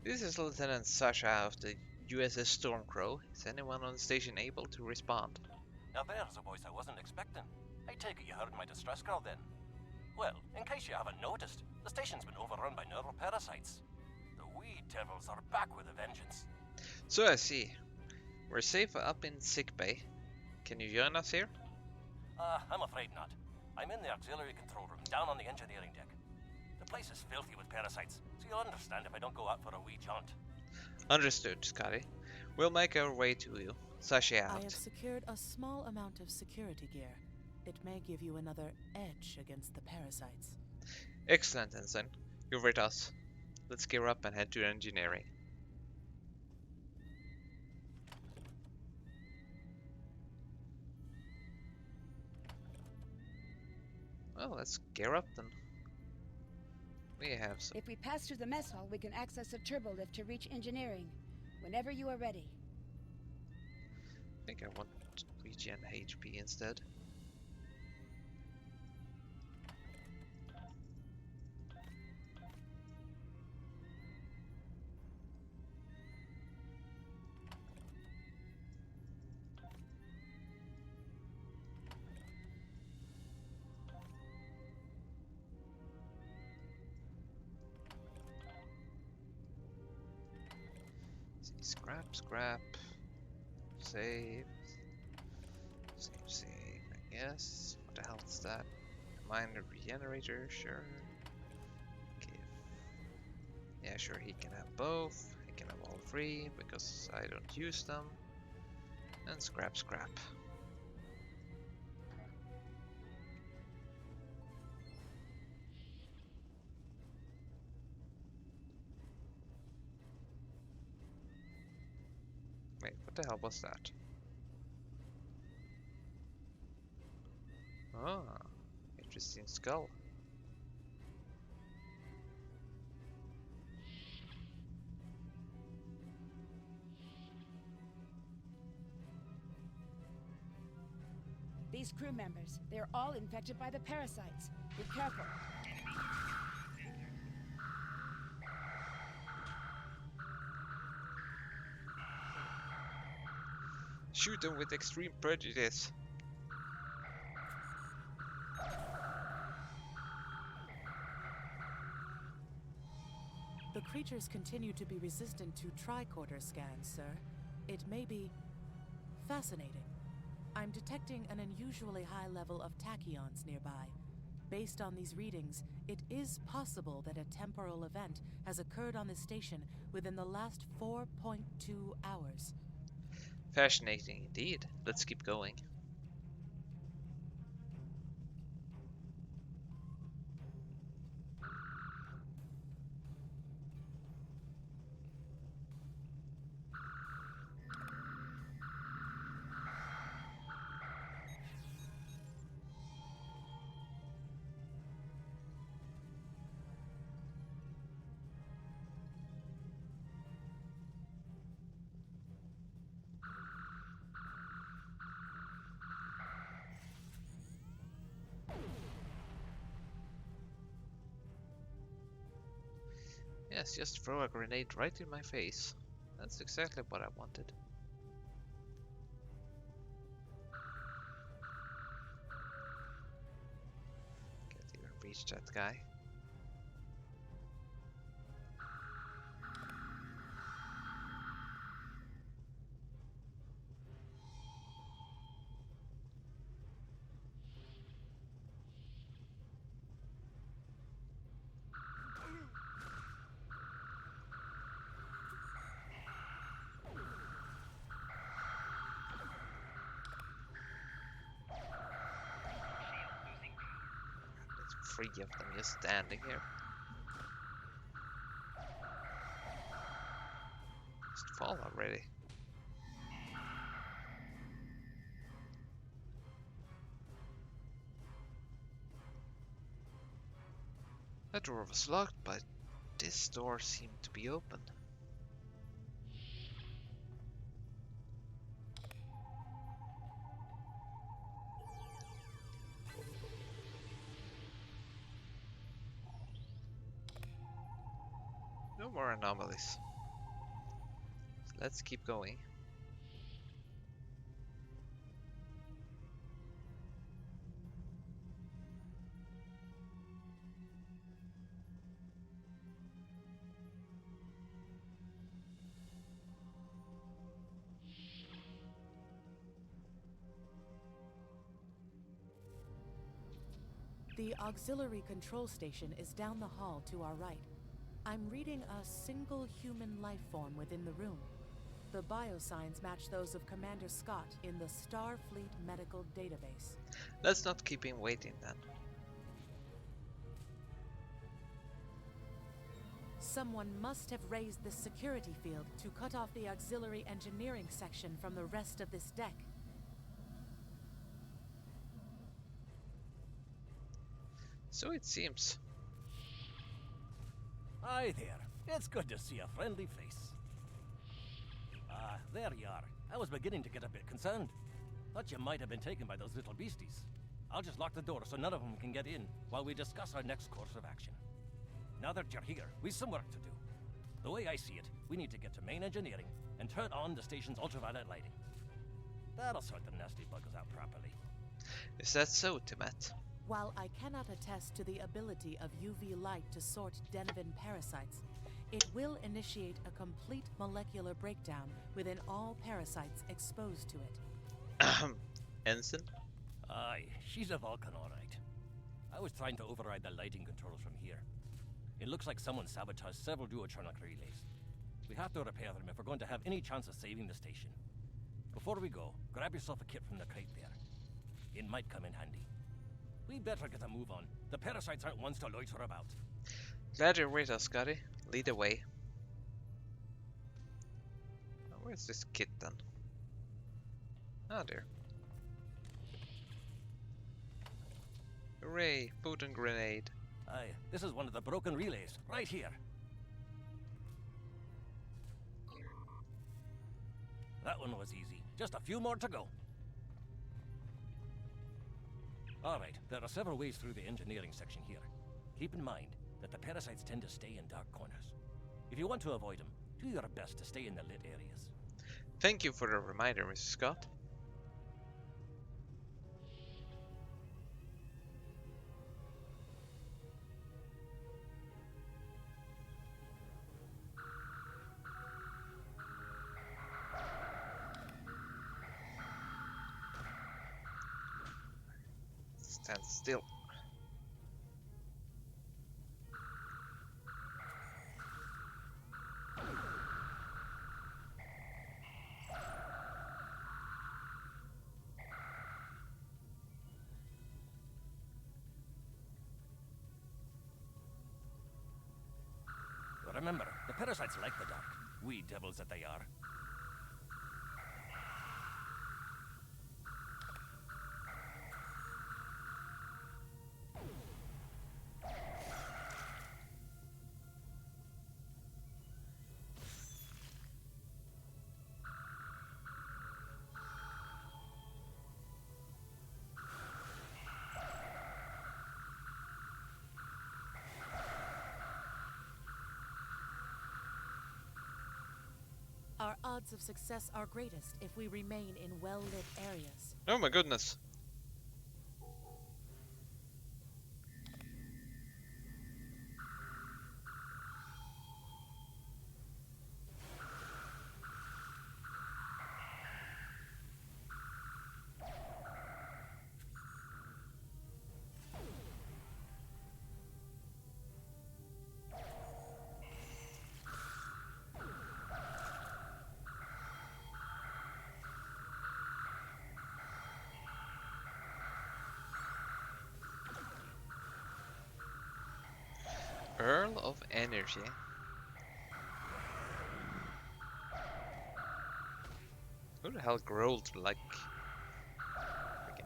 Speaker 1: This is Lieutenant Ze'sha of the USS Stormcrow. Is anyone on the station able to respond?
Speaker 18: Now there's a voice I wasn't expecting. I take it you heard my distress call then. Well, in case you haven't noticed, the station's been overrun by neuroparasites. The wee devils are back with a vengeance.
Speaker 1: So I see. We're safe up in sickbay. Can you join us here?
Speaker 18: I'm afraid not. I'm in the auxiliary control room, down on the engineering deck. The place is filthy with parasites, so you'll understand if I don't go out for a wee jaunt.
Speaker 1: Understood, Scotty. We'll make our way to you. Sashay out.
Speaker 6: I have secured a small amount of security gear. It may give you another edge against the parasites.
Speaker 1: Excellent, Ensign. You're with us. Let's gear up and head to engineering. Well, let's gear up then. We have some.
Speaker 16: If we pass through the mess hall, we can access a turbo lift to reach engineering. Whenever you are ready.
Speaker 1: I think I want to regen HP instead. Scrap. Save. I guess. What the hell is that? Minor regenerator, sure. Give. Yeah, sure, he can have both. He can have all three, because I don't use them. And scrap. Wait, what the hell was that? Ah, interesting skull.
Speaker 16: These crew members, they're all infected by the parasites. Be careful.
Speaker 1: Shoot them with extreme prejudice.
Speaker 6: The creatures continue to be resistant to tricorder scans, sir. It may be fascinating. I'm detecting an unusually high level of tachyons nearby. Based on these readings, it is possible that a temporal event has occurred on this station within the last 4.2 hours.
Speaker 1: Fascinating indeed. Let's keep going. Yes, just throw a grenade right in my face. That's exactly what I wanted. Can't even reach that guy. Three of them just standing here. Just fall already. That door was locked, but this door seemed to be open. No more anomalies. Let's keep going.
Speaker 6: The auxiliary control station is down the hall to our right. I'm reading a single human life form within the room. The biosigns match those of Commander Scott in the Starfleet Medical Database.
Speaker 1: Let's not keep him waiting then.
Speaker 6: Someone must have raised the security field to cut off the auxiliary engineering section from the rest of this deck.
Speaker 1: So it seems.
Speaker 18: Hi there. It's good to see a friendly face. Ah, there you are. I was beginning to get a bit concerned. Thought you might have been taken by those little beasties. I'll just lock the door so none of them can get in while we discuss our next course of action. Now that you're here, we've some work to do. The way I see it, we need to get to main engineering and turn on the station's ultraviolet lighting. That'll sort the nasty buggers out properly.
Speaker 1: Is that so, Timet?
Speaker 6: While I cannot attest to the ability of UV light to sort Denivan parasites, it will initiate a complete molecular breakdown within all parasites exposed to it.
Speaker 1: Ensign?
Speaker 18: Aye, she's a Vulcan, all right. I was trying to override the lighting controls from here. It looks like someone sabotaged several duotronic relays. We have to repair them if we're going to have any chance of saving the station. Before we go, grab yourself a kit from the crate there. It might come in handy. We better get a move on. The parasites aren't ones to loiter about.
Speaker 1: Glad you're with us, Scotty. Lead the way. Oh, where's this kit then? Ah, there. Hooray, potent grenade.
Speaker 18: Aye, this is one of the broken relays, right here. That one was easy. Just a few more to go. Alright, there are several ways through the engineering section here. Keep in mind that the parasites tend to stay in dark corners. If you want to avoid them, do your best to stay in the lit areas.
Speaker 1: Thank you for the reminder, Mr. Scott. Stand still.
Speaker 18: Remember, the parasites like the dark. We devils that they are.
Speaker 6: Our odds of success are greatest if we remain in well-lit areas.
Speaker 1: Oh my goodness. Pearl of Energy. Who the hell growled like... Okay.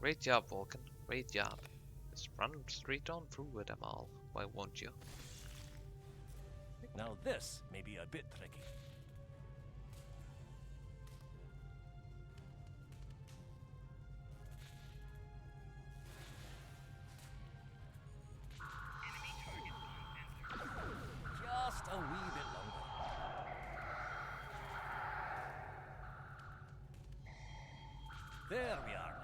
Speaker 1: Great job, Vulcan. Great job. Just run straight on through with them all. Why won't you?
Speaker 18: Now this may be a bit tricky. Just a wee bit longer. There we are now.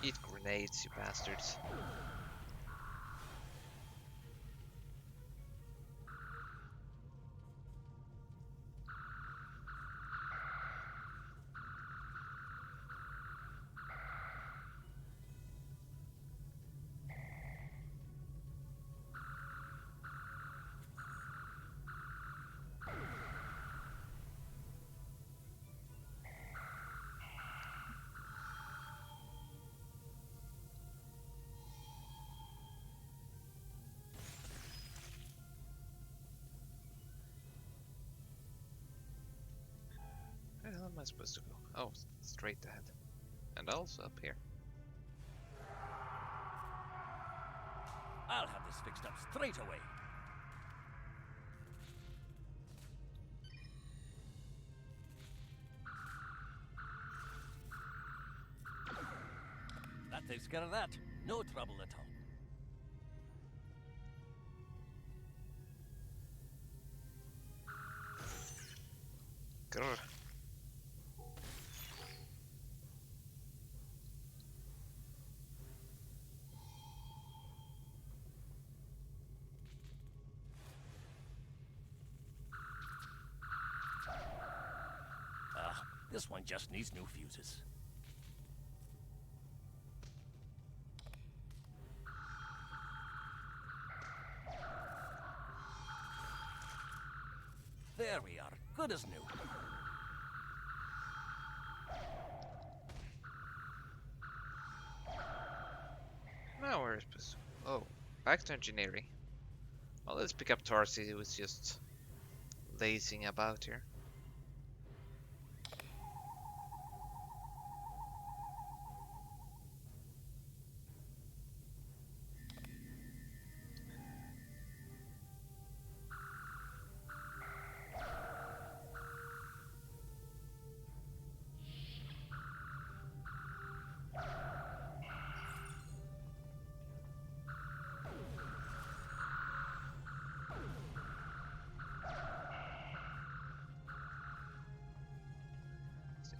Speaker 1: Eat grenades, you bastards. Where the hell am I supposed to go? Oh, straight ahead. And also up here.
Speaker 18: I'll have this fixed up straight away. That takes care of that. No trouble at all.
Speaker 1: Grr.
Speaker 18: This one just needs new fuses. There we are, good as new.
Speaker 1: Oh, back to engineering. Well, let's pick up Tarsi, who was just lazing about here.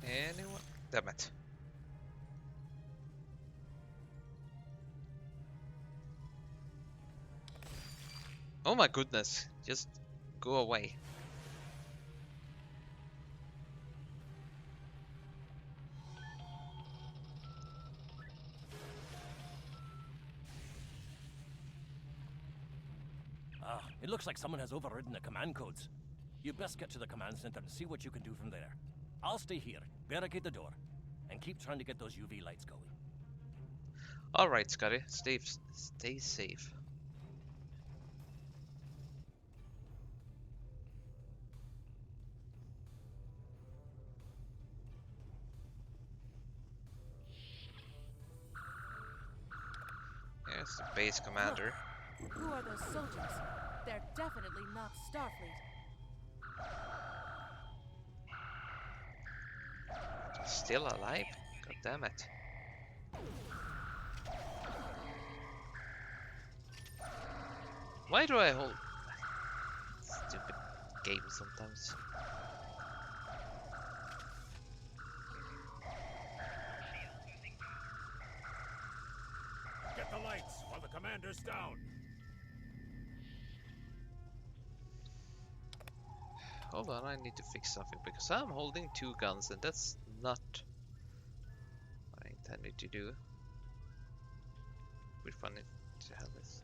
Speaker 1: Anyone? Damn it. Oh my goodness, just go away.
Speaker 18: Ah, it looks like someone has overridden the command codes. You best get to the command center and see what you can do from there. I'll stay here, barricade the door, and keep trying to get those UV lights going.
Speaker 1: Alright, Scotty, stay safe. Here's the base commander.
Speaker 6: Who are those soldiers? They're definitely not Starfleet.
Speaker 1: Still alive? God damn it. Why do I hold stupid games sometimes?
Speaker 15: Get the lights while the commander's down.
Speaker 1: Hold on, I need to fix something because I'm holding two guns and that's not what I intended to do. We're funny to have this.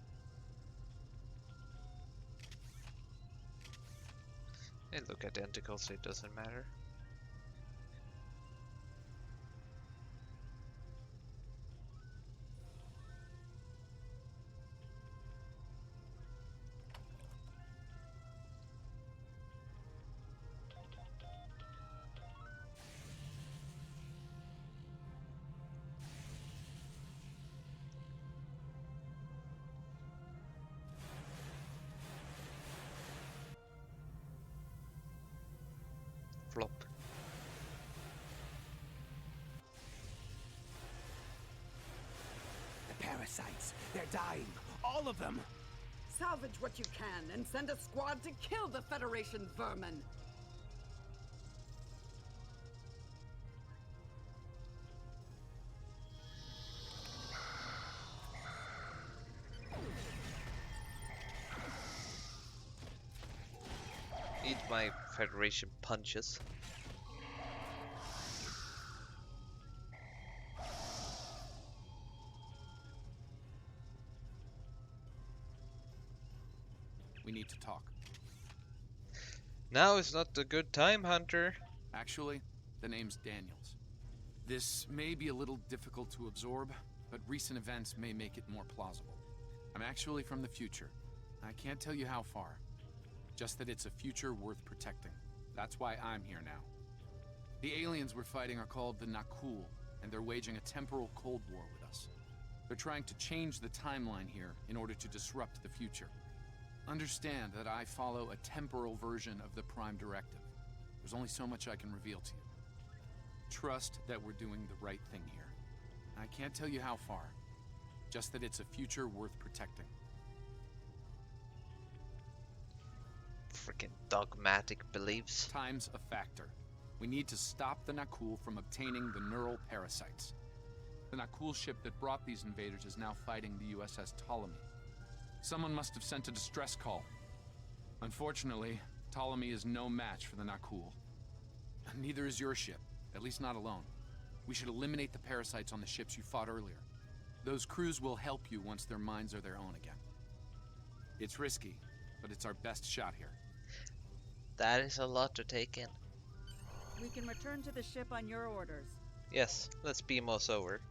Speaker 1: They look identical, so it doesn't matter. Flop.
Speaker 17: The parasites, they're dying. All of them.
Speaker 19: Salvage what you can and send a squad to kill the Federation vermin.
Speaker 1: Eat my Federation punches.
Speaker 13: We need to talk.
Speaker 1: Now is not a good time, Hunter.
Speaker 13: Actually, the name's Daniels. This may be a little difficult to absorb, but recent events may make it more plausible. I'm actually from the future. I can't tell you how far. Just that it's a future worth protecting. That's why I'm here now. The aliens we're fighting are called the Nakul, and they're waging a temporal Cold War with us. They're trying to change the timeline here in order to disrupt the future. Understand that I follow a temporal version of the Prime Directive. There's only so much I can reveal to you. Trust that we're doing the right thing here. I can't tell you how far. Just that it's a future worth protecting.
Speaker 1: Freaking dogmatic beliefs.
Speaker 13: Time's a factor. We need to stop the Nakul from obtaining the neural parasites. The Nakul ship that brought these invaders is now fighting the USS Ptolemy. Someone must have sent a distress call. Unfortunately, Ptolemy is no match for the Nakul. Neither is your ship, at least not alone. We should eliminate the parasites on the ships you fought earlier. Those crews will help you once their minds are their own again. It's risky, but it's our best shot here.
Speaker 1: That is a lot to take in.
Speaker 9: We can return to the ship on your orders.
Speaker 1: Yes, let's beam us over.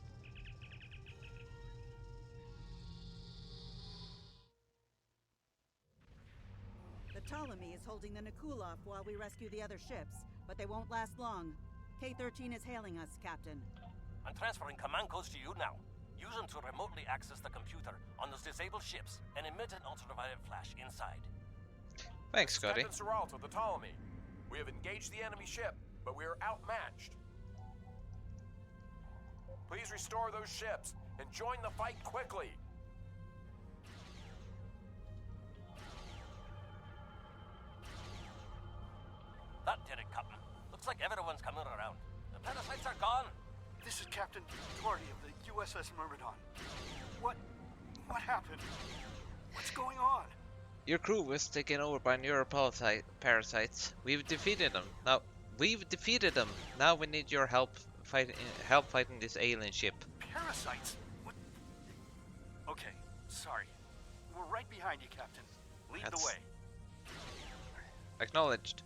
Speaker 9: Ptolemy is holding the Nakulov while we rescue the other ships, but they won't last long. K-13 is hailing us, Captain.
Speaker 18: I'm transferring command codes to you now. Use them to remotely access the computer on those disabled ships and emit an ultraviolet flash inside.
Speaker 1: Thanks, Scotty.
Speaker 20: Captain Seralt of the Ptolemy. We have engaged the enemy ship, but we are outmatched. Please restore those ships and join the fight quickly.
Speaker 18: That did it, Captain. Looks like everyone's coming around. The parasites are gone.
Speaker 4: This is Captain Duarte of the USS Myrmidon. What happened? What's going on?
Speaker 1: Your crew was taken over by neuroparasites. We've defeated them. Now we need your help fighting this alien ship.
Speaker 4: Parasites? What? Okay, sorry. We're right behind you, Captain. Lead the way.
Speaker 1: Acknowledged.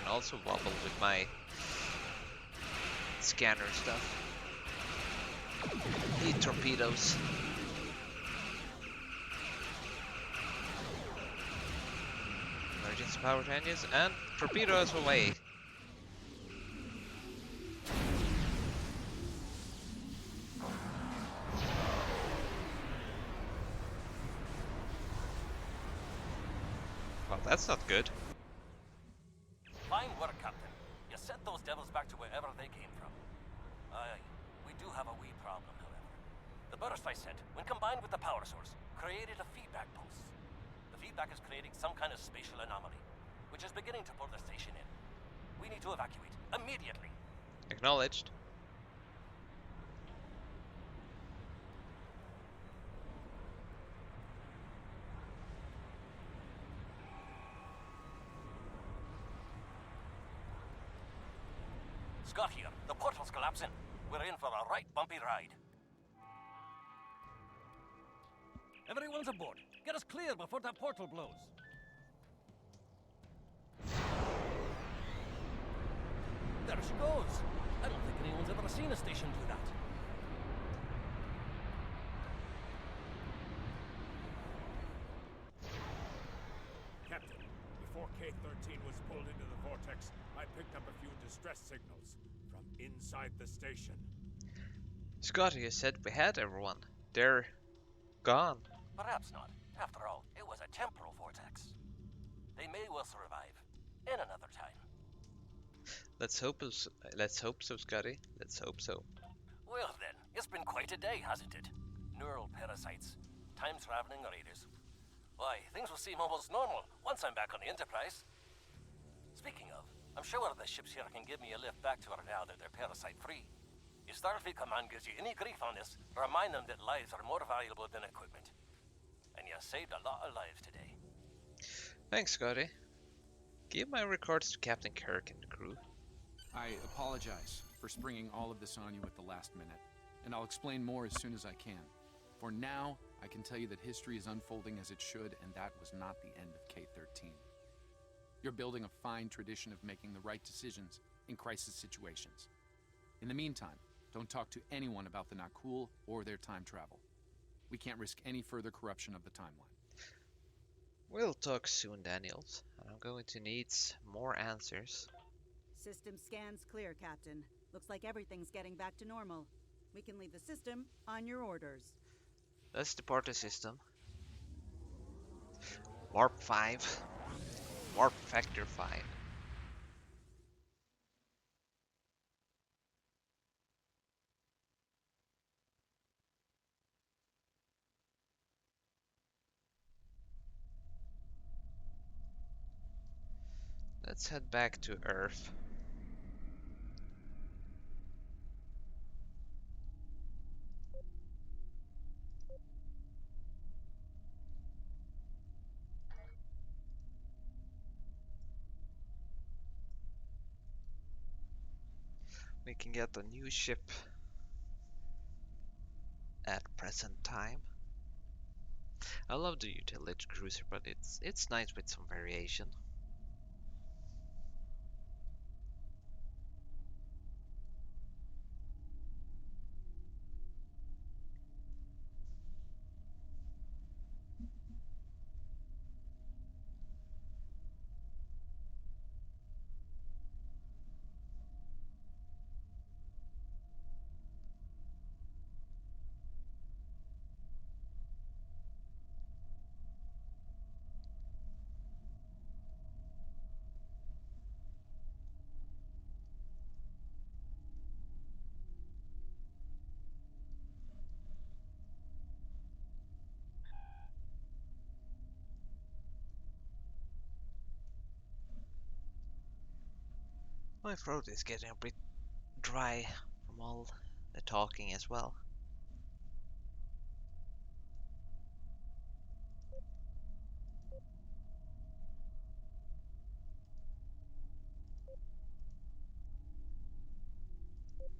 Speaker 1: Also wobble with my scanner stuff. Need torpedoes. Emergency power engines and torpedoes away. Well, that's not good.
Speaker 18: Fine work, Captain. You sent those devils back to wherever they came from. Aye, we do have a wee problem, however. The burst I sent, when combined with the power source, created a feedback pulse. The feedback is creating some kind of spatial anomaly, which is beginning to pull the station in. We need to evacuate, immediately.
Speaker 1: Acknowledged.
Speaker 18: Scott here. The portal's collapsing. We're in for a right bumpy ride. Everyone's aboard. Get us clear before that portal blows. There she goes. I don't think anyone's ever seen a station do that.
Speaker 15: Captain, before K-13 was pulled into the vortex, I picked up a few distress signals from inside the station.
Speaker 1: Scotty, you said we had everyone. They're gone.
Speaker 18: Perhaps not. After all, it was a temporal vortex. They may well survive. In another time.
Speaker 1: Let's hope so, Scotty. Let's hope so.
Speaker 18: Well then, it's been quite a day, hasn't it? Neural parasites, time-traveling raiders. Why, things will seem almost normal once I'm back on the Enterprise. Speaking of, I'm sure one of the ships here can give me a lift back to her now that they're parasite-free. If Starfleet Command gives you any grief on this, remind them that lives are more valuable than equipment. And you saved a lot of lives today.
Speaker 1: Thanks, Scotty. Give my regards to Captain Kirk and the crew.
Speaker 13: I apologize for springing all of this on you at the last minute, and I'll explain more as soon as I can. For now, I can tell you that history is unfolding as it should, and that was not the end of K-13. You're building a fine tradition of making the right decisions in crisis situations. In the meantime, don't talk to anyone about the Nakul or their time travel. We can't risk any further corruption of the timeline.
Speaker 1: We'll talk soon, Daniels, and I'm going to need more answers.
Speaker 9: System scans clear, Captain. Looks like everything's getting back to normal. We can leave the system on your orders.
Speaker 1: Let's depart the system. Warp 5. Warp Factor 5. Let's head back to Earth. We can get a new ship at present time. I love the utility cruiser, but it's nice with some variation. My throat is getting a bit dry from all the talking as well.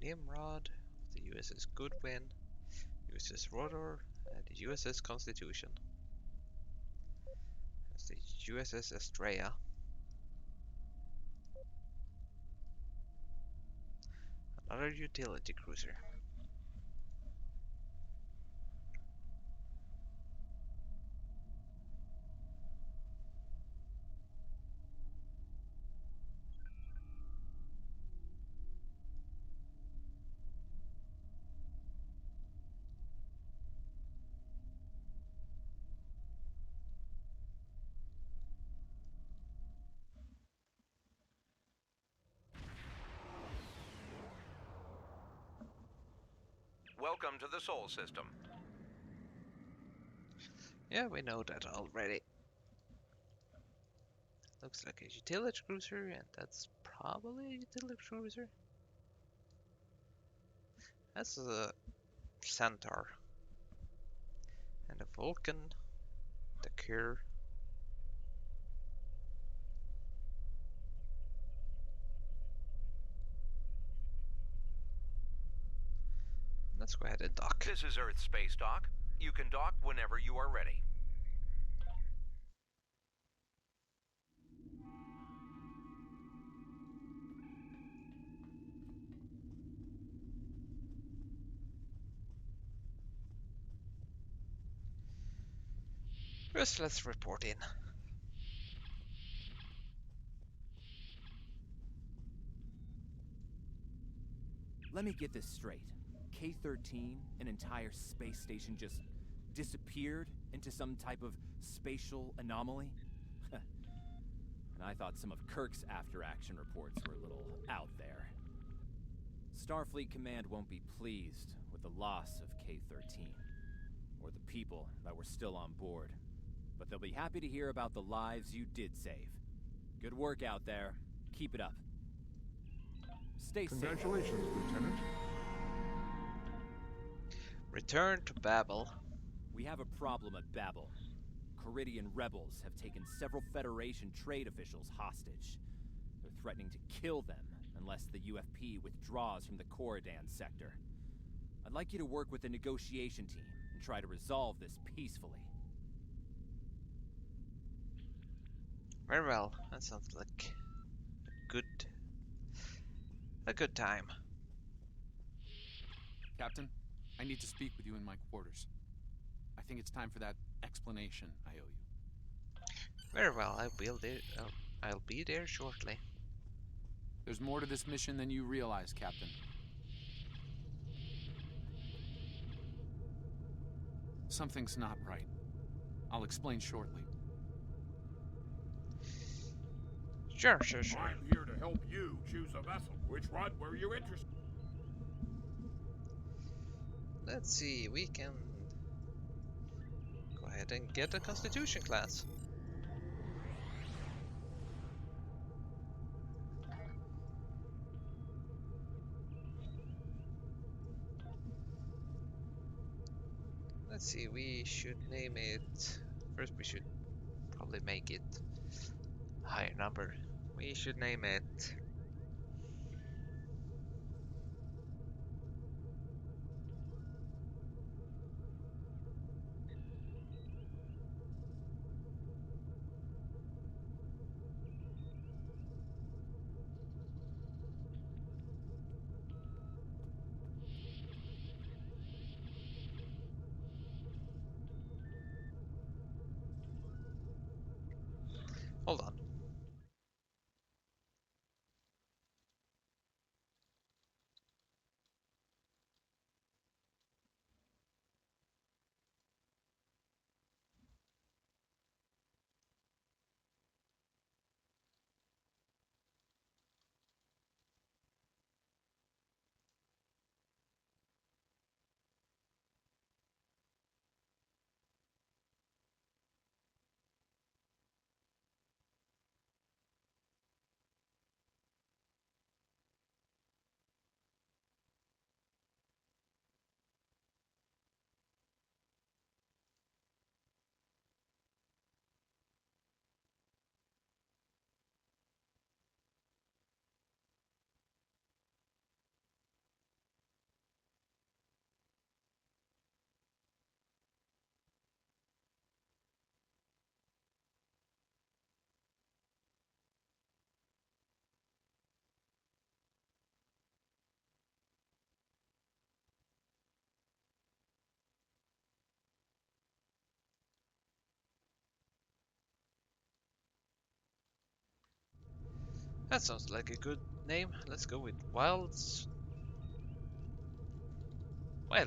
Speaker 1: Nimrod, the USS Goodwin, USS Rodor, and the USS Constitution. That's the USS Estrella. Another utility cruiser.
Speaker 20: Welcome to the Sol System.
Speaker 1: Yeah, we know that already. Looks like a utility cruiser, and that's probably a utility cruiser. That's a Centaur. And a Vulcan. The Cure. Let's go ahead and dock.
Speaker 20: This is Earth Spacedock. You can dock whenever you are ready.
Speaker 1: First, let's report in.
Speaker 2: Let me get this straight. K-13, an entire space station, just disappeared into some type of spatial anomaly? And I thought some of Kirk's after-action reports were a little out there. Starfleet Command won't be pleased with the loss of K-13, or the people that were still on board. But they'll be happy to hear about the lives you did save. Good work out there. Keep it up. Stay safe.
Speaker 14: Congratulations, Lieutenant.
Speaker 1: Return to Babel.
Speaker 2: We have a problem at Babel. Caridian rebels have taken several Federation trade officials hostage. They're threatening to kill them unless the UFP withdraws from the Corridan sector. I'd like you to work with the negotiation team and try to resolve this peacefully.
Speaker 1: Very well. That sounds like a good time.
Speaker 13: Captain, I need to speak with you in my quarters. I think it's time for that explanation I owe you.
Speaker 1: Very well. I'll be there shortly.
Speaker 13: There's more to this mission than you realize, Captain. Something's not right. I'll explain shortly.
Speaker 1: Sure.
Speaker 11: I'm here to help you choose a vessel. Which one were you interested in?
Speaker 1: Let's see, we can go ahead and get a Constitution class. Let's see, we should name it. First, we should probably make it a higher number. We should name it That sounds like a good name. Let's go with Wild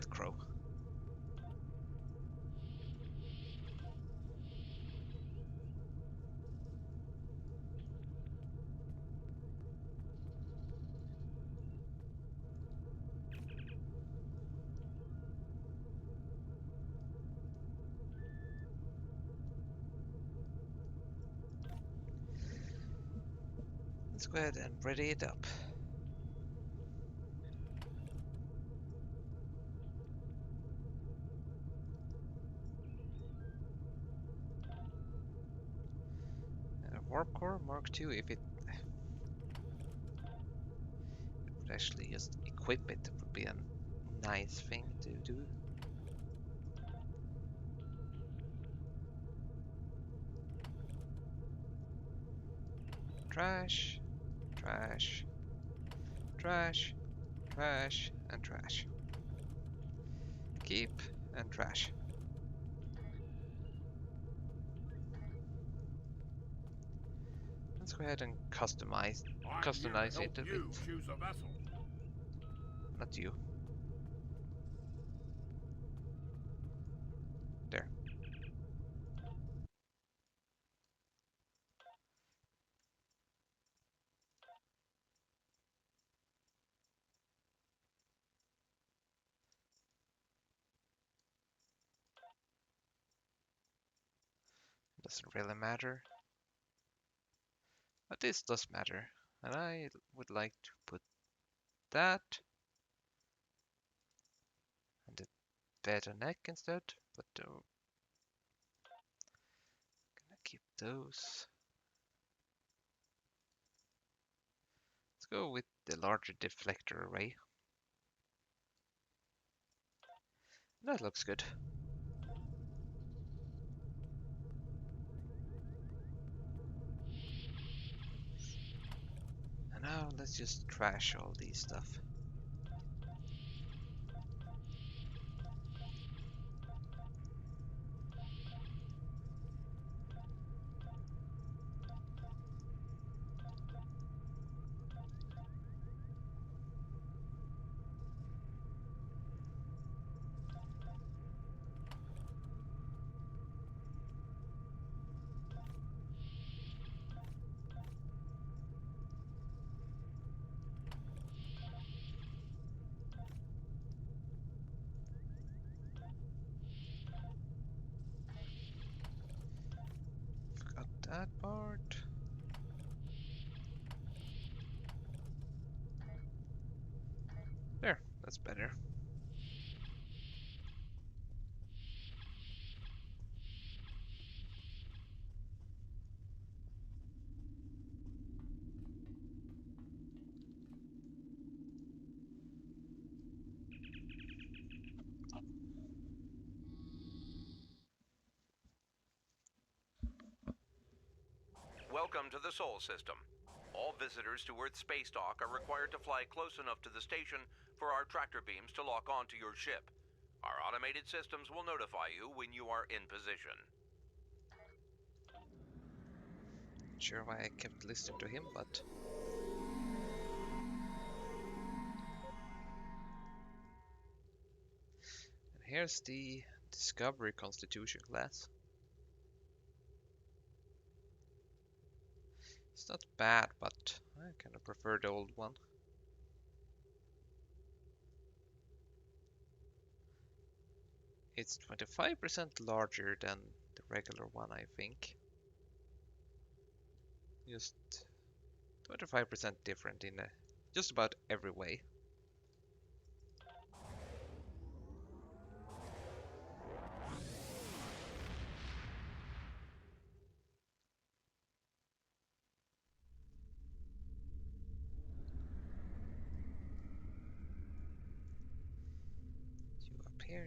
Speaker 1: Crow. Let's go ahead and ready it up. And a Warp Core Mark II, if it would actually just equip it, would be a nice thing to do. Trash, trash, trash, trash, and trash. Keep and trash. Let's go ahead and customize it a bit.
Speaker 11: Choose a vessel.
Speaker 1: Not you. There. Doesn't really matter. But this does matter. And I would like to put that and the better neck instead. But gonna keep those. Let's go with the larger deflector array. That looks good. And now let's just trash all these stuff. Forgot that part. There, that's better.
Speaker 5: Welcome to the Sol System. All visitors to Earth's Spacedock are required to fly close enough to the station for our tractor beams to lock onto your ship. Our automated systems will notify you when you are in position.
Speaker 1: Not sure why I kept listening to him, but and here's the Discovery Constitution class. It's not bad, but I kind of prefer the old one. It's 25% larger than the regular one, I think. Just 25% different in just about every way.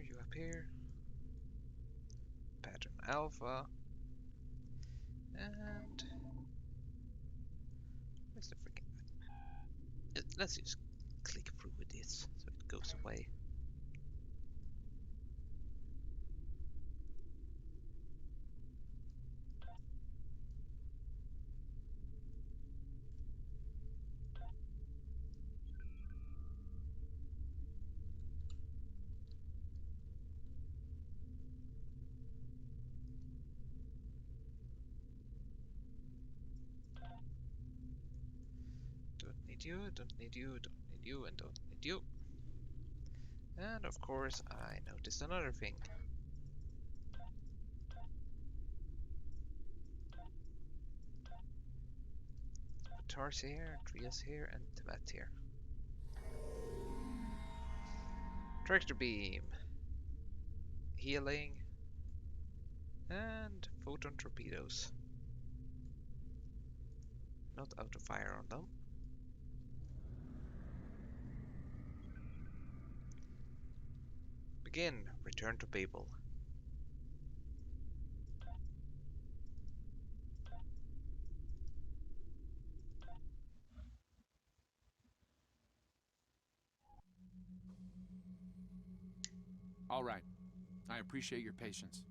Speaker 1: You up here. Pattern Alpha. And where's the freaking... Let's just click through with this so it goes away. need you, don't need you, don't need you, and don't need you. And of course, I noticed another thing. Tar's here, Tria's here, and Temet here. Tractor beam, healing, and photon torpedoes. Not auto fire on them. Begin. Return to Babel.
Speaker 13: All right. I appreciate your patience.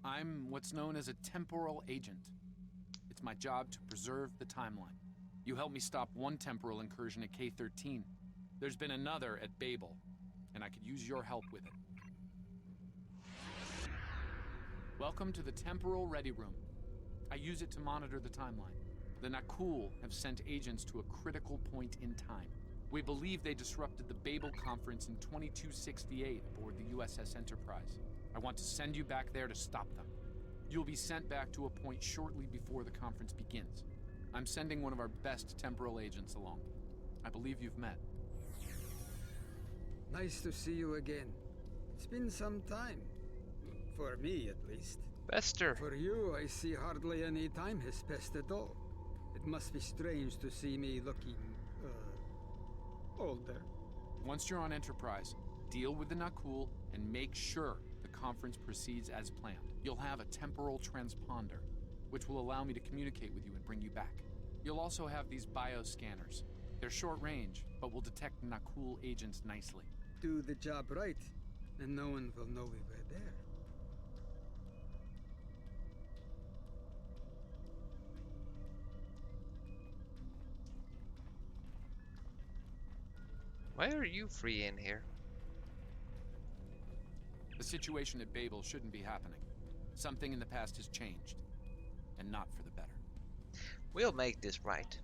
Speaker 13: I'm what's known as a temporal agent. It's my job to preserve the timeline. You helped me stop one temporal incursion at K-13. There's been another at Babel, and I could use your help with it. Welcome to the Temporal Ready Room. I use it to monitor the timeline. The Nakul have sent agents to a critical point in time. We believe they disrupted the Babel conference in 2268 aboard the USS Enterprise. I want to send you back there to stop them. You'll be sent back to a point shortly before the conference begins. I'm sending one of our best temporal agents along. I believe you've met.
Speaker 10: Nice to see you again. It's been some time. For me, at least.
Speaker 1: Bester.
Speaker 10: For you, I see hardly any time has passed at all. It must be strange to see me looking, older.
Speaker 13: Once you're on Enterprise, deal with the Nakul and make sure the conference proceeds as planned. You'll have a temporal transponder, which will allow me to communicate with you and bring you back. You'll also have these bioscanners. They're short range, but will detect Nakul agents nicely.
Speaker 10: Do the job right, and no one will know we were there.
Speaker 1: Why are you free in here?
Speaker 13: The situation at Babel shouldn't be happening. Something in the past has changed, and not for the better.
Speaker 1: We'll make this right.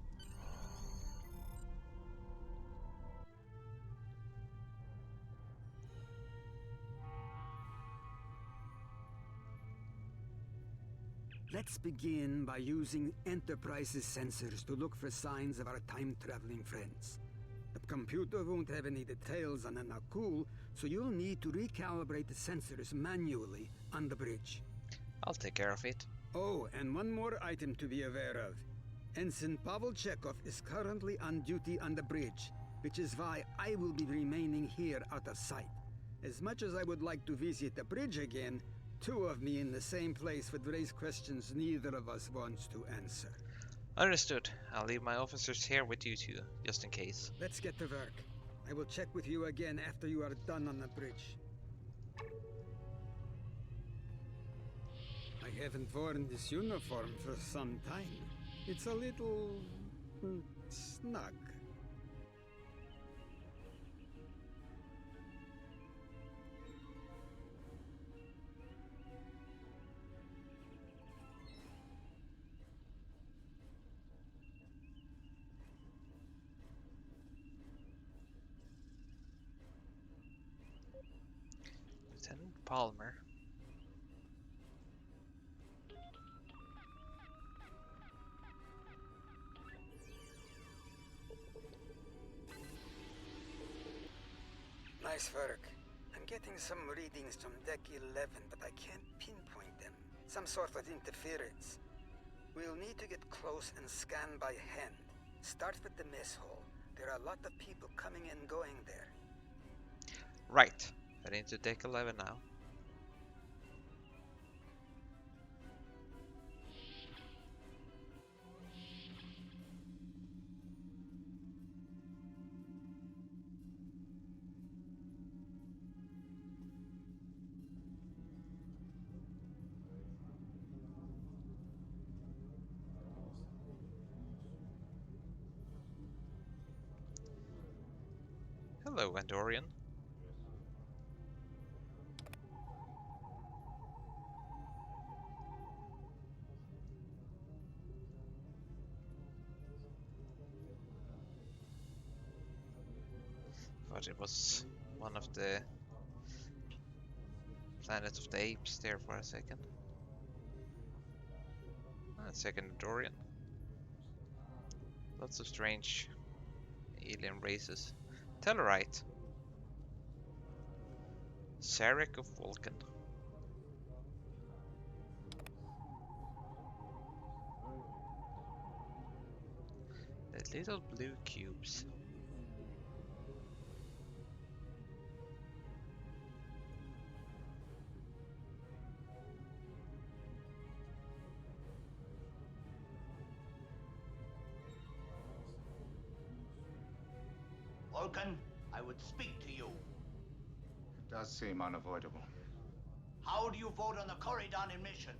Speaker 10: Let's begin by using Enterprise's sensors to look for signs of our time-traveling friends. The computer won't have any details on the Nakul, so you'll need to recalibrate the sensors manually on the bridge.
Speaker 1: I'll take care of it.
Speaker 10: Oh, and one more item to be aware of. Ensign Pavel Chekhov is currently on duty on the bridge, which is why I will be remaining here out of sight. As much as I would like to visit the bridge again, two of me in the same place would raise questions neither of us wants to answer.
Speaker 1: Understood. I'll leave my officers here with you two, just in case.
Speaker 10: Let's get to work. I will check with you again after you are done on the bridge. I haven't worn this uniform for some time. It's a little... snug.
Speaker 1: Lieutenant Palmer.
Speaker 10: Nice work. I'm getting some readings from Deck 11, but I can't pinpoint them. Some sort of interference. We'll need to get close and scan by hand. Start with the mess hall. There are a lot of people coming and going there.
Speaker 1: Right. Heading to Deck 11 now. Hello, Andorian. but it was one of the Planet of the Apes there for a second. Second Andorian. Lots of strange alien races. Tellarite. Sarek of Vulcan. The little blue cubes.
Speaker 7: Vulcan, I would speak to you.
Speaker 21: It does seem unavoidable.
Speaker 7: How do you vote on the Corridon mission?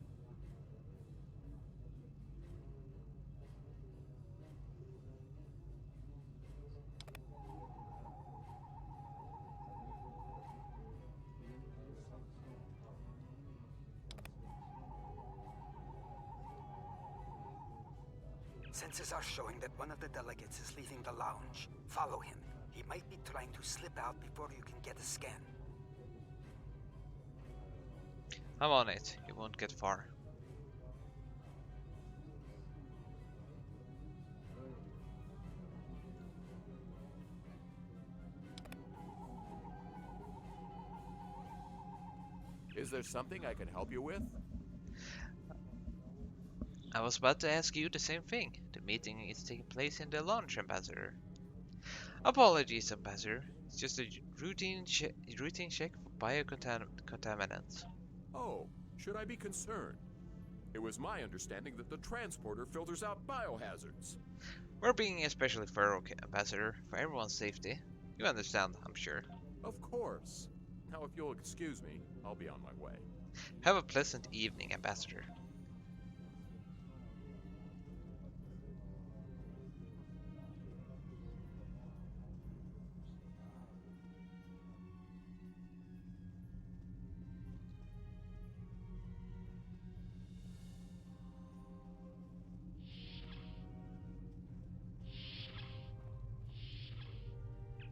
Speaker 10: Sensors are showing that one of the delegates is leaving the lounge. Follow him. He might be trying to slip out before you can get a scan.
Speaker 1: I'm on it. You won't get far.
Speaker 20: Is there something I can help you with?
Speaker 1: I was about to ask you the same thing. The meeting is taking place in the launch, Ambassador. Apologies, Ambassador. It's just a routine check for biocontaminants.
Speaker 20: Oh, should I be concerned? It was my understanding that the transporter filters out biohazards.
Speaker 1: We're being especially thorough, Ambassador, for everyone's safety. You understand, I'm sure.
Speaker 20: Of course. Now, if you'll excuse me, I'll be on my way.
Speaker 1: Have a pleasant evening, Ambassador.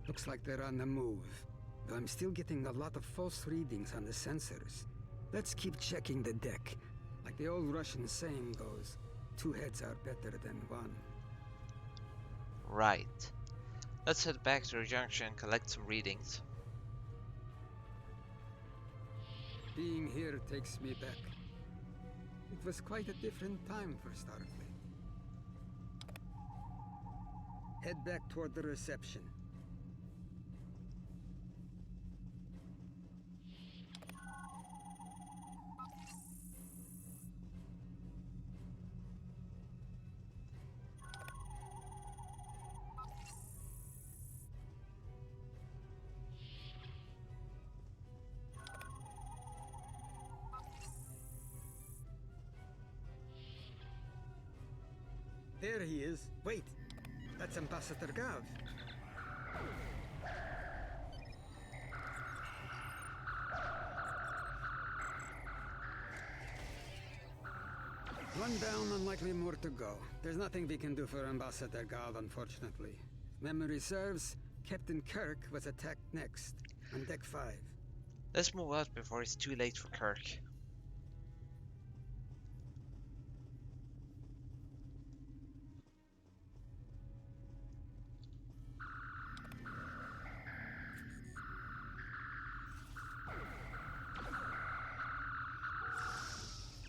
Speaker 10: Looks like they're on the move, though I'm still getting a lot of false readings on the sensors. Let's keep checking the deck. Like the old Russian saying goes, 2 heads are better than 1.
Speaker 1: Right. Let's head back to the junction and collect some readings.
Speaker 10: Being here takes me back. It was quite a different time for Starfleet. Head back toward the reception. There he is. Wait, that's Ambassador Gav. One down, unlikely more to go. There's nothing we can do for Ambassador Gav, unfortunately. If memory serves, Captain Kirk was attacked next, on Deck 5.
Speaker 1: Let's move out before it's too late for Kirk.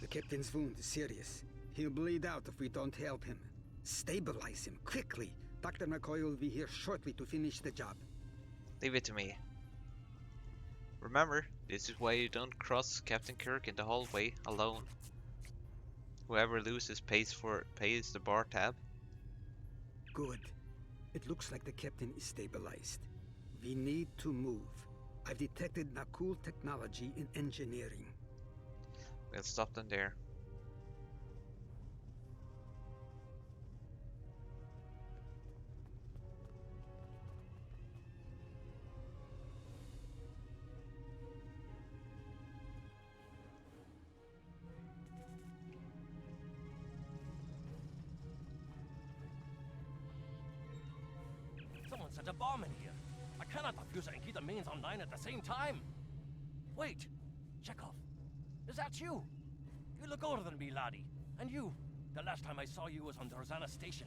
Speaker 10: The captain's wound is serious. He'll bleed out if we don't help him. Stabilize him, quickly. Dr. McCoy will be here shortly to finish the job.
Speaker 1: Leave it to me. Remember, this is why you don't cross Captain Kirk in the hallway alone. Whoever loses pays the bar tab.
Speaker 10: Good. It looks like the captain is stabilized. We need to move. I've detected Nakul technology in engineering.
Speaker 1: We'll stop them there.
Speaker 18: Someone set a bomb in here. I cannot defuse it and keep the mains online at the same time. Wait, Chekhov, is that you? You look older than me, laddie. And you, the last time I saw you was on Dorzana Station.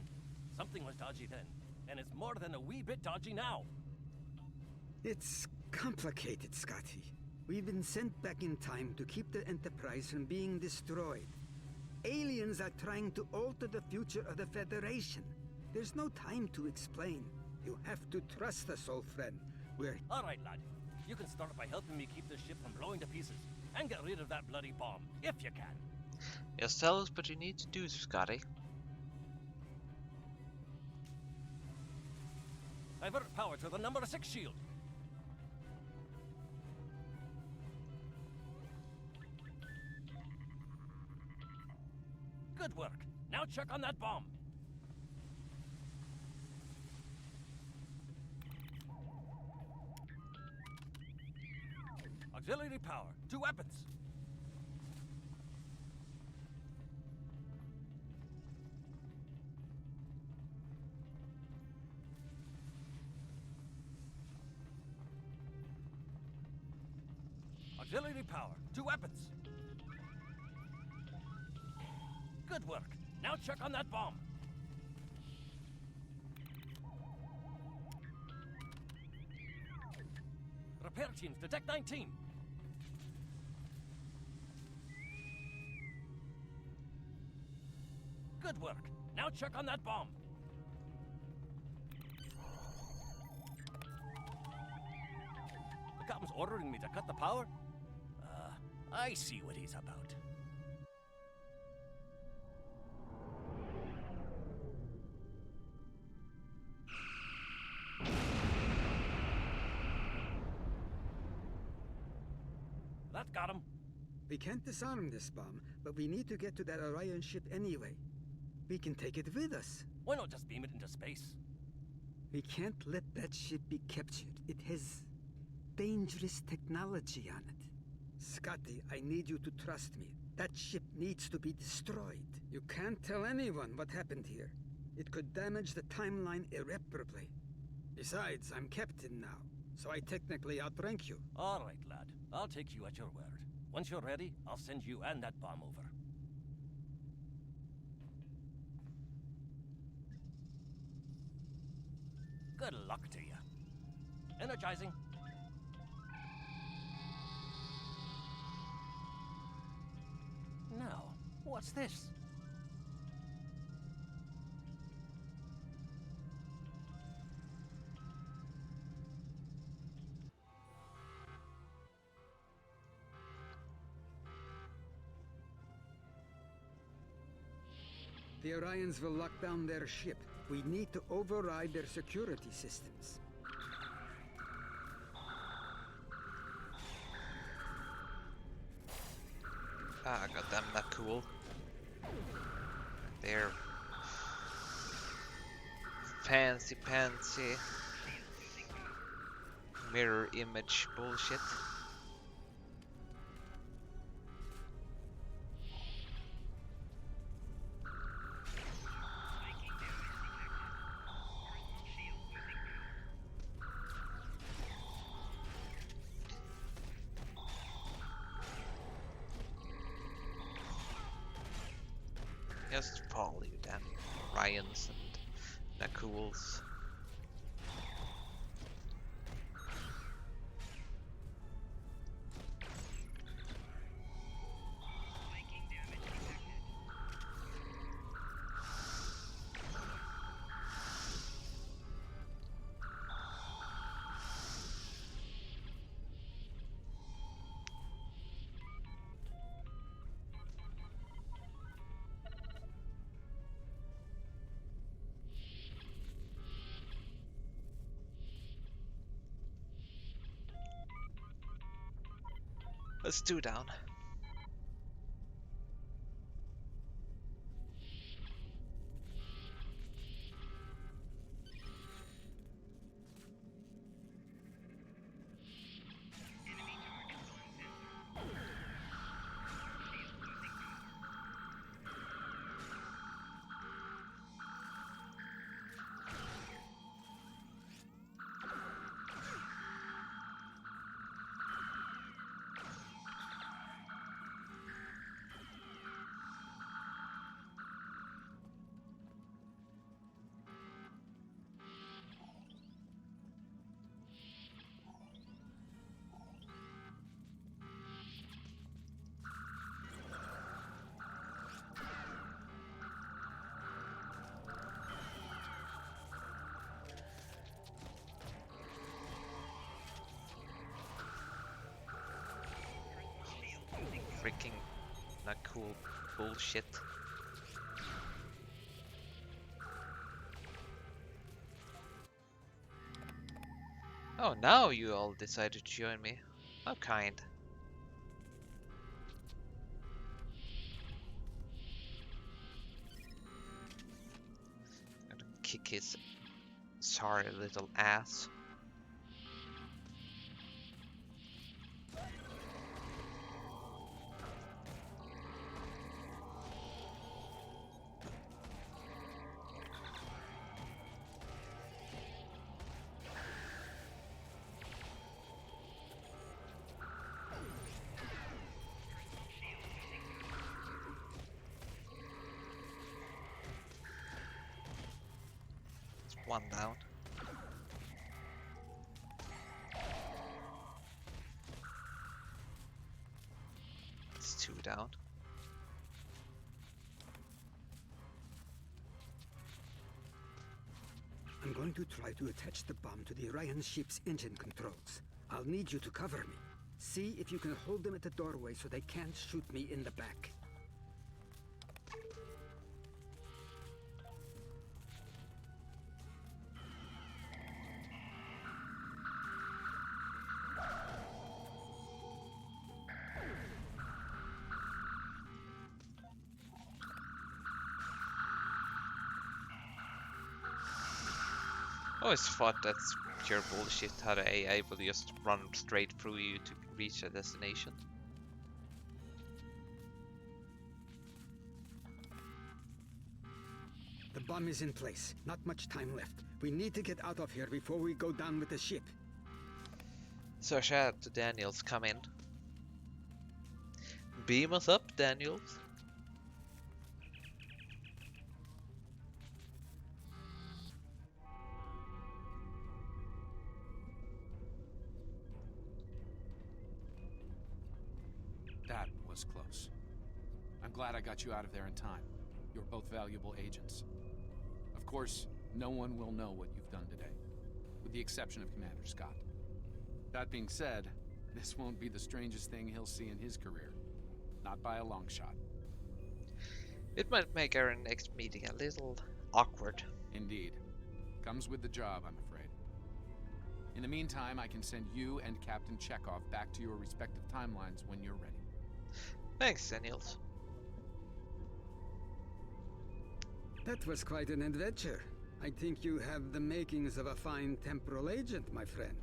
Speaker 18: Something was dodgy then, and it's more than a wee bit dodgy now.
Speaker 10: It's complicated, Scotty. We've been sent back in time to keep the Enterprise from being destroyed. Aliens are trying to alter the future of the Federation. There's no time to explain. You have to trust us, old friend. We're...
Speaker 18: All right, lad. You can start by helping me keep this ship from blowing to pieces, and get rid of that bloody bomb, if you can.
Speaker 1: Just tell us what you need to do, Scotty.
Speaker 18: Divert power to the number 6 shield. Good work. Now check on that bomb. Auxiliary power to weapons. Auxiliary power to weapons. Good work. Now check on that bomb. Repair teams to Deck 19. Good work. Now check on that bomb. The captain's ordering me to cut the power? I see what he's about. That got him.
Speaker 10: We can't disarm this bomb, but we need to get to that Orion ship anyway. We can take it with us.
Speaker 18: Why not just beam it into space?
Speaker 10: We can't let that ship be captured. It has dangerous technology on it. Scotty, I need you to trust me. That ship needs to be destroyed. You can't tell anyone what happened here. It could damage the timeline irreparably. Besides, I'm captain now, so I technically outrank you.
Speaker 18: All right, lad. I'll take you at your word. Once you're ready, I'll send you and that bomb over. Good luck to you. Energizing. Now, what's this?
Speaker 10: The Orions will lock down their ship. We need to override their security systems.
Speaker 1: Ah, goddamn, that cool. They're fancy pantsy mirror image bullshit. Just follow you damn Ryans and Nakuls. Let's do down. freaking not cool bullshit. Oh, now you all decided to join me. How kind. Gonna kick his sorry little ass. One down. It's two down.
Speaker 10: I'm going to try to attach the bomb to the Orion ship's engine controls. I'll need you to cover me. See if you can hold them at the doorway so they can't shoot me in the back.
Speaker 1: Always thought that's pure bullshit how the AI will just run straight through you to reach a destination.
Speaker 10: The bomb is in place. Not much time left. We need to get out of here before we go down with the ship.
Speaker 1: So shout to Daniels, come in. Beam us up, Daniels.
Speaker 13: That was close. I'm glad I got you out of there in time. You're both valuable agents. Of course, no one will know what you've done today, with the exception of Commander Scott. That being said, this won't be the strangest thing he'll see in his career. Not by a long shot.
Speaker 1: It might make our next meeting a little awkward.
Speaker 13: Indeed. Comes with the job, I'm afraid. In the meantime, I can send you and Captain Chekhov back to your respective timelines when you're ready.
Speaker 1: Thanks, Daniels.
Speaker 10: That was quite an adventure. I think you have the makings of a fine temporal agent, my friend.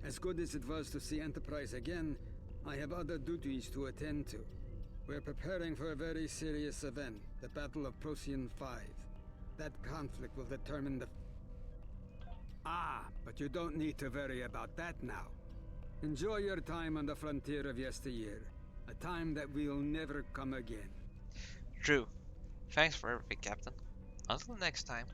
Speaker 10: As good as it was to see Enterprise again, I have other duties to attend to. We're preparing for a very serious event, the Battle of Procyon 5. That conflict will determine the... Ah, but you don't need to worry about that now. Enjoy your time on the frontier of yesteryear, a time that will never come again.
Speaker 1: True. Thanks for everything, Captain. Until next time.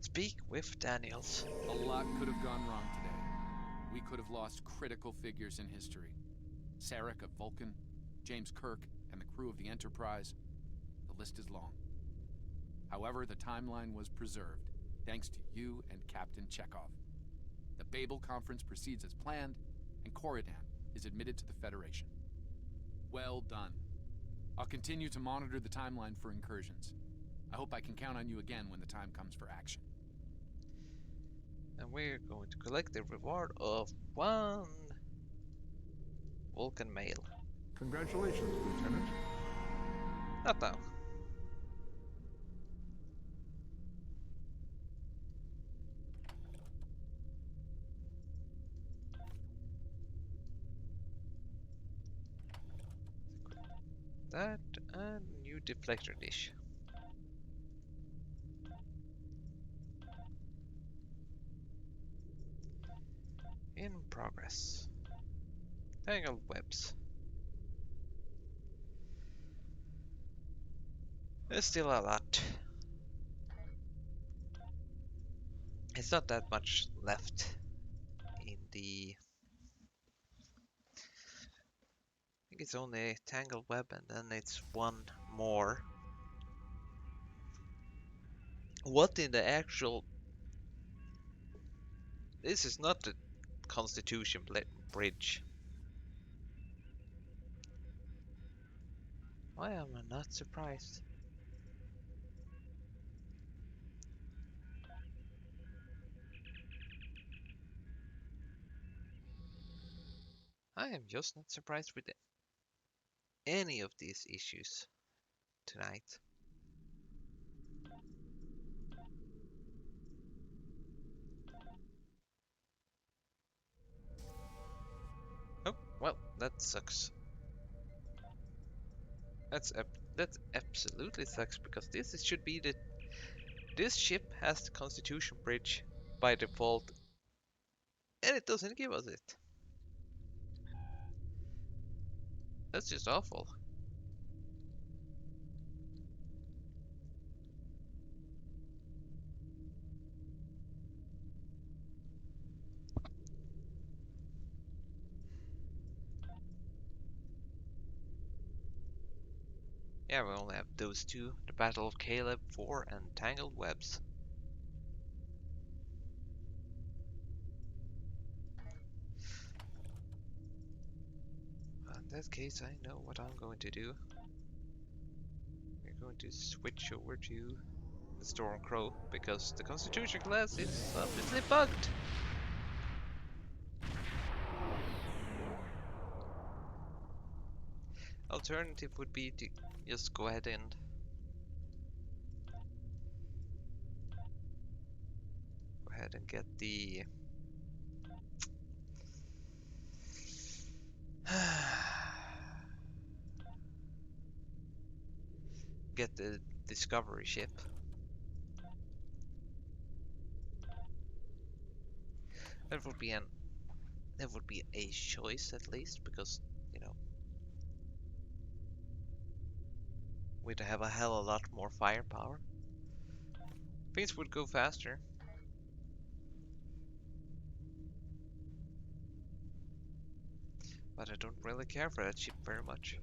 Speaker 1: Speak with Daniels.
Speaker 13: A lot could have gone wrong today. We could have lost critical figures in history. Sarek of Vulcan, James Kirk, and the crew of the Enterprise. The list is long. However, the timeline was preserved, thanks to you and Captain Chekhov. The Babel conference proceeds as planned, and Corridan is admitted to the Federation. Well done. I'll continue to monitor the timeline for incursions. I hope I can count on you again when the time comes for action.
Speaker 1: And we're going to collect the reward of 1 Vulcan mail.
Speaker 14: Congratulations, Lieutenant.
Speaker 1: Not now. That and new deflector dish. In progress. Tangled Webs. There's still a lot. It's not that much left in the it's only a Tangled Web and then it's one more. What in the actual... This is not the Constitution Bridge. Why am I not surprised? I am just not surprised with any of these issues tonight. Oh, well, that sucks. That absolutely sucks because should be the... This ship has the Constitution Bridge by default, and it doesn't give us it. That's just awful. Yeah, we only have those two, the Battle of Caleb 4 and Tangled Webs. In that case, I know what I'm going to do. We're going to switch over to the Stormcrow because the Constitution class is obviously bugged. Alternative would be to just go ahead and get the get the Discovery ship. That would be a choice at least, because you know we'd have a hell of a lot more firepower. Things would go faster. But I don't really care for that ship very much.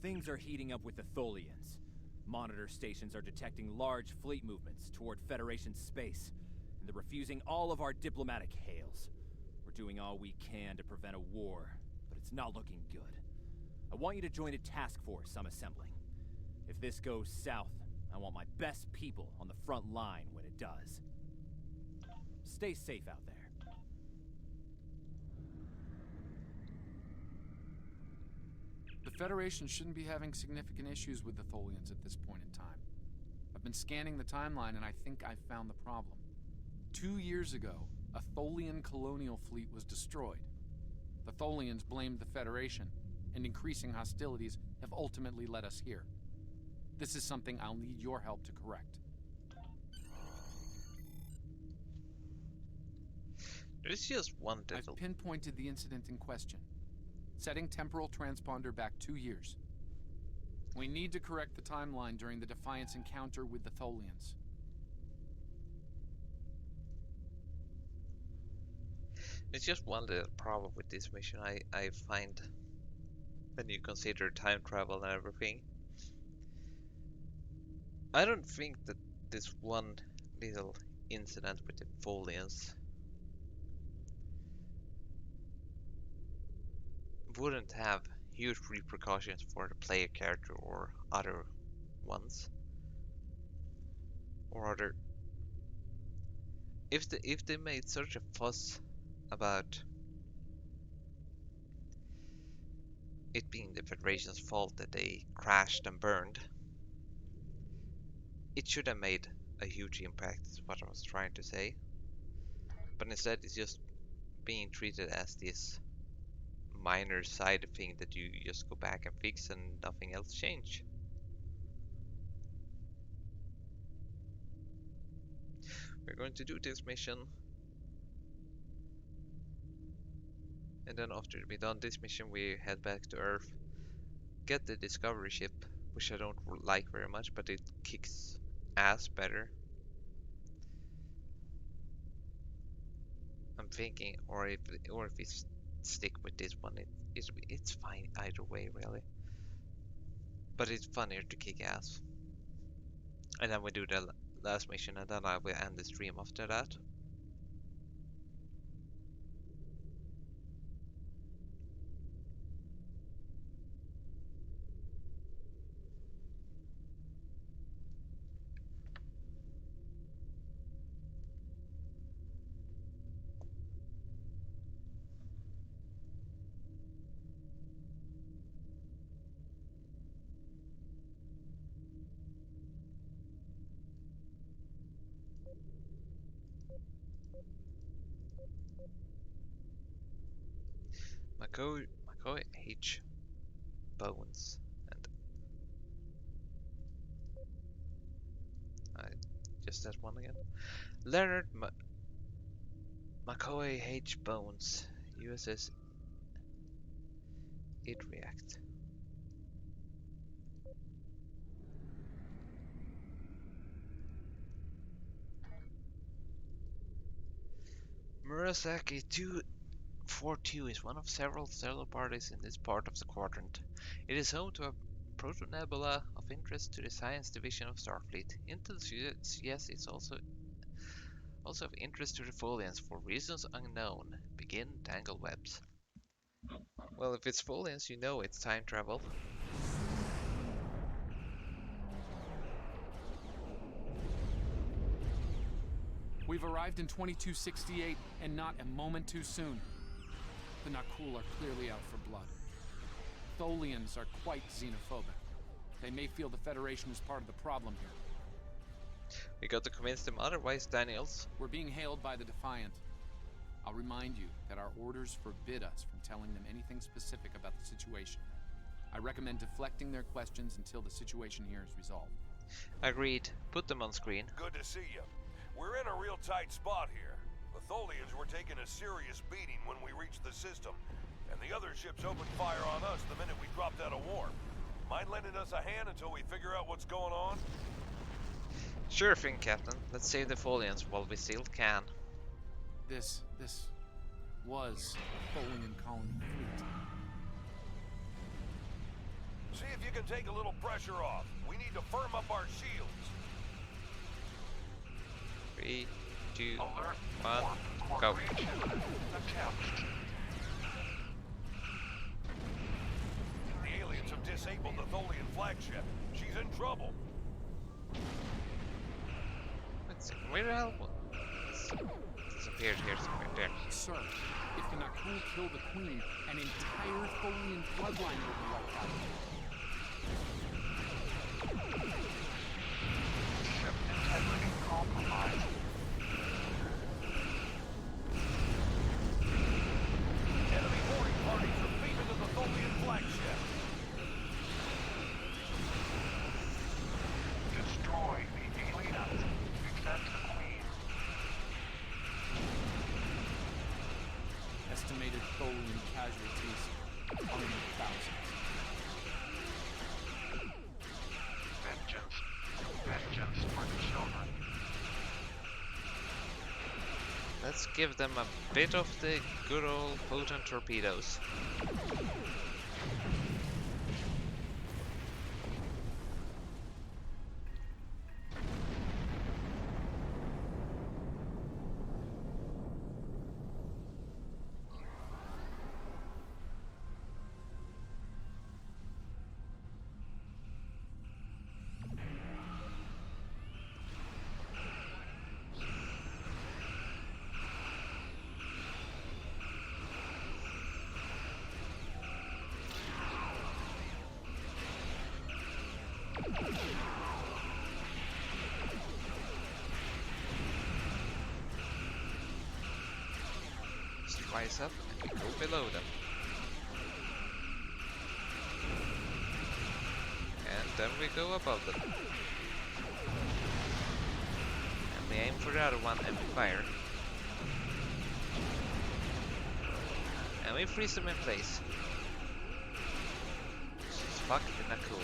Speaker 2: Things are heating up with the Tholians. Monitor stations are detecting large fleet movements toward Federation space, and they're refusing all of our diplomatic hails. We're doing all we can to prevent a war, but it's not looking good. I want you to join a task force I'm assembling. If this goes south, I want my best people on the front line when it does. Stay safe out there.
Speaker 13: The Federation shouldn't be having significant issues with the Tholians at this point in time. I've been scanning the timeline and I think I've found the problem. 2 years ago, a Tholian colonial fleet was destroyed. The Tholians blamed the Federation, and increasing hostilities have ultimately led us here. This is something I'll need your help to correct.
Speaker 1: There's just one
Speaker 13: I've pinpointed the incident in question. Setting temporal transponder back 2 years. We need to correct the timeline during the Defiance encounter with the Tholians.
Speaker 1: It's just one little problem with this mission I find when you consider time travel and everything. I don't think that this one little incident with the Tholians wouldn't have huge repercussions for the player character or other ones. Or other... If they made such a fuss about it being the Federation's fault that they crashed and burned, it should have made a huge impact, is what I was trying to say. But instead it's just being treated as this minor side thing that you just go back and fix and nothing else change. We're going to do this mission then after we done this mission, we head back to Earth, get the Discovery ship, which I don't like very much, but it kicks ass better. I'm thinking, or if we stick with this one, it's fine either way, really. But it's funnier to kick ass. And then we do the last mission, and then I will end the stream after that. McCoy H. Bones, and just that one again. Leonard McCoy H. Bones, USS It React. Murasaki 242 is one of several stellar bodies in this part of the quadrant. It is home to a protonebula of interest to the Science Division of Starfleet. Yes, it's also of interest to the Folians for reasons unknown. Begin Tangled Webs. Well, if it's Folians, you know it's time travel.
Speaker 13: We've arrived in 2268, and not a moment too soon. The Nakul are clearly out for blood. Tholians are quite xenophobic. They may feel the Federation is part of the problem here.
Speaker 1: We got to convince them otherwise, Daniels.
Speaker 13: We're being hailed by the Defiant. I'll remind you that our orders forbid us from telling them anything specific about the situation. I recommend deflecting their questions until the situation here is resolved.
Speaker 1: Agreed. Put them on screen.
Speaker 8: Good to see you. We're in a real tight spot here. The Tholians were taking a serious beating when we reached the system, and the other ships opened fire on us the minute we dropped out of warp. Mind lending us a hand until we figure out what's going on?
Speaker 1: Sure thing, Captain. Let's save the Folians while we still can.
Speaker 13: This was a Tholian colony fleet.
Speaker 8: See if you can take a little pressure off. We need to firm up our shields.
Speaker 1: 3, 2, 1, go.
Speaker 8: The aliens have disabled the Tholian flagship. She's in trouble.
Speaker 1: Where the hell? It's disappeared here somewhere. There.
Speaker 13: Sir, if the Nakul kill the Queen, an entire Tholian bloodline will be wiped out.
Speaker 11: Integrity compromised.
Speaker 8: Enemy boarding parties are beaming to the Tholian flagship.
Speaker 11: Destroy the aliens. Except the Queen.
Speaker 13: Estimated Tholian casualties are in the thousands.
Speaker 11: Vengeance for the children.
Speaker 1: Let's give them a bit of the good old potent torpedoes. Rise up and we go below them. And then we go above them. And we aim for the other one and we fire. And we freeze them in place. It's fucking not cool.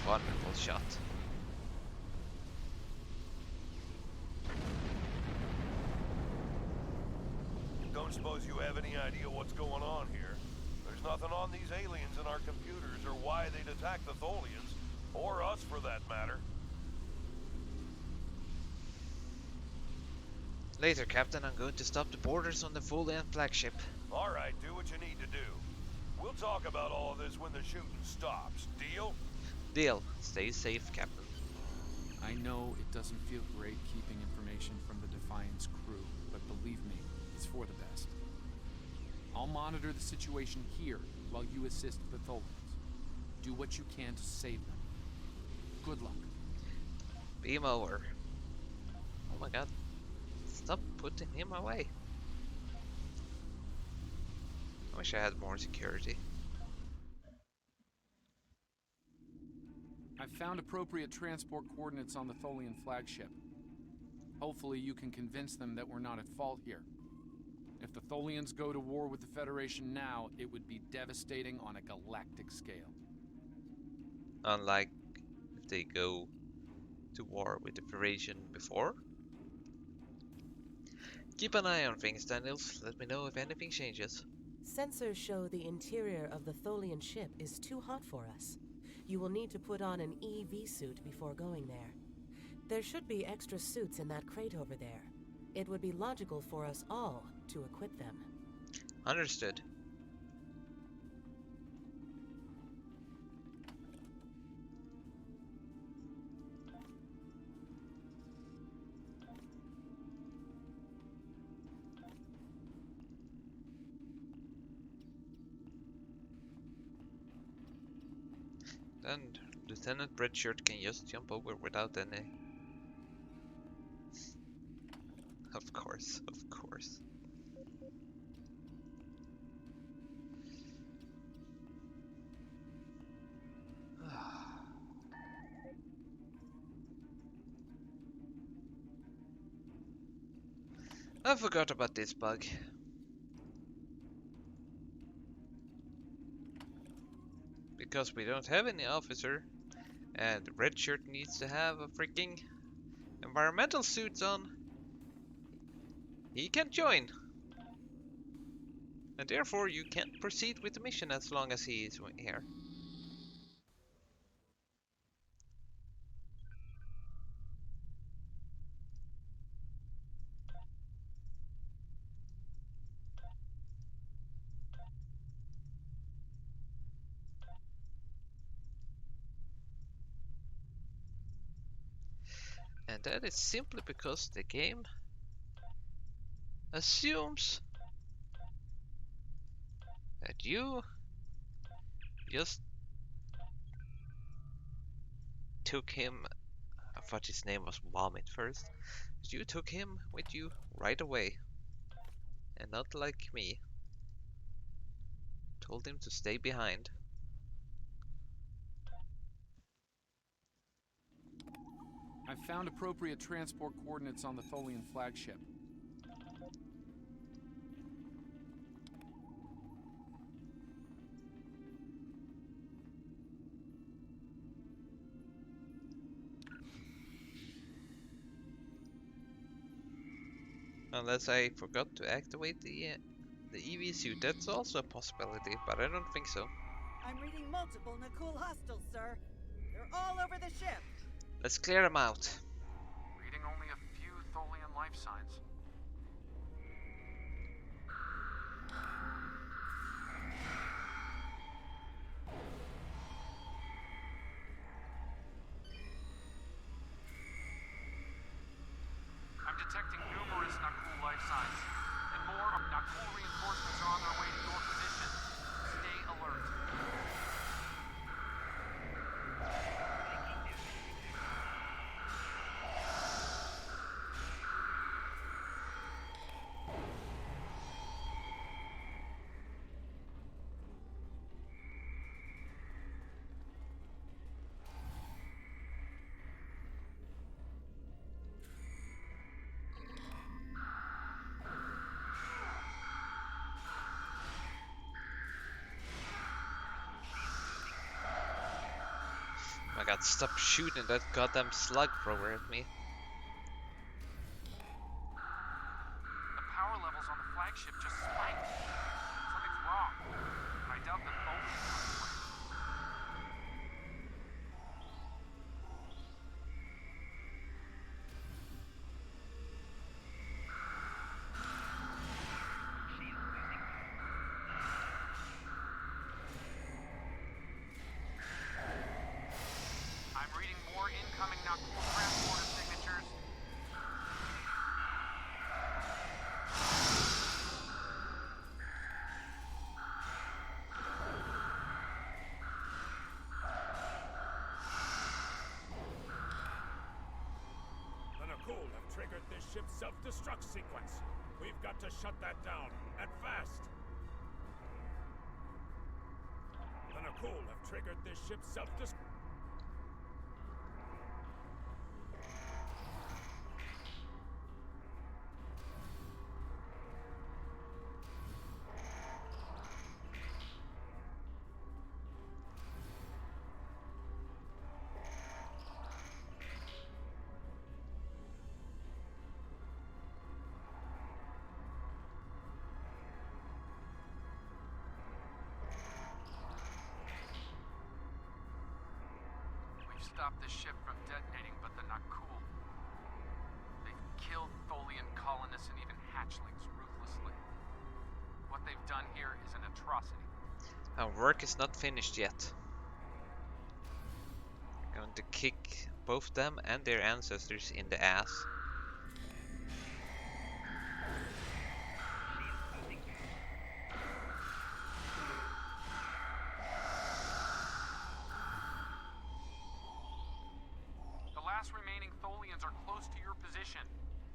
Speaker 1: Wonderful shot.
Speaker 8: Don't suppose you have any idea what's going on here? There's nothing on these aliens in our computers or why they'd attack the Tholians, or us for that matter.
Speaker 1: Later, Captain, I'm going to stop the boarders on the full-end flagship.
Speaker 8: Alright, do what you need to do. We'll talk about all of this when the shooting stops. Deal?
Speaker 1: Deal. Stay safe, Captain.
Speaker 13: I know it doesn't feel great keeping information from the Defiance crew, but believe me, it's for the best. I'll monitor the situation here while you assist the Tholians. Do what you can to save them. Good luck.
Speaker 1: Beam over. Oh my god. Stop putting him away. I wish I had more security.
Speaker 13: I've found appropriate transport coordinates on the Tholian flagship. Hopefully you can convince them that we're not at fault here. If the Tholians go to war with the Federation now, it would be devastating on a galactic scale.
Speaker 1: Unlike if they go to war with the Federation before. Keep an eye on things, Daniels. Let me know if anything changes.
Speaker 6: Sensors show the interior of the Tholian ship is too hot for us. You will need to put on an EV suit before going there. There should be extra suits in that crate over there. It would be logical for us all to equip them.
Speaker 1: Understood. Then Lieutenant Redshirt can just jump over without any. Of course, of course. I forgot about this bug. Because we don't have any officer, and Redshirt needs to have a freaking environmental suits on, he can't join. And therefore you can't proceed with the mission as long as he is here. And that is simply because the game assumes that you just took him, I thought his name was Vomit first, but you took him with you right away. And not like me. Told him to stay behind.
Speaker 13: I've found appropriate transport coordinates on the Tholian flagship.
Speaker 1: Unless I forgot to activate the EV suit, that's also a possibility, but I don't think so.
Speaker 9: I'm reading multiple Nakul hostiles, sir. They're all over the ship.
Speaker 1: Let's clear them out.
Speaker 13: Reading only a few Tholian life signs. I'm detecting numerous Nakul life signs, and more Nakul reinforcements are on their way to your position. Stay alert.
Speaker 1: god, stop shooting that goddamn slug thrower at me.
Speaker 3: The power levels on the flagship just spiked. Something's wrong. I doubt that Tholians are to blame. I'm reading more incoming Nakul transporter signatures.
Speaker 15: The Nakul have triggered this ship's self-destruct sequence. We've got to shut that down, and fast! The Nakul have triggered this ship's self-destruct...
Speaker 3: We've stopped the ship from detonating, but the Nakul. They've killed Tholian colonists and even hatchlings ruthlessly. What they've done here is an atrocity.
Speaker 1: Our work is not finished yet. We're going to kick both them and their ancestors in the ass.
Speaker 3: The last remaining Tholians are close to your position,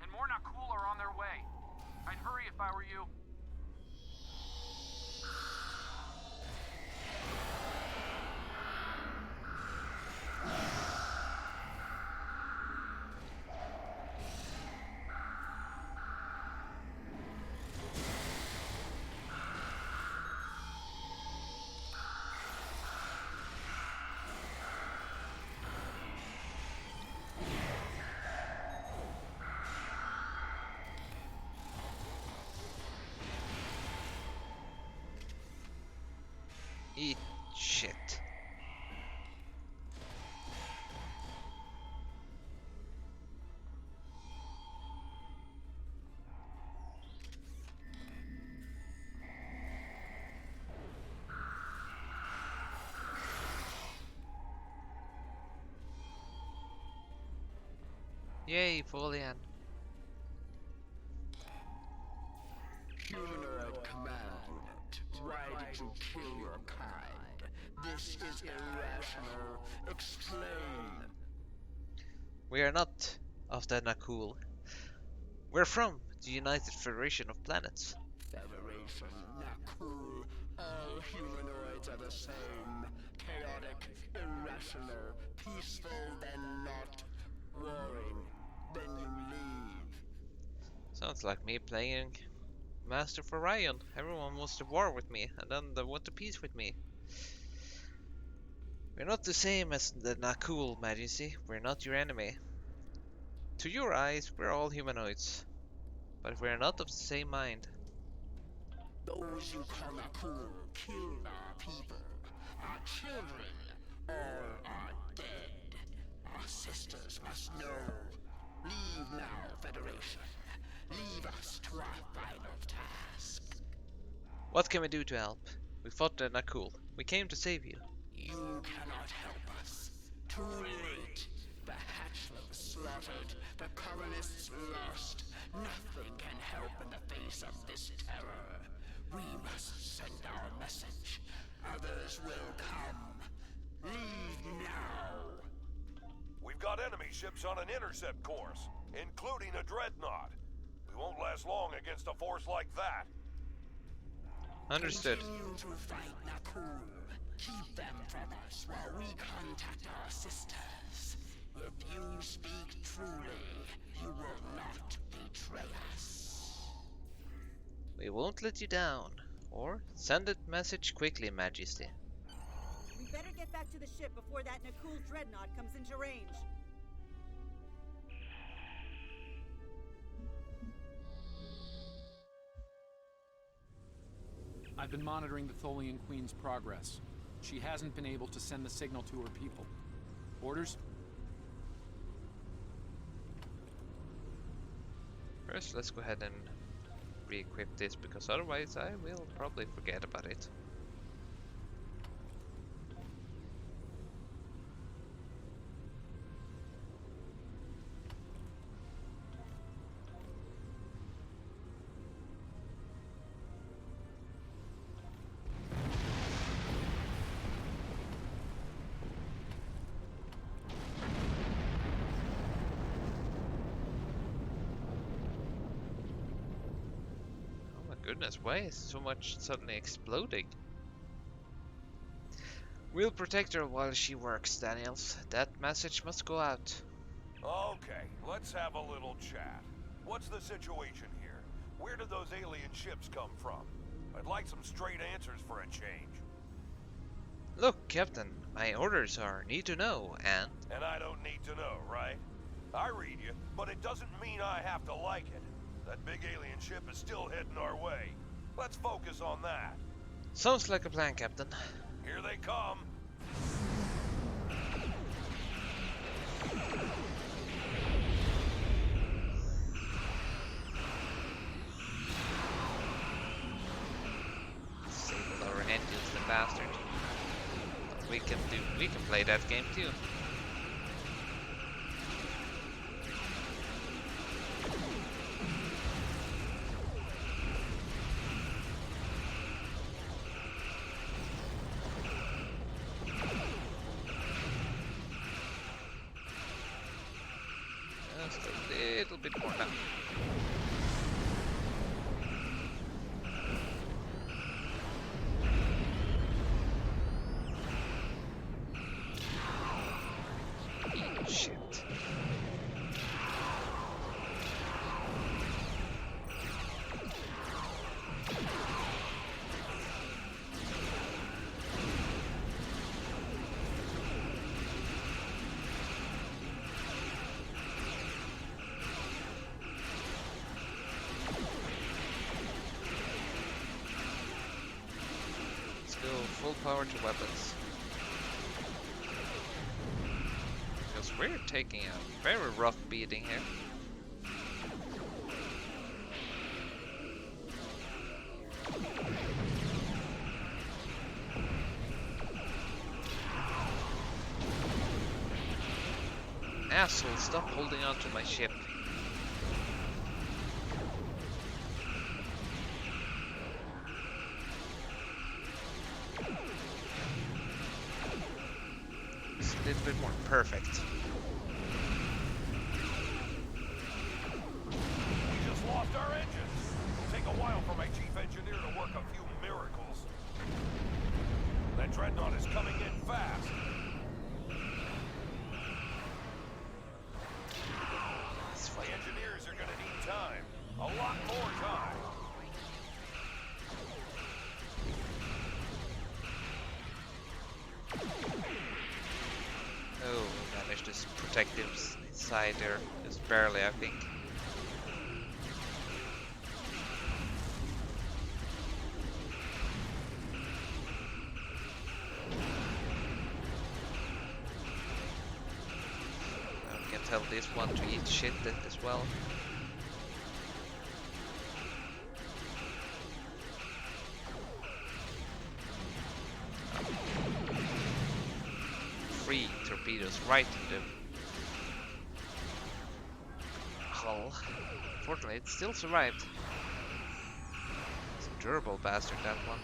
Speaker 3: and more Nakul are on their way. I'd hurry if I were you.
Speaker 1: Eat shit. Yay, Folian.
Speaker 11: Humanoid command, ready to kill your kind. This is irrational. Explain.
Speaker 1: We are not of the Nakul. We're from the United Federation of Planets.
Speaker 11: Federation, Nakul, all humanoids are the same. Chaotic, irrational, peaceful, then not. Warring, then you leave.
Speaker 1: Sounds like me playing Master of Orion. Everyone wants to war with me, and then they want to peace with me. We're not the same as the Nakul, Majesty. We're not your enemy. To your eyes, we're all humanoids. But we're not of the same mind.
Speaker 11: Those you call Nakul killed our people, our children. All are dead. Our sisters must know. Leave now, Federation. Leave us to our final task.
Speaker 1: What can we do to help? We fought the Nakul. We came to save you.
Speaker 11: You cannot help us. Too late. The hatchlings slaughtered. The colonists lost. Nothing can help in the face of this terror. We must send our message. Others will come. Leave now.
Speaker 8: We've got enemy ships on an intercept course, including a dreadnought. We won't last long against a force like that.
Speaker 1: Understood.
Speaker 11: Continue to fight Nakul. Keep them from us while we contact our sisters. If you speak truly, you will not betray us.
Speaker 1: We won't let you down. Or send a message quickly, Majesty.
Speaker 19: We
Speaker 9: better get back to the ship before that Nakul dreadnought comes into range.
Speaker 13: I've been monitoring the Tholian Queen's progress. She hasn't been able to send the signal to her people. Orders?
Speaker 1: First, let's go ahead and re-equip this, because otherwise I will probably forget about it. Goodness, why is so much suddenly exploding? We'll protect her while she works, Daniels. That message must go out.
Speaker 8: Okay, let's have a little chat. What's the situation here? Where did those alien ships come from? I'd like some straight answers for a change.
Speaker 1: Look, Captain, my orders are need to know, and...
Speaker 8: And I don't need to know, right? I read you, but it doesn't mean I have to like it. That big alien ship is still heading our way. Let's focus on that.
Speaker 1: Sounds like a plan, Captain.
Speaker 8: Here they come.
Speaker 1: Disable our engines, the bastard. We can play that game too. Bit more now. Shit. Full power to weapons. Because we're taking a very rough beating here. Asshole, stop holding on to my ship. A little bit more perfect.
Speaker 8: We just lost our engines. It'll take a while for my chief engineer to work a few miracles. That dreadnought is coming in fast. The engineers are gonna need time. A lot more time.
Speaker 1: Oh, managed to protect him inside there, just barely, I think. I can tell this one to eat shit as well. Three torpedoes right in the hull. Fortunately, it still survived. It's a durable bastard, that one.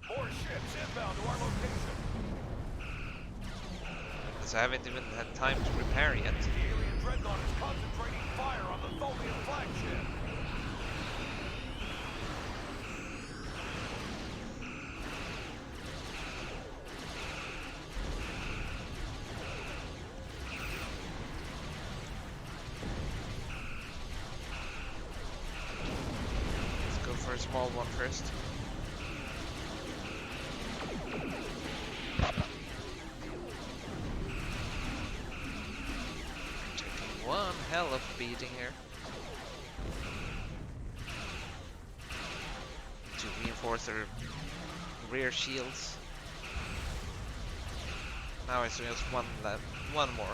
Speaker 8: More ships inbound to our location.
Speaker 1: Because I haven't even had time to repair yet.
Speaker 8: The alien dreadnought is concentrating fire on the Tholian flagship.
Speaker 1: a small one first. Taking one hell of a beating here. To reinforce their rear shields. Now it's just one left, one more.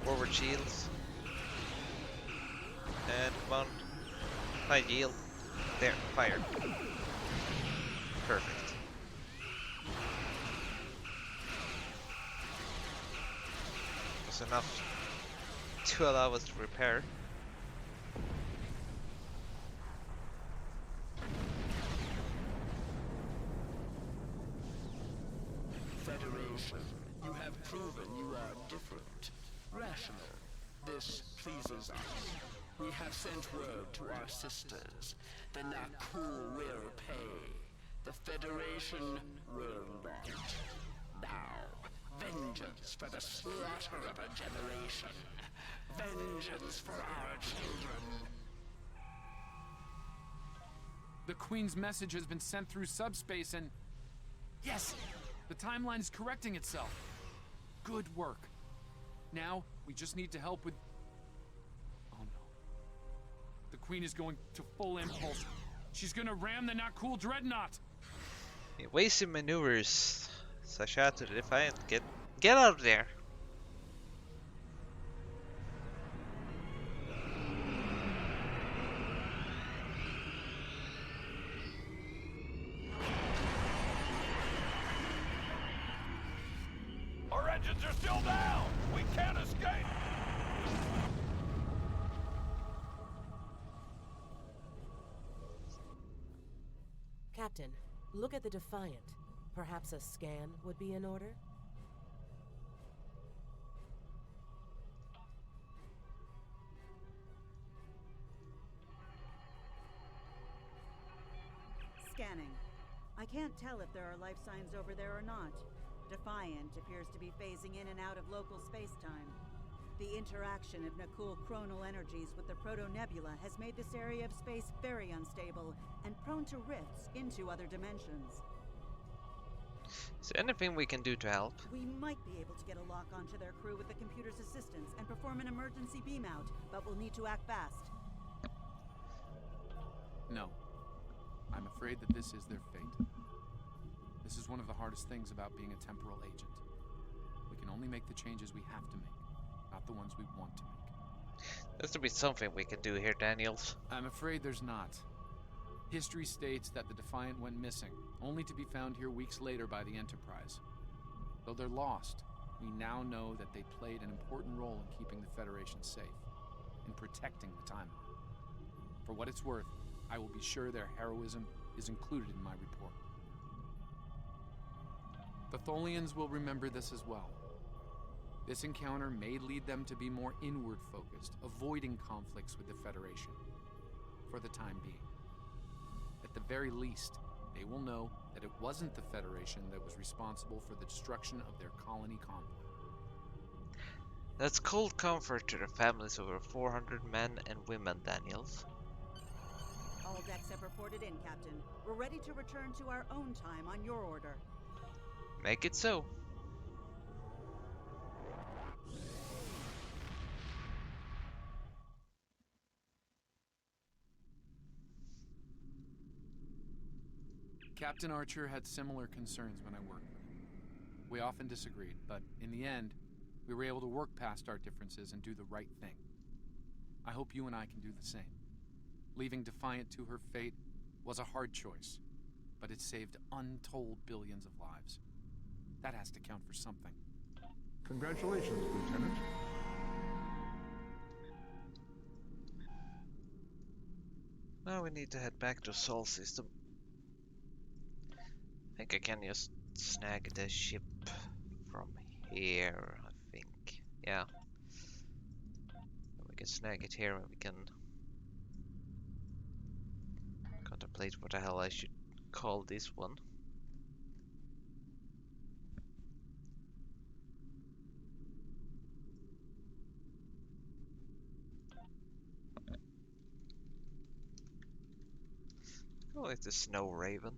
Speaker 1: Forward shields. And one. I yield. There, fire. Perfect. Was enough to allow us to repair.
Speaker 12: Federation, you have proven you are different, rational. This pleases us. We have sent word to our sisters. The Nakul will pay. The Federation will not. Now, vengeance for the slaughter of a generation. Vengeance for our children.
Speaker 13: The Queen's message has been sent through subspace and... Yes! The timeline is correcting itself. Good work. Now, we just need to help with... Oh no. The Queen is going to full impulse. She's gonna ram the not cool dreadnought!
Speaker 1: Evasive maneuvers. Ze'sha to the Defiant. Get out of there!
Speaker 8: Our engines are still down! We can't escape!
Speaker 6: Captain, look at the Defiant. Perhaps a scan would be in order?
Speaker 9: Scanning. I can't tell if there are life signs over there or not. Defiant appears to be phasing in and out of local space-time. The interaction of Nakul chronal energies with the Proto-Nebula has made this area of space very unstable and prone to rifts into other dimensions.
Speaker 1: Is there anything we can do to help?
Speaker 9: We might be able to get a lock onto their crew with the computer's assistance and perform an emergency beam out, but we'll need to act fast.
Speaker 13: No. I'm afraid that this is their fate. This is one of the hardest things about being a temporal agent. We can only make the changes we have to make, not the ones we want to make.
Speaker 1: There's to be something we can do here, Daniels.
Speaker 13: I'm afraid there's not. History states that the Defiant went missing, only to be found here weeks later by the Enterprise. Though they're lost, we now know that they played an important role in keeping the Federation safe, in protecting the timeline. For what it's worth, I will be sure their heroism is included in my report. The Tholians will remember this as well. This encounter may lead them to be more inward-focused, avoiding conflicts with the Federation, for the time being. At the very least, they will know that it wasn't the Federation that was responsible for the destruction of their colony convoy.
Speaker 1: That's cold comfort to the families of over 400 men and women, Daniels.
Speaker 9: All decks have reported in, Captain. We're ready to return to our own time on your order.
Speaker 1: Make it so.
Speaker 13: Captain Archer had similar concerns when I worked with him. We often disagreed, but in the end, we were able to work past our differences and do the right thing. I hope you and I can do the same. Leaving Defiant to her fate was a hard choice, but it saved untold billions of lives. That has to count for something.
Speaker 14: Congratulations, Lieutenant.
Speaker 1: Now we need to head back to Sol System. I think I can just snag the ship from here, I think. Yeah. We can snag it here and we can contemplate what the hell I should call this one. Oh, it's a snow raven.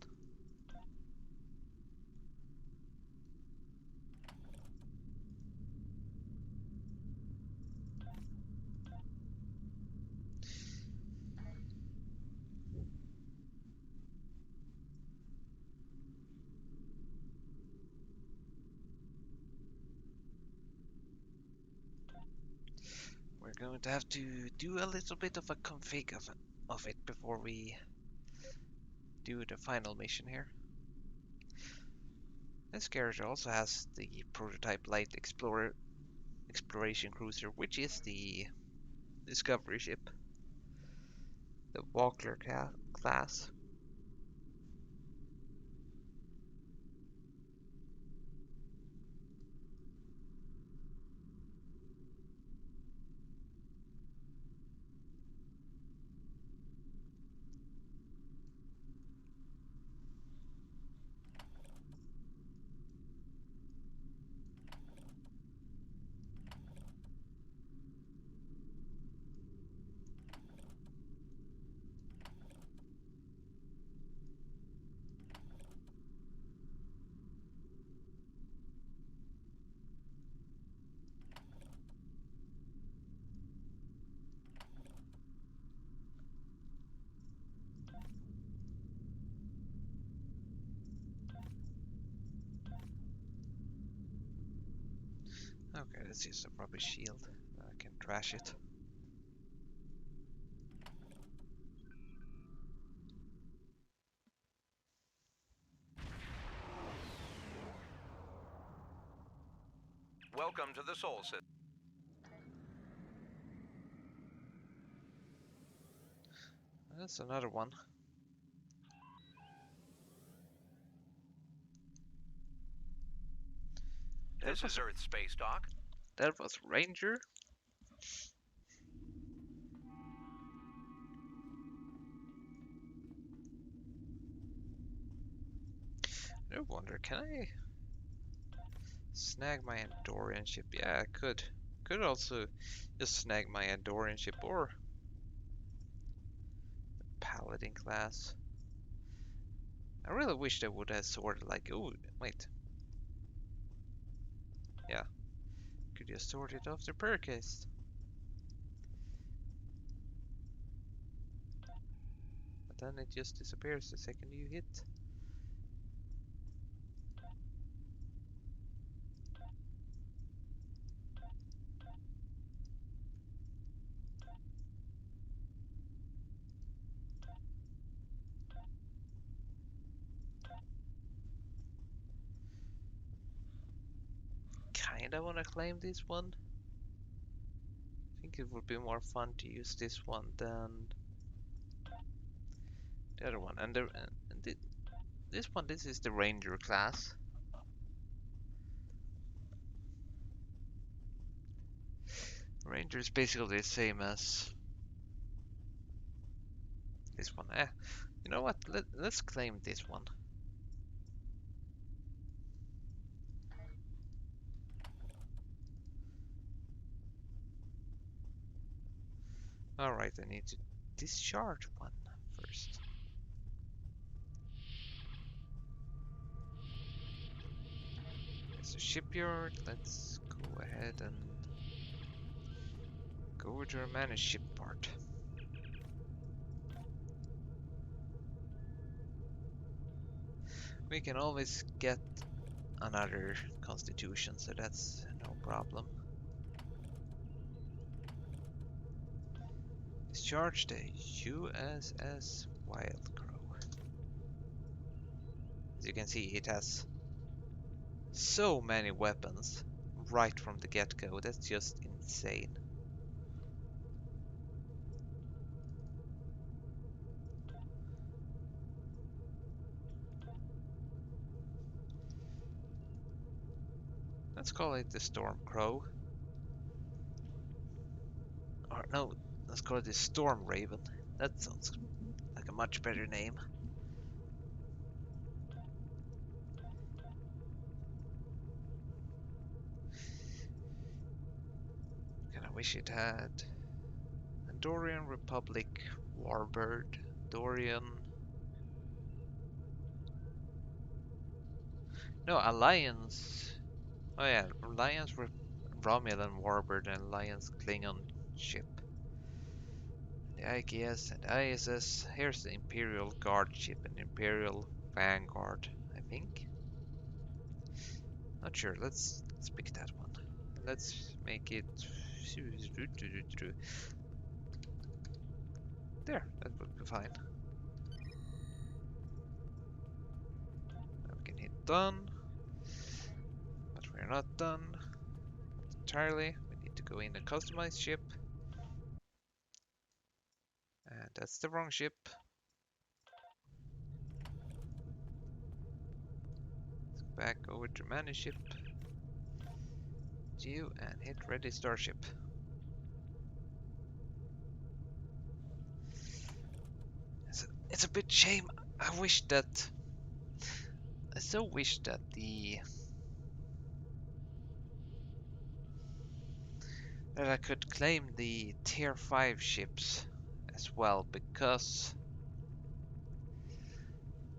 Speaker 1: We're going to have to do a little bit of a config of it before we do the final mission here. This character also has the prototype light exploration cruiser, which is the discovery ship, the Walker class. Okay, let's use a proper shield. I can trash it.
Speaker 5: Welcome to the Sol System.
Speaker 1: That's another one.
Speaker 5: This is Earth Spacedock.
Speaker 1: That was Ranger. I wonder, can I snag my Andorian ship? Yeah, I could. Could also just snag my Andorian ship or Paladin class. I really wish they would have sorted like, oh, wait. Yeah, could just sort it off the Percast. But then it just disappears the second you hit. Kinda wanna claim this one. I think it would be more fun to use this one than the other one. And this one, this is the Ranger class. Ranger is basically the same as this one. You know what? Let's claim this one. Alright, I need to discharge one first. There's a shipyard. Let's go ahead and go to our managed ship part. We can always get another constitution, so that's no problem. Discharge the USS Wildcrow. As you can see, it has so many weapons right from the get-go. That's just insane. Let's call it the Storm Crow. Or no, let's call it the Storm Raven. That sounds like a much better name. Kinda wish it had Andorian Republic Warbird, Andorian No, Alliance. Oh yeah, Alliance with Romulan Warbird and Alliance Klingon ship. The IGS and the ISS. Here's the Imperial Guard ship and Imperial Vanguard, I think. Not sure. Let's pick that one. Let's make it there. That would be fine. Now we can hit done, but we're not done. Not entirely. We need to go in a customized ship, and that's the wrong ship. Let's go back over to manage ship. Due and hit ready starship. It's a bit shame. I so wish that I could claim the tier 5 ships as well, because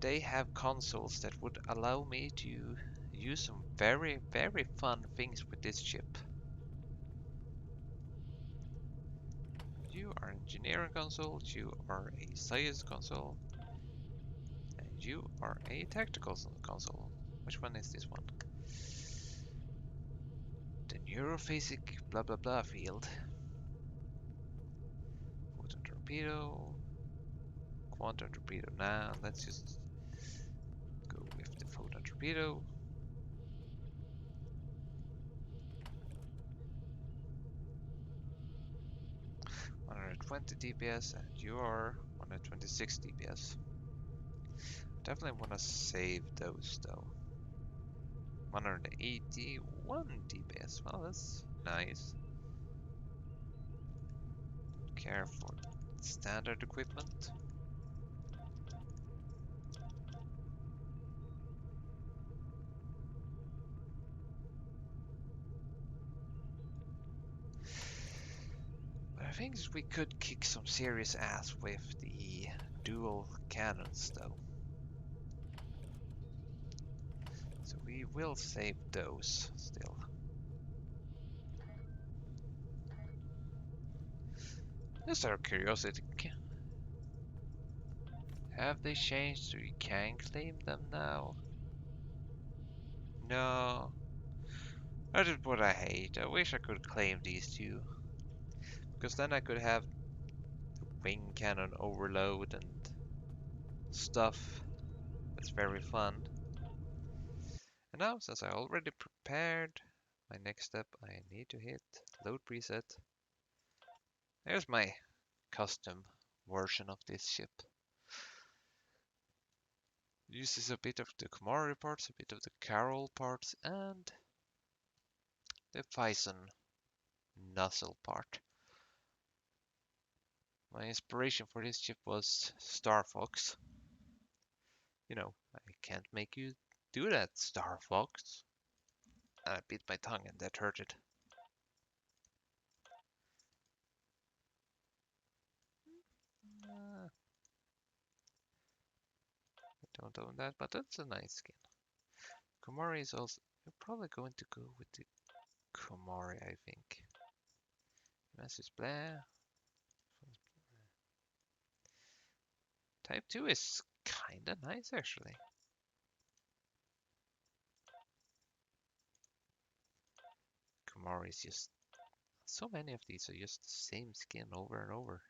Speaker 1: they have consoles that would allow me to use some very, very fun things with this ship. You are an engineering console, you are a science console, and you are a tactical console. Which one is this one? The neurophasic blah blah blah field. Photon torpedo. Quantum torpedo. Now let's just go with the photon torpedo. 120 DPS and you are 126 DPS. Definitely want to save those though. 181 DPS. Well, that's nice. Don't care for standard equipment. But I think we could kick some serious ass with the dual cannons though. So we will save those still. Just out of curiosity, have they changed so you can claim them now? No. That is what I hate. I wish I could claim these two. Because then I could have the wing cannon overload and stuff. That's very fun. And now, since I already prepared my next step, I need to hit load preset. There's my custom version of this ship. Uses a bit of the Komari parts, a bit of the Carol parts, and the Phison nozzle part. My inspiration for this ship was Star Fox. You know, I can't make you do that, Star Fox. And I bit my tongue and that hurted. I don't own that, but that's a nice skin. Komari is also... We're probably going to go with the Komari, I think. Message Blair. Type 2 is kinda nice, actually. Komari is just... So many of these are just the same skin over and over.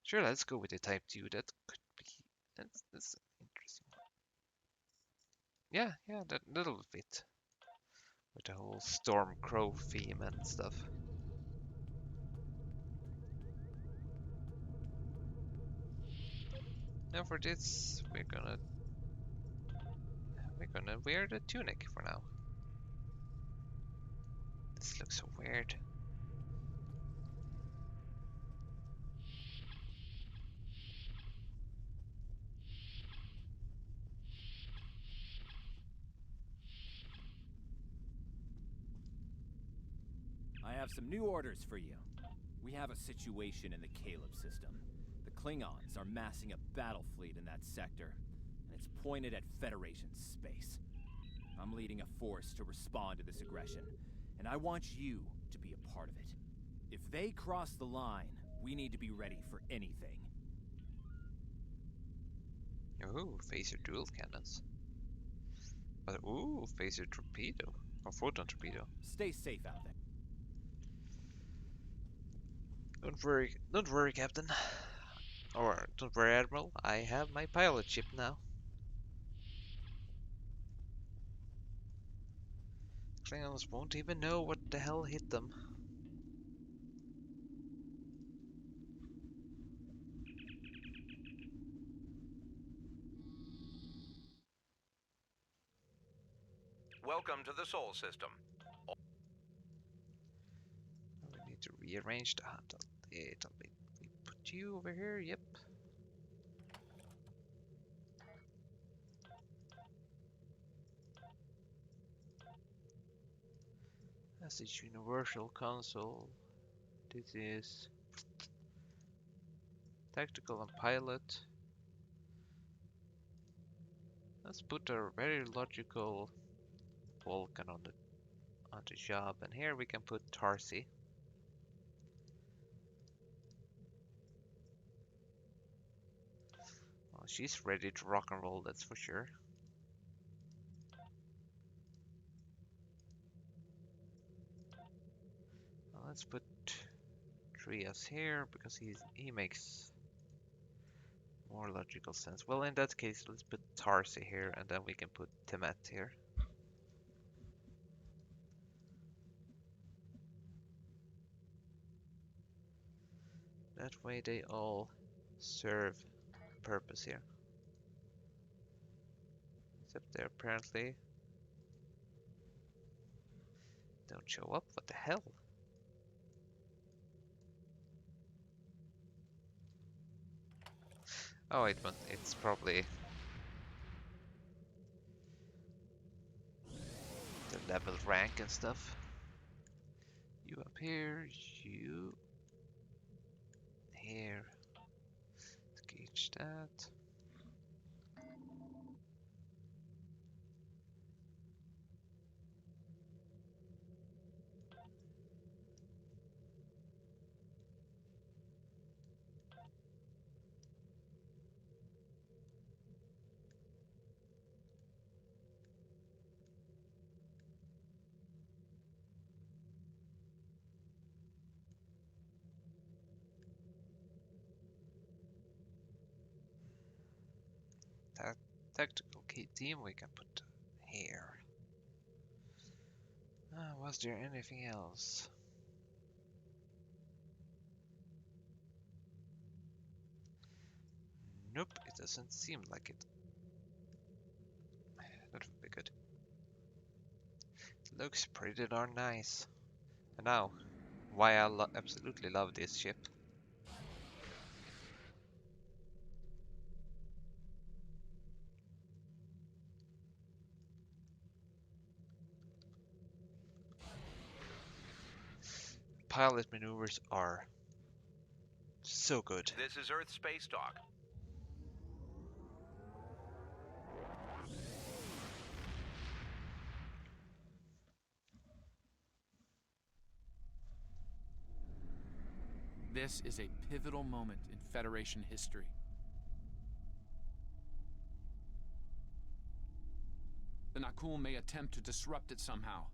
Speaker 1: Sure, let's go with the Type 2. That could be... That's an interesting one. Yeah, that'll fit. With the whole Stormcrow theme and stuff. Now for this, we're gonna wear the tunic for now. This looks so weird.
Speaker 2: I have some new orders for you. We have a situation in the Caleb system. The Klingons are massing a battle fleet in that sector. it's pointed at Federation space. I'm leading a force to respond to this aggression, and I want you to be a part of it. If they cross the line, we need to be ready for anything.
Speaker 1: Ooh, phaser dual cannons. But ooh, phaser torpedo. Or photon torpedo.
Speaker 2: Stay safe out there.
Speaker 1: Don't worry, Captain. Or don't worry, Admiral. I have my pilot ship now. Klingons won't even know what the hell hit them.
Speaker 5: Welcome to the Sol System.
Speaker 1: We need to rearrange the handle. We put you over here, yep. This is Universal Console. This is Tactical and Pilot. Let's put a very logical Vulcan on the job, and here we can put Tarsi. Well, she's ready to rock and roll, that's for sure. Well, let's put Trias here because he makes more logical sense. Well, in that case, let's put Tarsi here, and then we can put Temet here. That way they all serve a purpose here. Except they apparently don't show up. What the hell? Oh, it's probably the level rank and stuff. You up here, you here. Let's gauge that. Tactical key team we can put here. Was there anything else? Nope, it doesn't seem like it. That would be good. Looks pretty darn nice. And now, why I absolutely love this ship. Pilot maneuvers are so good.
Speaker 5: This is Earth Spacedock.
Speaker 13: This is a pivotal moment in Federation history. The Nakul may attempt to disrupt it somehow,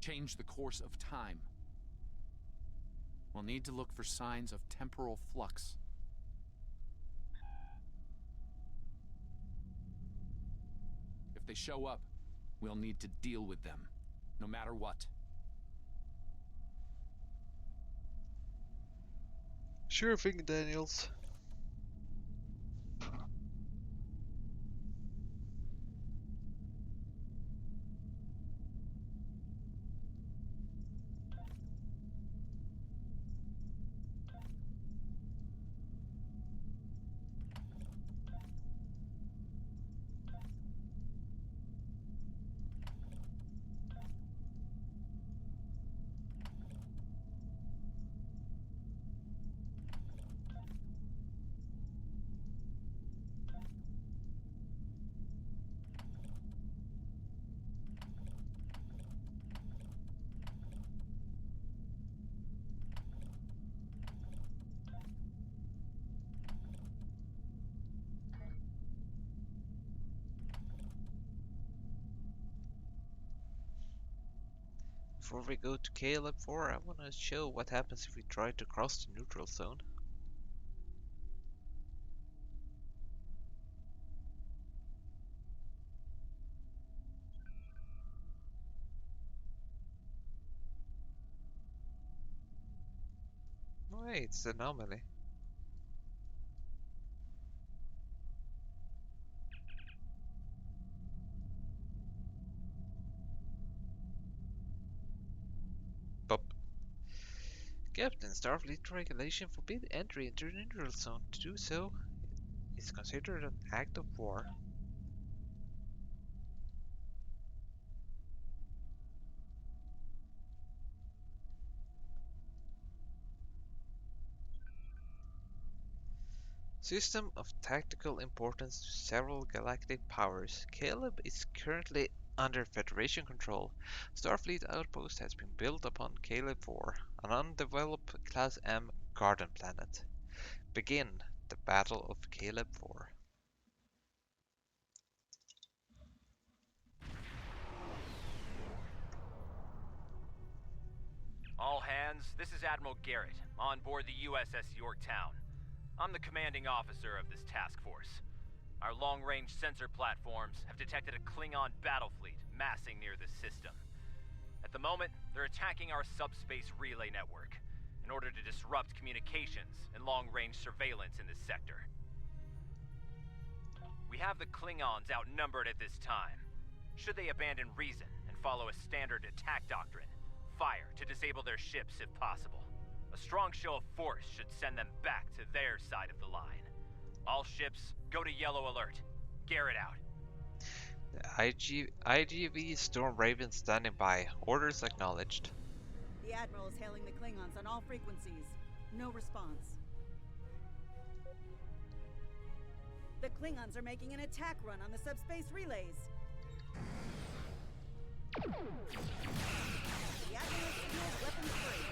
Speaker 13: change the course of time. We'll need to look for signs of temporal flux. If they show up, we'll need to deal with them, no matter what.
Speaker 1: Sure thing, Daniels. Before we go to Caleb 4, I want to show what happens if we try to cross the neutral zone. Wait, it's an anomaly. Pop. Captain, Starfleet regulation forbid entry into the neutral zone. To do so is considered an act of war. System of tactical importance to several galactic powers. Caleb is currently under Federation control. Starfleet outpost has been built upon Caleb 4, an undeveloped Class M garden planet. Begin the Battle of Caleb 4.
Speaker 2: All hands, this is Admiral Garrett, on board the USS Yorktown. I'm the commanding officer of this task force. Our long-range sensor platforms have detected a Klingon battle fleet massing near the system. At the moment, they're attacking our subspace relay network in order to disrupt communications and long-range surveillance in this sector. We have the Klingons outnumbered at this time. Should they abandon reason and follow a standard attack doctrine, fire to disable their ships if possible. A strong show of force should send them back to their side of the line. All ships, go to yellow alert. Garrett out.
Speaker 1: The IGV Storm Raven standing by. Orders acknowledged.
Speaker 9: The Admiral is hailing the Klingons on all frequencies. No response. The Klingons are making an attack run on the subspace relays. The Admiral signals weapons free.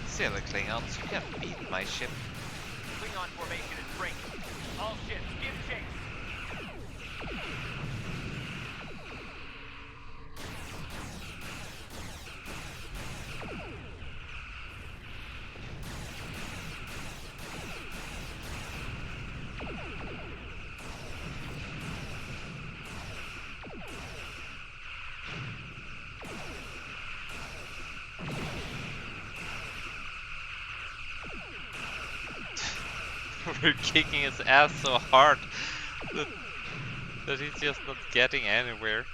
Speaker 1: Silly Klingons, you can't beat my ship.
Speaker 2: Klingon formation is breaking. All ships, give chase.
Speaker 1: We're kicking his ass so hard that he's just not getting anywhere.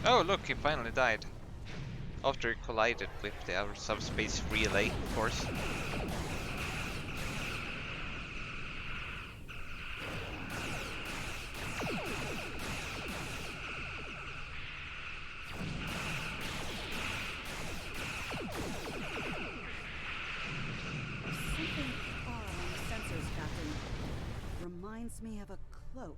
Speaker 1: Oh look, he finally died. After he collided with our subspace relay, of course.
Speaker 9: Something odd on the sensors, Captain. Reminds me of a cloak.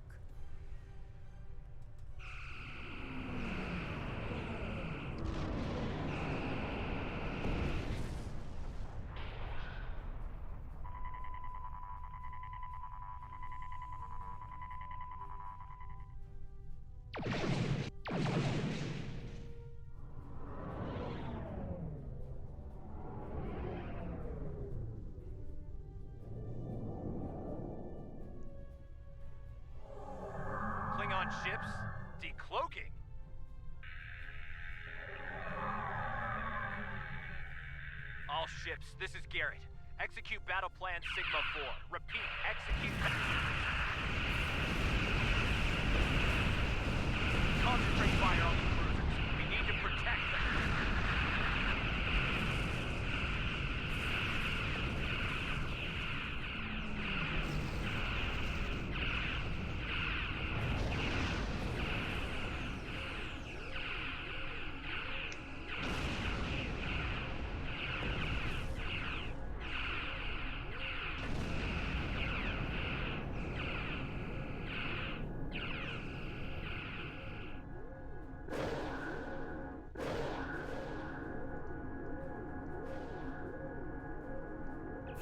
Speaker 2: Klingon ships decloaking.
Speaker 16: all ships, this is Garrett. Execute battle plan Sigma 4. Repeat, execute... Concentrate fire on the cruisers. We need to protect them.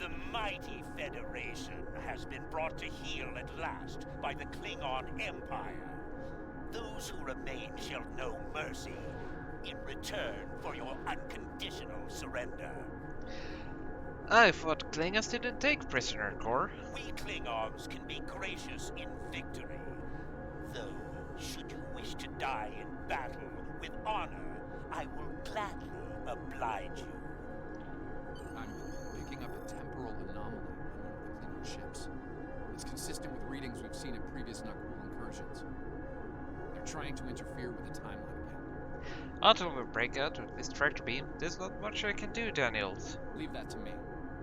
Speaker 11: The mighty Federation has been brought to heel at last by the Klingon Empire. Those who remain shall know mercy in return for your unconditional surrender.
Speaker 1: I thought Klingons didn't take prisoner, Core.
Speaker 11: We Klingons can be gracious in victory. Though, should you wish to die in battle with honor, I will gladly oblige you.
Speaker 13: I'm picking up a temporal anomaly on one of the Klingon ships. It's consistent with readings we've seen in previous Nakul incursions. They're trying to interfere with the timeline again.
Speaker 1: Until we break out with this tractor beam, there's not much I can do, Daniels.
Speaker 13: Leave that to me.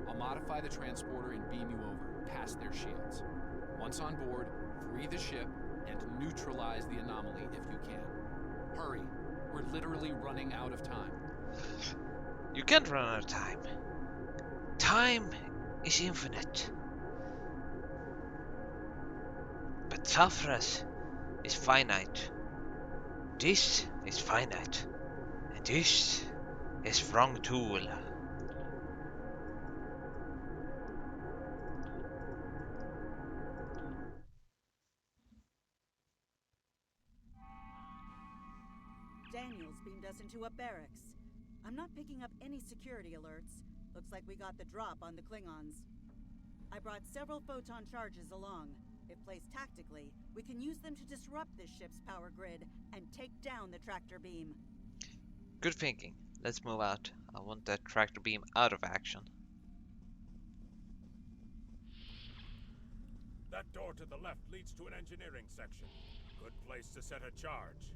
Speaker 13: I'll modify the transporter and beam you over, past their shields. Once on board, free the ship and neutralize the anomaly if you can. Hurry. We're literally running out of time.
Speaker 1: You can't run out of time. Time is infinite. But Sathras is finite. This is finite. And this is wrong tool.
Speaker 9: Daniels beamed us into a barracks. I'm not picking up any security alerts. Looks like we got the drop on the Klingons. I brought several photon charges along. If placed tactically, we can use them to disrupt this ship's power grid and take down the tractor beam.
Speaker 1: Good thinking. Let's move out. I want that tractor beam out of action.
Speaker 15: That door to the left leads to an engineering section. Good place to set a charge.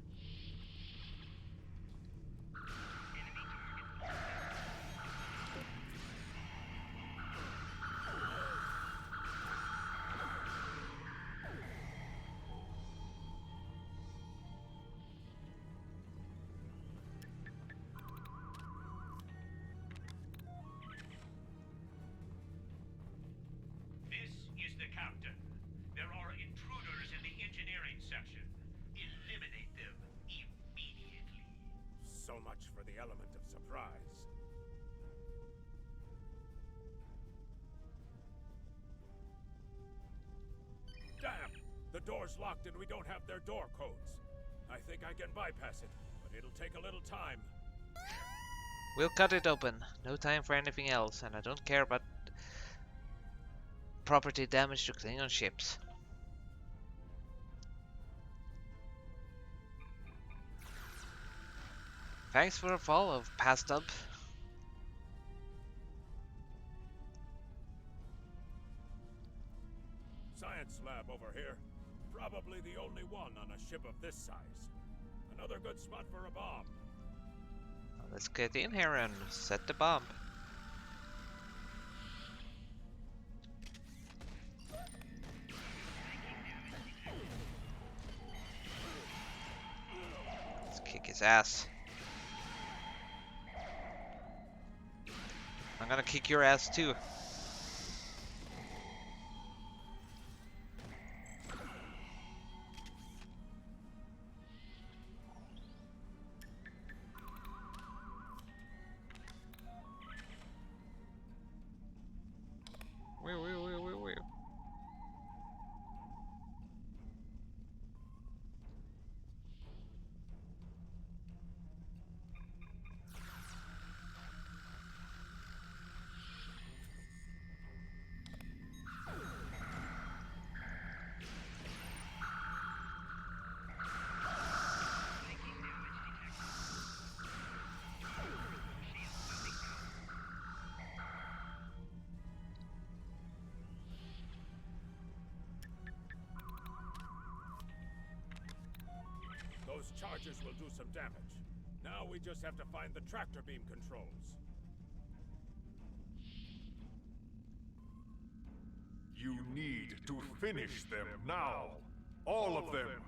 Speaker 11: This is the captain. There are intruders in the engineering section. Eliminate them immediately.
Speaker 15: So much for the element of surprise. Damn! The door's locked and we don't have their door codes. I think I can bypass it, but it'll take a little time.
Speaker 1: We'll cut it open. No time for anything else, and I don't care about property damage to Klingon ships. Thanks for the follow, Passed Up.
Speaker 15: Science lab over here. Probably the only one on a ship of this size. Another good spot for a bomb.
Speaker 1: Let's get in here and set the bomb. Let's kick his ass. I'm gonna kick your ass too. Wee.
Speaker 15: charges will do some damage. Now we just have to find the tractor beam controls.
Speaker 17: You need to finish them now. All of them.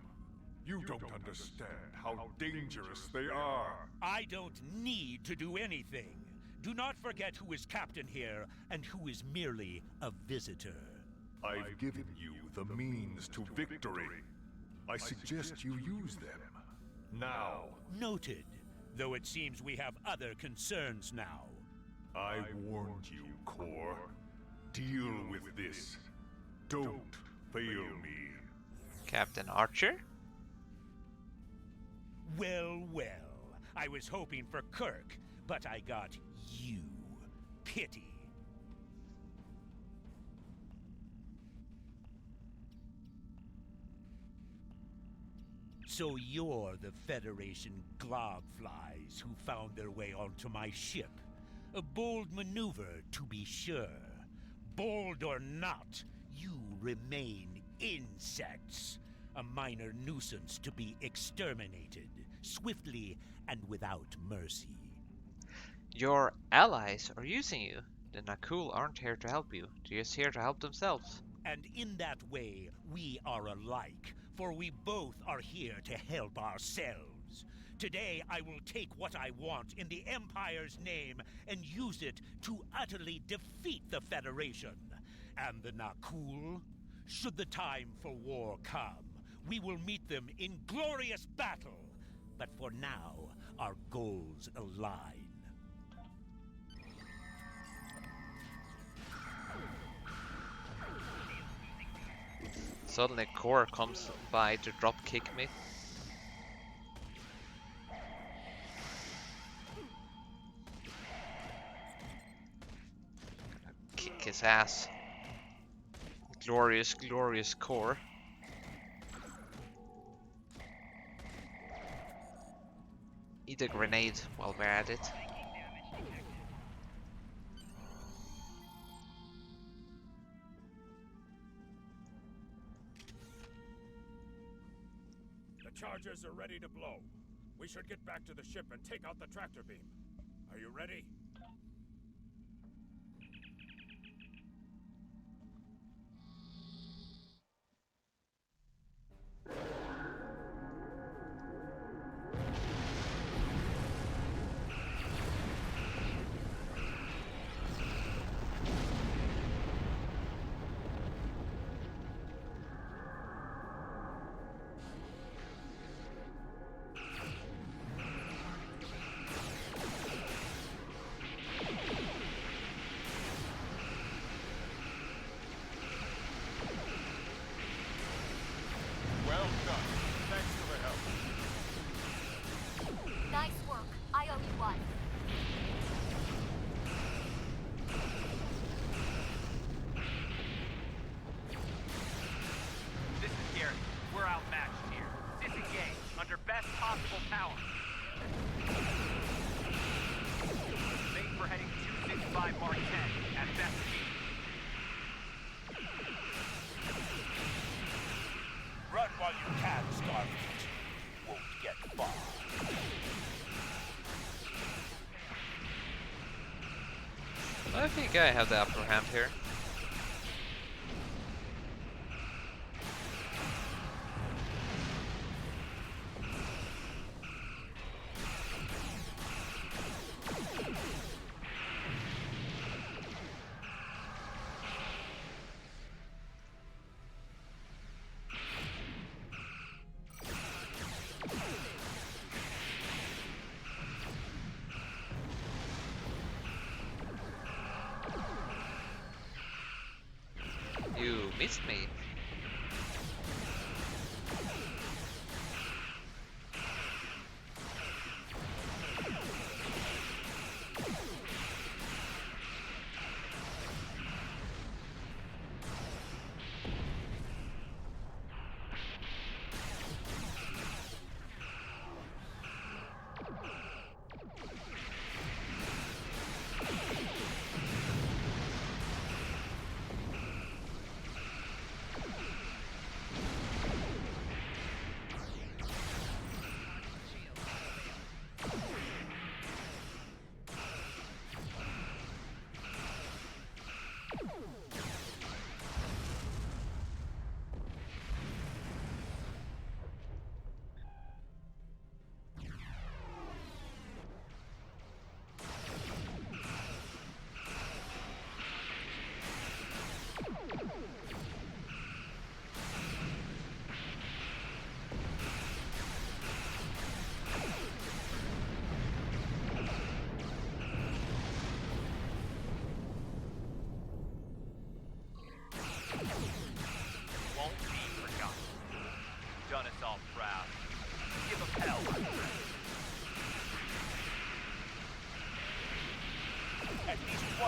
Speaker 17: You don't understand how dangerous they are.
Speaker 11: I don't need to do anything. Do not forget who is captain here and who is merely a visitor.
Speaker 17: I've given you the means to victory. I suggest you use them. Now.
Speaker 11: Noted. Though it seems we have other concerns now.
Speaker 17: I warned you, Core. Deal with this. Don't fail me.
Speaker 1: Captain Archer?
Speaker 11: Well, well. I was hoping for Kirk, but I got you. Pity. So you're the Federation globflies who found their way onto my ship. A bold maneuver, to be sure. Bold or not, you remain insects. A minor nuisance to be exterminated, swiftly and without mercy.
Speaker 1: Your allies are using you. The Nakul aren't here to help you. They're just here to help themselves.
Speaker 11: And in that way, we are alike, for we both are here to help ourselves. Today, I will take what I want in the Empire's name and use it to utterly defeat the Federation. And the Nakul? Should the time for war come, we will meet them in glorious battle. But for now, our goals align.
Speaker 1: Suddenly Core comes by to drop kick me. Kick his ass. Glorious, glorious Core. Eat a grenade while we're at it.
Speaker 15: The charges are ready to blow. We should get back to the ship and take out the tractor beam. Are you ready?
Speaker 1: I think I have the upper hand here. You missed me.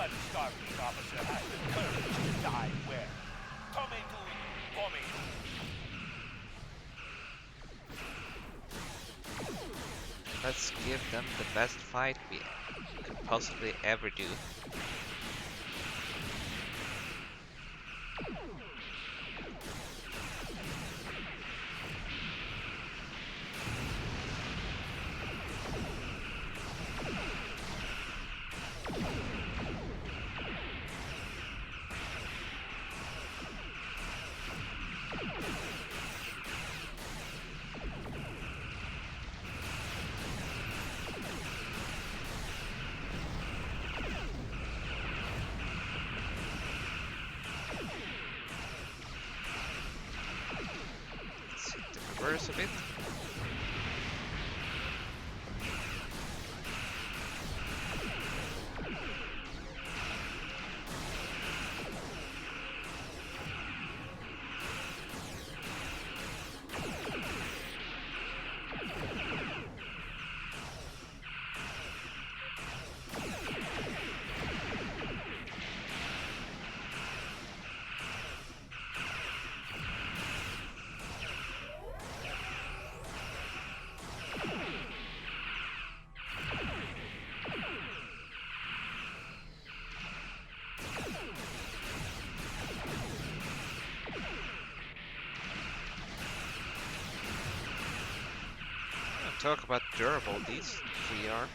Speaker 11: the Starfleet officer has the courage to die where? Come to me.
Speaker 1: Let's give them the best fight we could possibly ever do. Reverse a bit. Talk about durable these three are.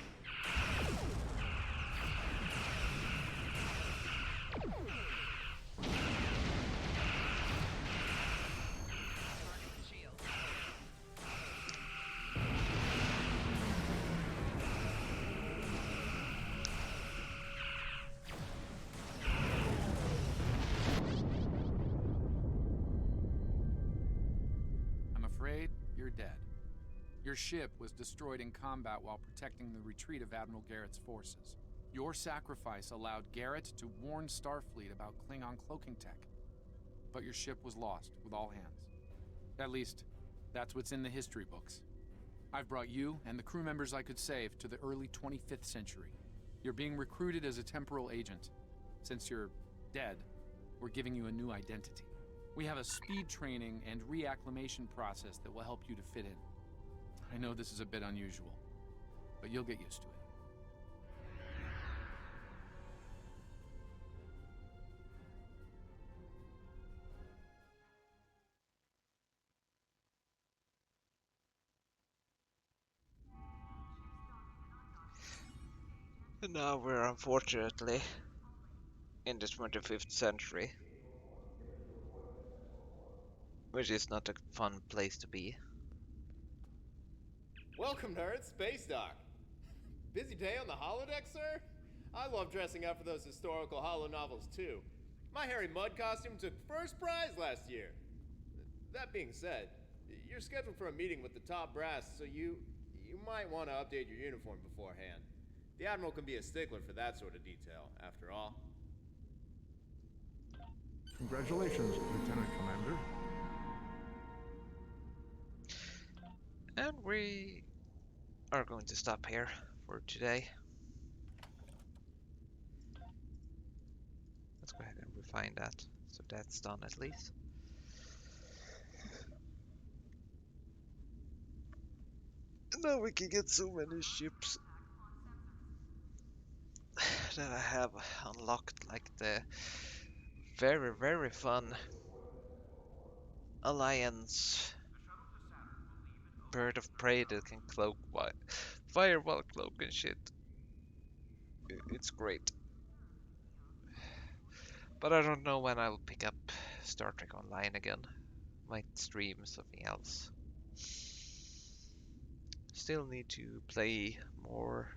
Speaker 13: I'm afraid you're dead. Your ship was destroyed in combat while protecting the retreat of Admiral Garrett's forces. Your sacrifice allowed Garrett to warn Starfleet about Klingon cloaking tech. But your ship was lost with all hands. At least, that's what's in the history books. I've brought you and the crew members I could save to the early 25th century. You're being recruited as a temporal agent. Since you're dead, we're giving you a new identity. We have a speed training and reacclimation process that will help you to fit in. I know this is a bit unusual, but you'll get used to it.
Speaker 1: And now we're unfortunately in the 25th century, which is not a fun place to be.
Speaker 4: Welcome, nerds. Spacedock. Busy day on the holodeck, sir? I love dressing up for those historical holo novels, too. My Harry Mudd costume took first prize last year. That being said, you're scheduled for a meeting with the top brass, so you might want to update your uniform beforehand. The Admiral can be a stickler for that sort of detail, after all.
Speaker 14: Congratulations, Lieutenant Commander.
Speaker 1: And we are going to stop here for today. Let's go ahead and refine that, so that's done at least. And now we can get so many ships that I have unlocked, like the very, very fun Alliance bird of prey that can cloak firewall cloak and shit. It's great. But I don't know when I'll pick up Star Trek Online again. Might stream something else. Still need to play more,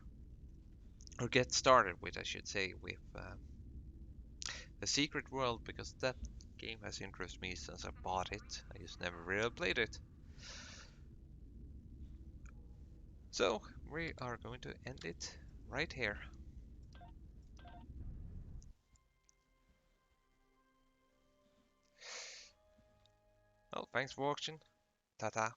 Speaker 1: or get started with, I should say, with The Secret World, because that game has interested me since I bought it. I just never really played it. So we are going to end it right here. Well, thanks for watching. Ta-ta.